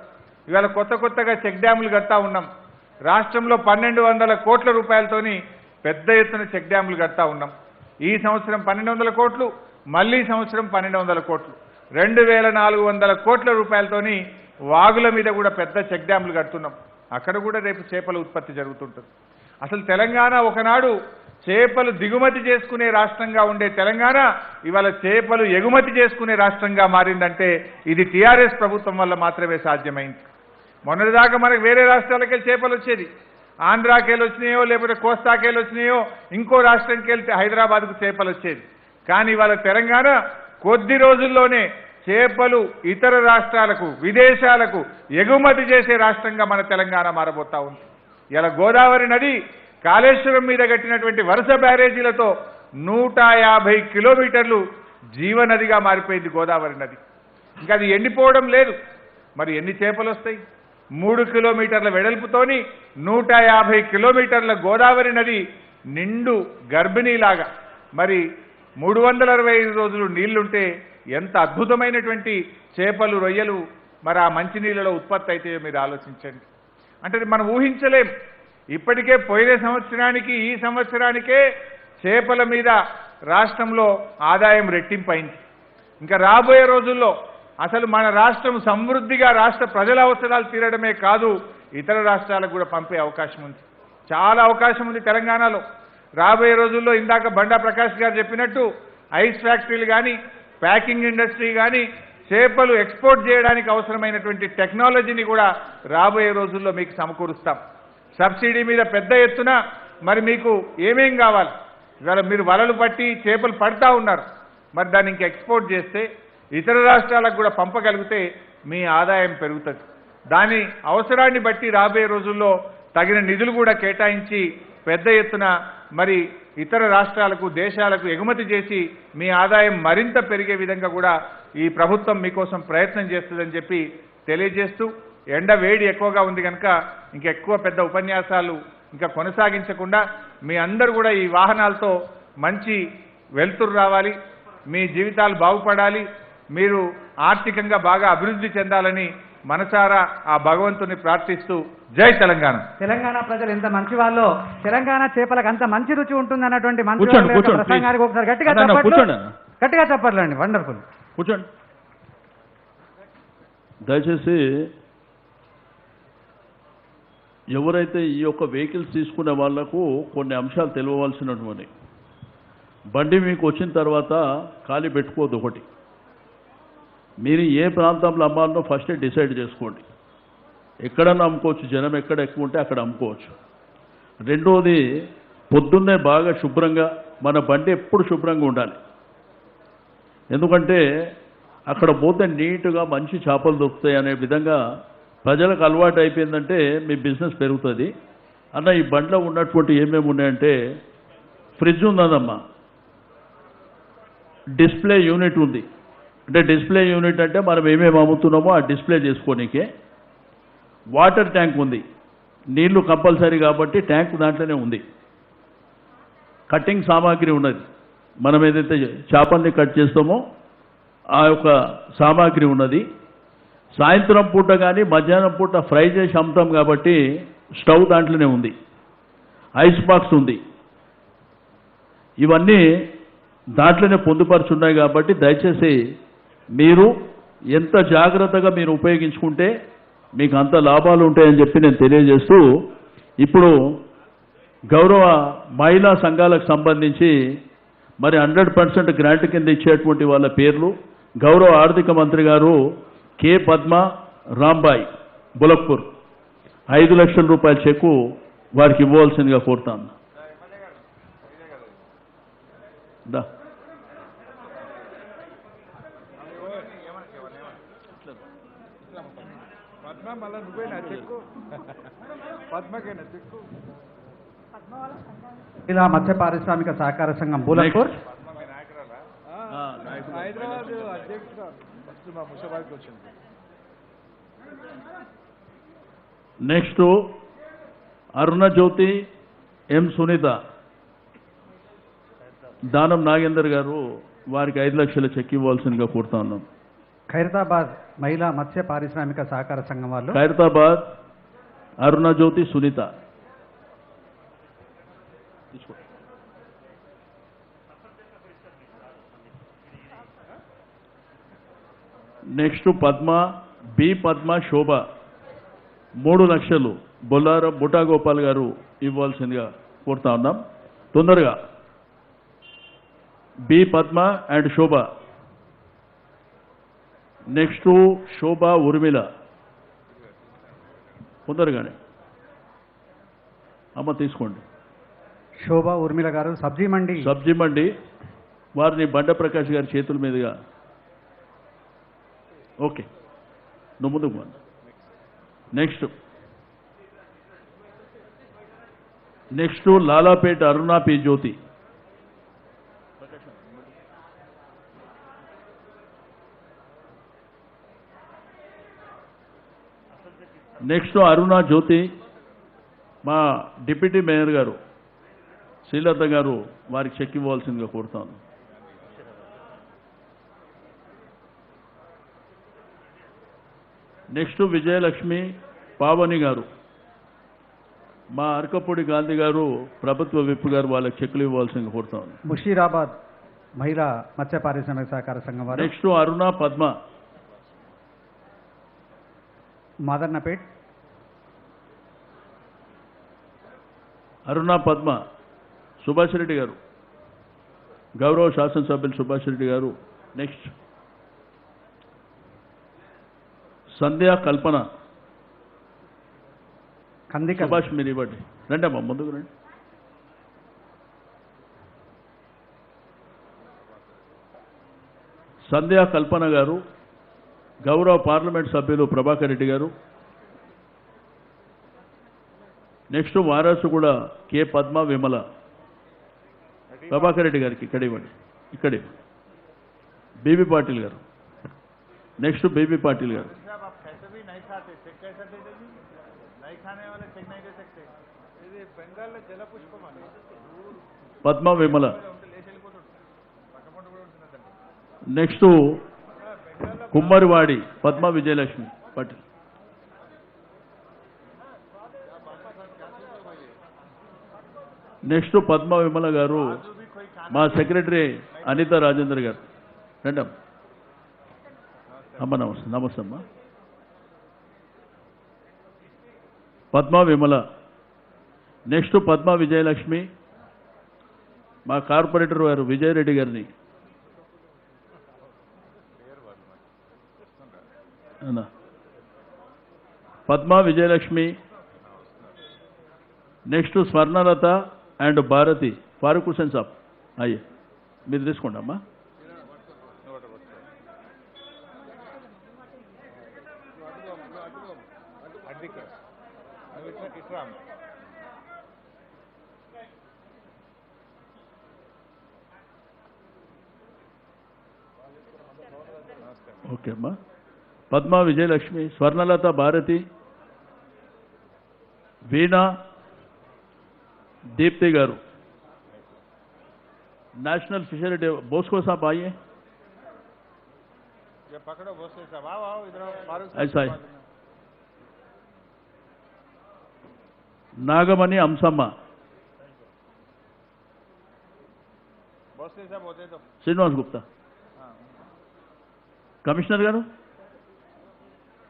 [SPEAKER 8] ఇవాళ కొత్తగా చెక్ డ్యాములు కడతా ఉన్నాం. రాష్ట్రంలో 1200 కోట్ల రూపాయలతోని పెద్ద ఎత్తున చెక్ డ్యాములు కడతా ఉన్నాం. ఈ సంవత్సరం 1200 కోట్లు, మళ్ళీ సంవత్సరం 1200 కోట్లు, 2400 కోట్ల రూపాయలతోని వాగుల మీద కూడా పెద్ద చెక్ డ్యాములు కడుతున్నాం. అక్కడ కూడా రేపు చేపల ఉత్పత్తి జరుగుతుంటుంది. అసలు తెలంగాణ ఒకనాడు చేపలు దిగుమతి చేసుకునే రాష్ట్రంగా ఉండే తెలంగాణ ఇవాళ చేపలు ఎగుమతి చేసుకునే రాష్ట్రంగా మారిందంటే ఇది టీఆర్ఎస్ ప్రభుత్వం వల్ల మాత్రమే సాధ్యమైంది. మొన్నటిదాకా మనకు వేరే రాష్ట్రాలకి చేపలు వచ్చేది. ఆంధ్రాకేళ్ళు వచ్చినాయో లేకపోతే కోస్తాకేళ్ళు వచ్చినాయో ఇంకో రాష్ట్రంకి వెళ్తే హైదరాబాద్కు చేపలు వచ్చేది. కానీ ఇవాళ తెలంగాణ కొద్ది రోజుల్లోనే చేపలు ఇతర రాష్ట్రాలకు విదేశాలకు ఎగుమతి చేసే రాష్ట్రంగా మన తెలంగాణ మారబోతా ఉంది. ఇలా గోదావరి నది కాళేశ్వరం మీద కట్టినటువంటి వరుస బ్యారేజీలతో 150 కిలోమీటర్లు జీవనదిగా మారిపోయింది గోదావరి నది. ఇంకా అది ఎండిపోవడం లేదు. మరి ఎన్ని చేపలు వస్తాయి? 3 కిలోమీటర్ల వెడల్పుతోని 150 కిలోమీటర్ల గోదావరి నది నిండు గర్భిణీలాగా మరి 365 రోజులు నీళ్లుంటే ఎంత అద్భుతమైనటువంటి చేపలు రొయ్యలు మరి ఆ మంచినీళ్ళలో ఉత్పత్తి అయితే మీరు ఆలోచించండి. అంటే మనం ఊహించలేం. ఇప్పటికే పోయిన సంవత్సరానికి ఈ సంవత్సరానికే చేపల మీద రాష్ట్రంలో ఆదాయం రెట్టింపైంది. ఇంకా రాబోయే రోజుల్లో అసలు మన రాష్ట్రం సమృద్ధిగా రాష్ట్ర ప్రజల అవసరాలు తీరడమే కాదు ఇతర రాష్ట్రాలకు కూడా పంపే అవకాశం ఉంది. చాలా అవకాశం ఉంది తెలంగాణలో. రాబోయే రోజుల్లో ఇందాక బండా ప్రకాష్ గారు చెప్పినట్టు ఐస్ ఫ్యాక్టరీలు కానీ ప్యాకింగ్ ఇండస్ట్రీ కానీ చేపలు ఎక్స్పోర్ట్ చేయడానికి అవసరమైనటువంటి టెక్నాలజీని కూడా రాబోయే రోజుల్లో మీకు సమకూరుస్తాం. సబ్సిడీ మీద పెద్ద ఎత్తున మరి మీకు ఏమేం కావాలి? ఇవాళ మీరు వలలు పట్టి చేపలు పడతా ఉన్నారు. మరి దాన్ని ఇంకా ఎక్స్పోర్ట్ చేస్తే ఇతర రాష్ట్రాలకు కూడా పంపగలిగితే మీ ఆదాయం పెరుగుతుంది. దాని అవసరాన్ని బట్టి రాబోయే రోజుల్లో తగిన నిధులు కూడా కేటాయించి పెద్ద ఎత్తున మరి ఇతర రాష్ట్రాలకు దేశాలకు ఎగుమతి చేసి మీ ఆదాయం మరింత పెరిగే విధంగా కూడా ఈ ప్రభుత్వం మీకోసం ప్రయత్నం చేస్తుందని చెప్పి తెలియజేస్తూ, ఎండ వేడి ఎక్కువగా ఉంది కనుక ఇంకెక్కువ పెద్ద ఉపన్యాసాలు ఇంకా కొనసాగించకుండా మీ అందరూ కూడా ఈ వాహనాలతో మంచి వెలుతురు రావాలి, మీ జీవితాలు బాగుపడాలి, మీరు ఆర్థికంగా బాగా అభివృద్ధి చెందాలని మనసారా ఆ భగవంతుని ప్రార్థిస్తూ జై తెలంగాణ.
[SPEAKER 1] తెలంగాణ ప్రజలు ఎంత మంచి వాళ్ళో, తెలంగాణ చేపలకు అంత మంచి రుచి ఉంటుంది అన్నటువంటి
[SPEAKER 7] కూర్చోండి,
[SPEAKER 1] ప్రసంగానికి ఒకసారి గట్టిగా చెప్పట్లండి. వండర్ఫుల్.
[SPEAKER 7] కూర్చోండి. దయచేసి ఎవరైతే ఈ యొక్క వెహికల్స్ తీసుకునే వాళ్లకు కొన్ని అంశాలు తెలియవలసినటువంటి, బండి మీకు వచ్చిన తర్వాత ఖాళీ పెట్టుకోవద్దు. ఒకటి, మీరు ఏ ప్రాంతంలో అమ్మాలనో ఫస్టే డిసైడ్ చేసుకోండి. ఎక్కడన్నా అమ్ముకోవచ్చు, జనం ఎక్కడ ఎక్కువ ఉంటే అక్కడ అమ్ముకోవచ్చు. రెండోది, పొద్దున్నే బాగా శుభ్రంగా, మన బండి ఎప్పుడు శుభ్రంగా ఉండాలి. ఎందుకంటే అక్కడ పోతే నీట్గా మంచి చేపలు దొరుకుతాయి అనే విధంగా ప్రజలకు అలవాటు అయిపోయిందంటే మీ బిజినెస్ పెరుగుతుంది. అన్న ఈ బండిలో ఉన్నటువంటి ఏమేమి ఉన్నాయంటే, ఫ్రిడ్జ్ ఉన్నదమ్మా, డిస్ప్లే యూనిట్ ఉంది. అంటే డిస్ప్లే యూనిట్ అంటే మనం ఏమేమి అమ్ముతున్నామో ఆ డిస్ప్లే చేసుకోనికే. వాటర్ ట్యాంక్ ఉంది, నీళ్లు కంపల్సరీ కాబట్టి ట్యాంక్ దాంట్లోనే ఉంది. కటింగ్ సామాగ్రి ఉన్నది, మనం ఏదైతే చేపల్ని కట్ చేస్తామో ఆ యొక్క సామాగ్రి ఉన్నది. సాయంత్రం పూట కానీ మధ్యాహ్నం పూట ఫ్రై చేసి అమ్ముతాం కాబట్టి స్టవ్ దాంట్లోనే ఉంది. ఐస్ బాక్స్ ఉంది. ఇవన్నీ దాంట్లోనే పొందుపరుచున్నాయి కాబట్టి దయచేసి మీరు ఎంత జాగ్రత్తగా మీరు ఉపయోగించుకుంటే మీకు అంత లాభాలు ఉంటాయని చెప్పి నేను తెలియజేస్తూ, ఇప్పుడు గౌరవ మహిళా సంఘాలకు సంబంధించి మరి 100% గ్రాంట్ కింద ఇచ్చేటువంటి వాళ్ళ పేర్లు గౌరవ ఆర్థిక మంత్రి గారు కె పద్మ రాంబాయ్ బులక్పూర్ 5 లక్షల రూపాయల చెక్కు వారికి ఇవ్వవలసిందిగా కోరుతాను.
[SPEAKER 6] పద్మ మళ్ళీ నువ్వేనా చెక్కు పద్మకేనా చెక్కు
[SPEAKER 1] ఇలా మత్స్య పారిశ్రామిక సహకార సంఘం బూలపూర్
[SPEAKER 6] హైదరాబాద్ అధ్యక్షుడు ఫస్ట్ మా ముషాబాద్కి వచ్చింది.
[SPEAKER 7] నెక్స్ట్ అరుణ జ్యోతి ఎం సునీత దానం నాగేందర్ గారు వారికి 5 లక్షల చెక్ ఇవ్వాల్సిందిగా కోరుతా ఉన్నాం.
[SPEAKER 1] ఖైరతాబాద్ మహిళా మత్స్య పారిశ్రామిక సహకార సంఘం వాళ్ళు
[SPEAKER 7] ఖైరతాబాద్ అరుణ జ్యోతి సునీత నెక్స్ట్ పద్మ బి పద్మ శోభ 3 లక్షలు బొల్లారం బుటా గోపాల్ గారు ఇవ్వాల్సిందిగా కోరుతా ఉన్నాం. తొందరగా B Padma and Shobha. Next Shobha Urmila తొందరగానే అమ్మ తీసుకోండి.
[SPEAKER 1] శోభ ఉర్మిళ గారు సబ్జీ మండి వారిని బండ ప్రకాష్ గారి చేతుల మీదుగా. ఓకే నువ్వు ముందుకు పోండి. నెక్స్ట్ లాలాపేట అరుణా పి జ్యోతి. నెక్స్ట్ అరుణా జ్యోతి మా డిప్యూటీ మేయర్ గారు శ్రీలత గారు వారికి చెక్ ఇవ్వాల్సిందిగా కోరుతాను. నెక్స్ట్ విజయలక్ష్మి పావని గారు మా అరకపూడి గాంధీ గారు ప్రభుత్వ విప్ గారు వాళ్ళకి చెక్కులు ఇవ్వాల్సిందిగా కోరుతాను. ముషీరాబాద్ మహిళా మత్స్య పారిశ్రామిక సహకార సంఘం వారు.
[SPEAKER 7] నెక్స్ట్ అరుణ పద్మ
[SPEAKER 1] మదన్నపేట్.
[SPEAKER 7] అరుణ పద్మ సుభాష్ రెడ్డి గారు గౌరవ శాసనసభ్యులు సుభాష్ రెడ్డి గారు. నెక్స్ట్ సంధ్యా కల్పన సుభాష్ మీరు ఇవ్వండి. రండి అమ్మా ముందుకు రండి. సంధ్యా కల్పన గారు గౌరవ పార్లమెంట్ సభ్యులు ప్రభాకర్ రెడ్డి గారు. నెక్స్ట్ వారసుగూడ కె పద్మ విమల ప్రభాకర్ రెడ్డి గారికి ఇక్కడ ఇవ్వండి. ఇక్కడ బీబీ పాటిల్ గారు. నెక్స్ట్ బీబీ పాటిల్ గారు. పద్మ విమల. నెక్స్ట్ కుమ్మరివాడి పద్మ విజయలక్ష్మి పాటిల్. నెక్స్ట్ పద్మ విమల గారు మా సెక్రటరీ అనిత రాజేందర్ గారు. రండి అమ్మ. నమస్తే. నమస్తే అమ్మ. పద్మ విమల. నెక్స్ట్ పద్మ విజయలక్ష్మి మా కార్పొరేటర్ గారు విజయరెడ్డి గారిని. పద్మ విజయలక్ష్మి. నెక్స్ట్ స్వర్ణలత అండ్ భారతి ఫారూక్ హుసేన్ సాబ్ అయ్యే మీరు తీసుకోండి అమ్మా. ఓకే అమ్మా. పద్మ విజయలక్ష్మి, స్వర్ణలత, భారతి, వీణా, दीप्ति गारू. नेशनल फिशरी डे बोस्को साहब आइए.
[SPEAKER 8] पकड़ो बोस्को साहब. आओ आओ इधर.
[SPEAKER 7] ऐसा है. नागमणि अंसम्मा.
[SPEAKER 8] बोस्को साहब होते तो
[SPEAKER 7] श्रीनिवास गुप्ता. कमिश्नर गारू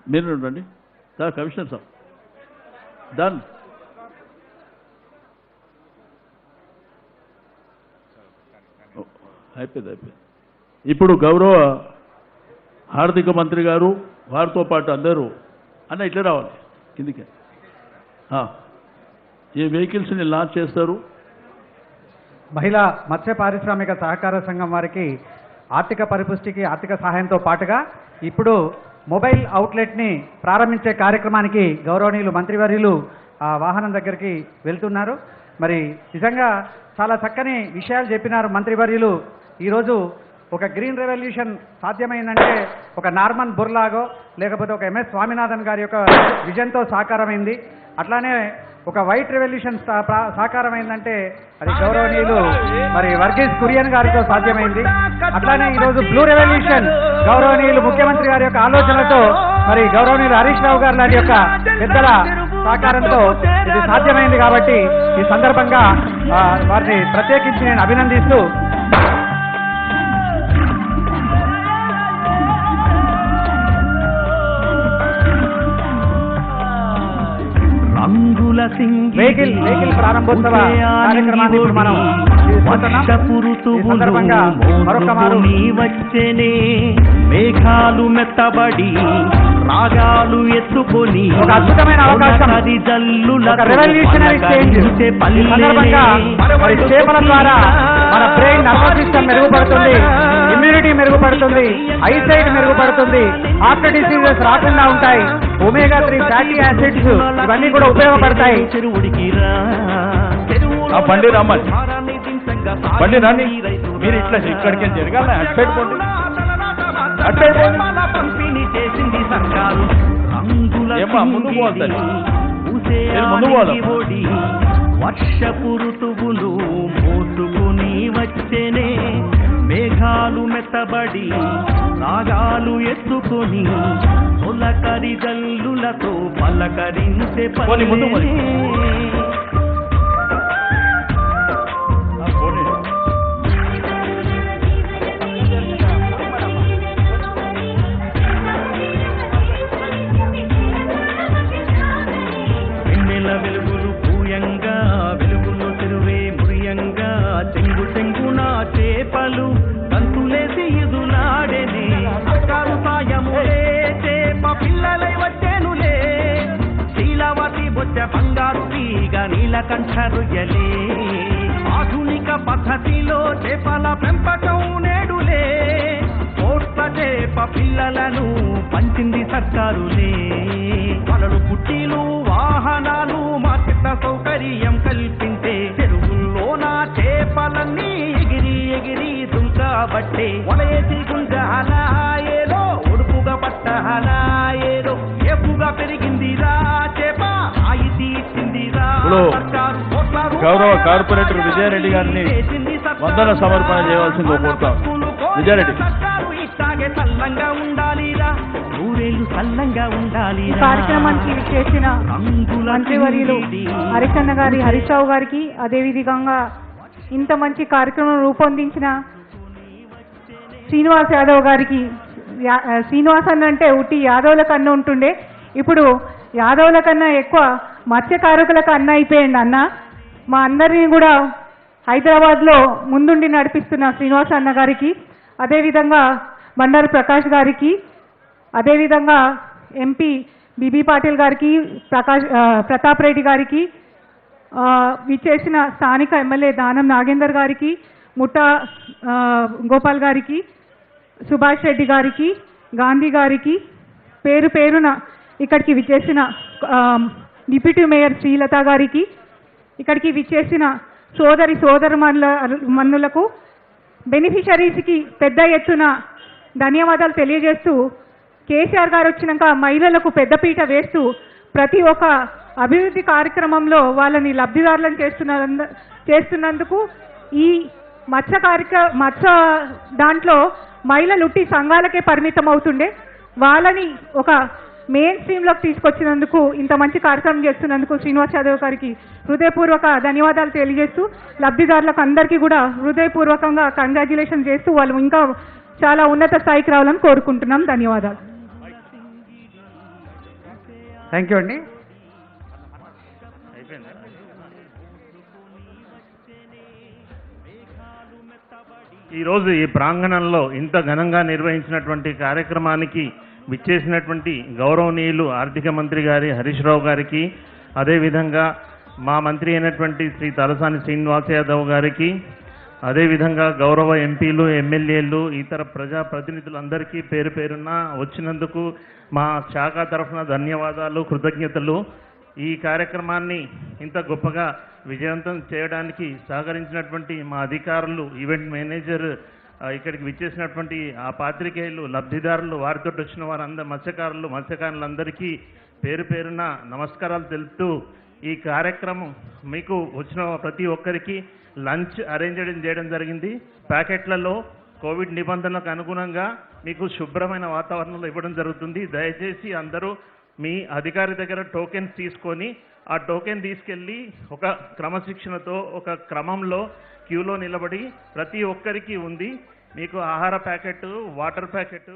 [SPEAKER 7] మీరు రండి సార్. Commissioner sir done. అయిపోయింది. ఇప్పుడు గౌరవ ఆర్థిక మంత్రి గారు వారితో పాటు అందరూ అన్న ఇట్లా రావాలి కిందికి. ఈ వెహికల్స్ని లాంచ్ చేస్తారు.
[SPEAKER 1] మహిళా మత్స్య పారిశ్రామిక సహకార సంఘం వారికి ఆర్థిక పరిపుష్టికి ఆర్థిక సహాయంతో పాటుగా ఇప్పుడు మొబైల్ అవుట్లెట్ని ప్రారంభించే కార్యక్రమానికి గౌరవనీయులు మంత్రివర్యులు ఆ వాహనం దగ్గరికి వెళ్తున్నారు. మరి నిజంగా చాలా చక్కని విషయాలు చెప్పినారు మంత్రివర్యులు. ఈరోజు ఒక గ్రీన్ రెవల్యూషన్ సాధ్యమైందంటే ఒక నార్మన్ బుర్లాగో లేకపోతే ఒక ఎంఎస్ స్వామినాథన్ గారి యొక్క విజన్తో సాకారమైంది. అట్లానే ఒక వైట్ రెవల్యూషన్ సాకారమైందంటే అది గౌరవనీయులు మరి వర్గీస్ కురియన్ గారితో సాధ్యమైంది. అట్లానే ఈరోజు బ్లూ రెవల్యూషన్ గౌరవనీయులు ముఖ్యమంత్రి గారి యొక్క ఆలోచనలతో మరి గౌరవనీయులు హరీష్ రావు గారి లాంటి యొక్క పెద్దల సహకారంతో ఇది సాధ్యమైంది. కాబట్టి ఈ సందర్భంగా వారిని ప్రత్యేకించి నేను అభినందిస్తూ వెహికల్ ప్రారంభోత్సవ కార్యక్రమాన్ని ఇప్పుడు మనం సందర్భంగా మరొక మారు
[SPEAKER 9] వచ్చేనే మేఘాలు మెత్తబడి రాగాలు ఎత్తుకొని
[SPEAKER 1] ఒక అద్భుతమైన అవకాశం, ఒక రెవల్యూషనరీ చేంజ్. ఈ సందర్భంగా మరి చేపల ద్వారా మన బ్రెయిన్ నర్వస్ సిస్టమ్ మెరుగుపడుతుంది, ఇమ్యూనిటీ మెరుగుపడుతుంది, ఐసైట్ మెరుగుపడుతుంది, హార్ట్ డిసీజెస్ రాకుండా ఉంటాయి, ఒమేగా 3 ఫ్యాటీ యాసిడ్స్ ఇవన్నీ కూడా ఉపయోగపడతాయి.
[SPEAKER 7] బండి రమ్మని బండి రాని మీరు ఇట్లా ఇక్కడికి జరగాల అట్పెట్టుకోండి ముందు పోతారు ముందు పోదాం.
[SPEAKER 9] వర్షపు ఋతువులు మోసుకుని వచ్చేనే మేఘాలు మెత్తబడి రాగాలు ఎత్తుకొని తొలకరి జల్లులతో పలకరించే వెన్నెల వెలుగులు పూయంగా వెలుగులు తిరువే మురియంగా చెంగు చెంగున చేపలు కంతులేసి ఎదులాడేనే అక్కారు సాయములే చేప పిల్లలై వచ్చేనులే శీలవతి బొచ్చ బంగారు తీగ నీలకంఠ రొయ్యలే ఆధునిక పద్ధతిలో చేపల పెంపకం నేడులే కోట్ల చేప పిల్లలను పంచింది సర్కారులే వలలు పుట్టిలు వాహనాలు మార్కెట్ల సౌకర్యం కల్పించే చెరువుల్లోన చేపలన్నీ ఎగిరి ఎగిరి దుంకబట్టే వలయేసి గుంజాలాయేలో ఉడుపుగా పట్టహాలాయేలో ఏపుగా పెరిగిందిరా చేప ఆయి తీర్చిందిరా
[SPEAKER 7] గౌరవ కార్పొరేటర్ విజయారెడ్డి గారిని వందన సమర్పణ చేయవలసింది కోరుతాం. విజయారెడ్డి
[SPEAKER 9] చల్లంగా ఉండాలిరా నూరేళ్లు చల్లంగా ఉండాలి.
[SPEAKER 10] కార్యక్రమానికి చేసిన మంత్రివర్యులు హరిశన్న గారి హరీష్ రావు గారికి, అదేవిధంగా ఇంత మంచి కార్యక్రమం రూపొందించిన శ్రీనివాస్ యాదవ్ గారికి. శ్రీనివాస్ అన్న అంటే ఉట్టి యాదవుల కన్నా ఉంటుండే, ఇప్పుడు యాదవుల కన్నా ఎక్కువ మత్స్యకారకులకు అన్న అయిపోయింది అన్న. మా అందరినీ కూడా హైదరాబాద్లో ముందుండి నడిపిస్తున్న శ్రీనివాస్ అన్న గారికి, అదేవిధంగా బండారు ప్రకాష్ గారికి, అదేవిధంగా ఎంపీ బీబీ పాటిల్ గారికి, ప్రతాప్ రెడ్డి గారికి, విచ్చేసిన స్థానిక ఎమ్మెల్యే దానం నాగేందర్ గారికి, ముఠా గోపాల్ గారికి, సుభాష్ రెడ్డి గారికి, గాంధీ గారికి, పేరు పేరున ఇక్కడికి విచ్చేసిన డిప్యూటీ మేయర్ శ్రీలత గారికి, ఇక్కడికి విచ్చేసిన సోదరులకు, బెనిఫిషరీస్కి పెద్ద ఎత్తున ధన్యవాదాలు తెలియజేస్తూ, కేసీఆర్ గారు వచ్చినాక మహిళలకు పెద్దపీట వేస్తూ ప్రతి ఒక్క అభివృద్ధి కార్యక్రమంలో వాళ్ళని లబ్ధిదారులను చేస్తున్నందుకు ఈ మత్స్య దాంట్లో మహిళలు ఉట్టి సంఘాలకే పరిమితం అవుతుండే, వాళ్ళని ఒక మెయిన్ స్ట్రీమ్లోకి తీసుకొచ్చినందుకు, ఇంత మంచి కార్యక్రమం చేస్తున్నందుకు శ్రీనివాస్ యాదవ్ గారికి హృదయపూర్వక ధన్యవాదాలు తెలియజేస్తూ, లబ్ధిదారులకు అందరికీ కూడా హృదయపూర్వకంగా కంగ్రాచ్యులేషన్ చేస్తూ వాళ్ళు ఇంకా చాలా ఉన్నత స్థాయికి రావాలని కోరుకుంటున్నాం. ధన్యవాదాలు.
[SPEAKER 1] థ్యాంక్ యూ అండి.
[SPEAKER 11] ఈరోజు ఈ ప్రాంగణంలో ఇంత ఘనంగా నిర్వహించినటువంటి కార్యక్రమానికి విచ్చేసినటువంటి గౌరవనీయులు ఆర్థిక మంత్రి గారి హరీష్ రావు గారికి, అదేవిధంగా మా మంత్రి అయినటువంటి శ్రీ తలసాని శ్రీనివాస్ యాదవ్ గారికి, అదేవిధంగా గౌరవ ఎంపీలు, ఎమ్మెల్యేలు, ఇతర ప్రజాప్రతినిధులందరికీ పేరు పేరున వచ్చినందుకు మా శాఖ తరఫున ధన్యవాదాలు, కృతజ్ఞతలు. ఈ కార్యక్రమాన్ని ఇంత గొప్పగా విజయవంతం చేయడానికి సహకరించినటువంటి మా అధికారులు, ఈవెంట్ మేనేజర్, ఇక్కడికి విచ్చేసినటువంటి ఆ పాత్రికేయులు, లబ్ధిదారులు, వారితో వచ్చిన వారందరూ, మత్స్యకారులందరికీ పేరు పేరున నమస్కారాలు తెలుపుతూ ఈ కార్యక్రమం మీకు వచ్చిన ప్రతి ఒక్కరికి లంచ్ అరేంజ్ చేయడం జరిగింది. ప్యాకెట్లలో కోవిడ్ నిబంధనలకు అనుగుణంగా మీకు శుభ్రమైన వాతావరణంలో ఇవ్వడం జరుగుతుంది. దయచేసి అందరూ మీ అధికారి దగ్గర టోకెన్స్ తీసుకొని ఆ టోకెన్ తీసుకెళ్ళి ఒక క్రమశిక్షణతో ఒక క్రమంలో క్యూలో నిలబడి ప్రతి ఒక్కరికి ఉంది. మీకు ఆహార ప్యాకెట్, వాటర్ ప్యాకెట్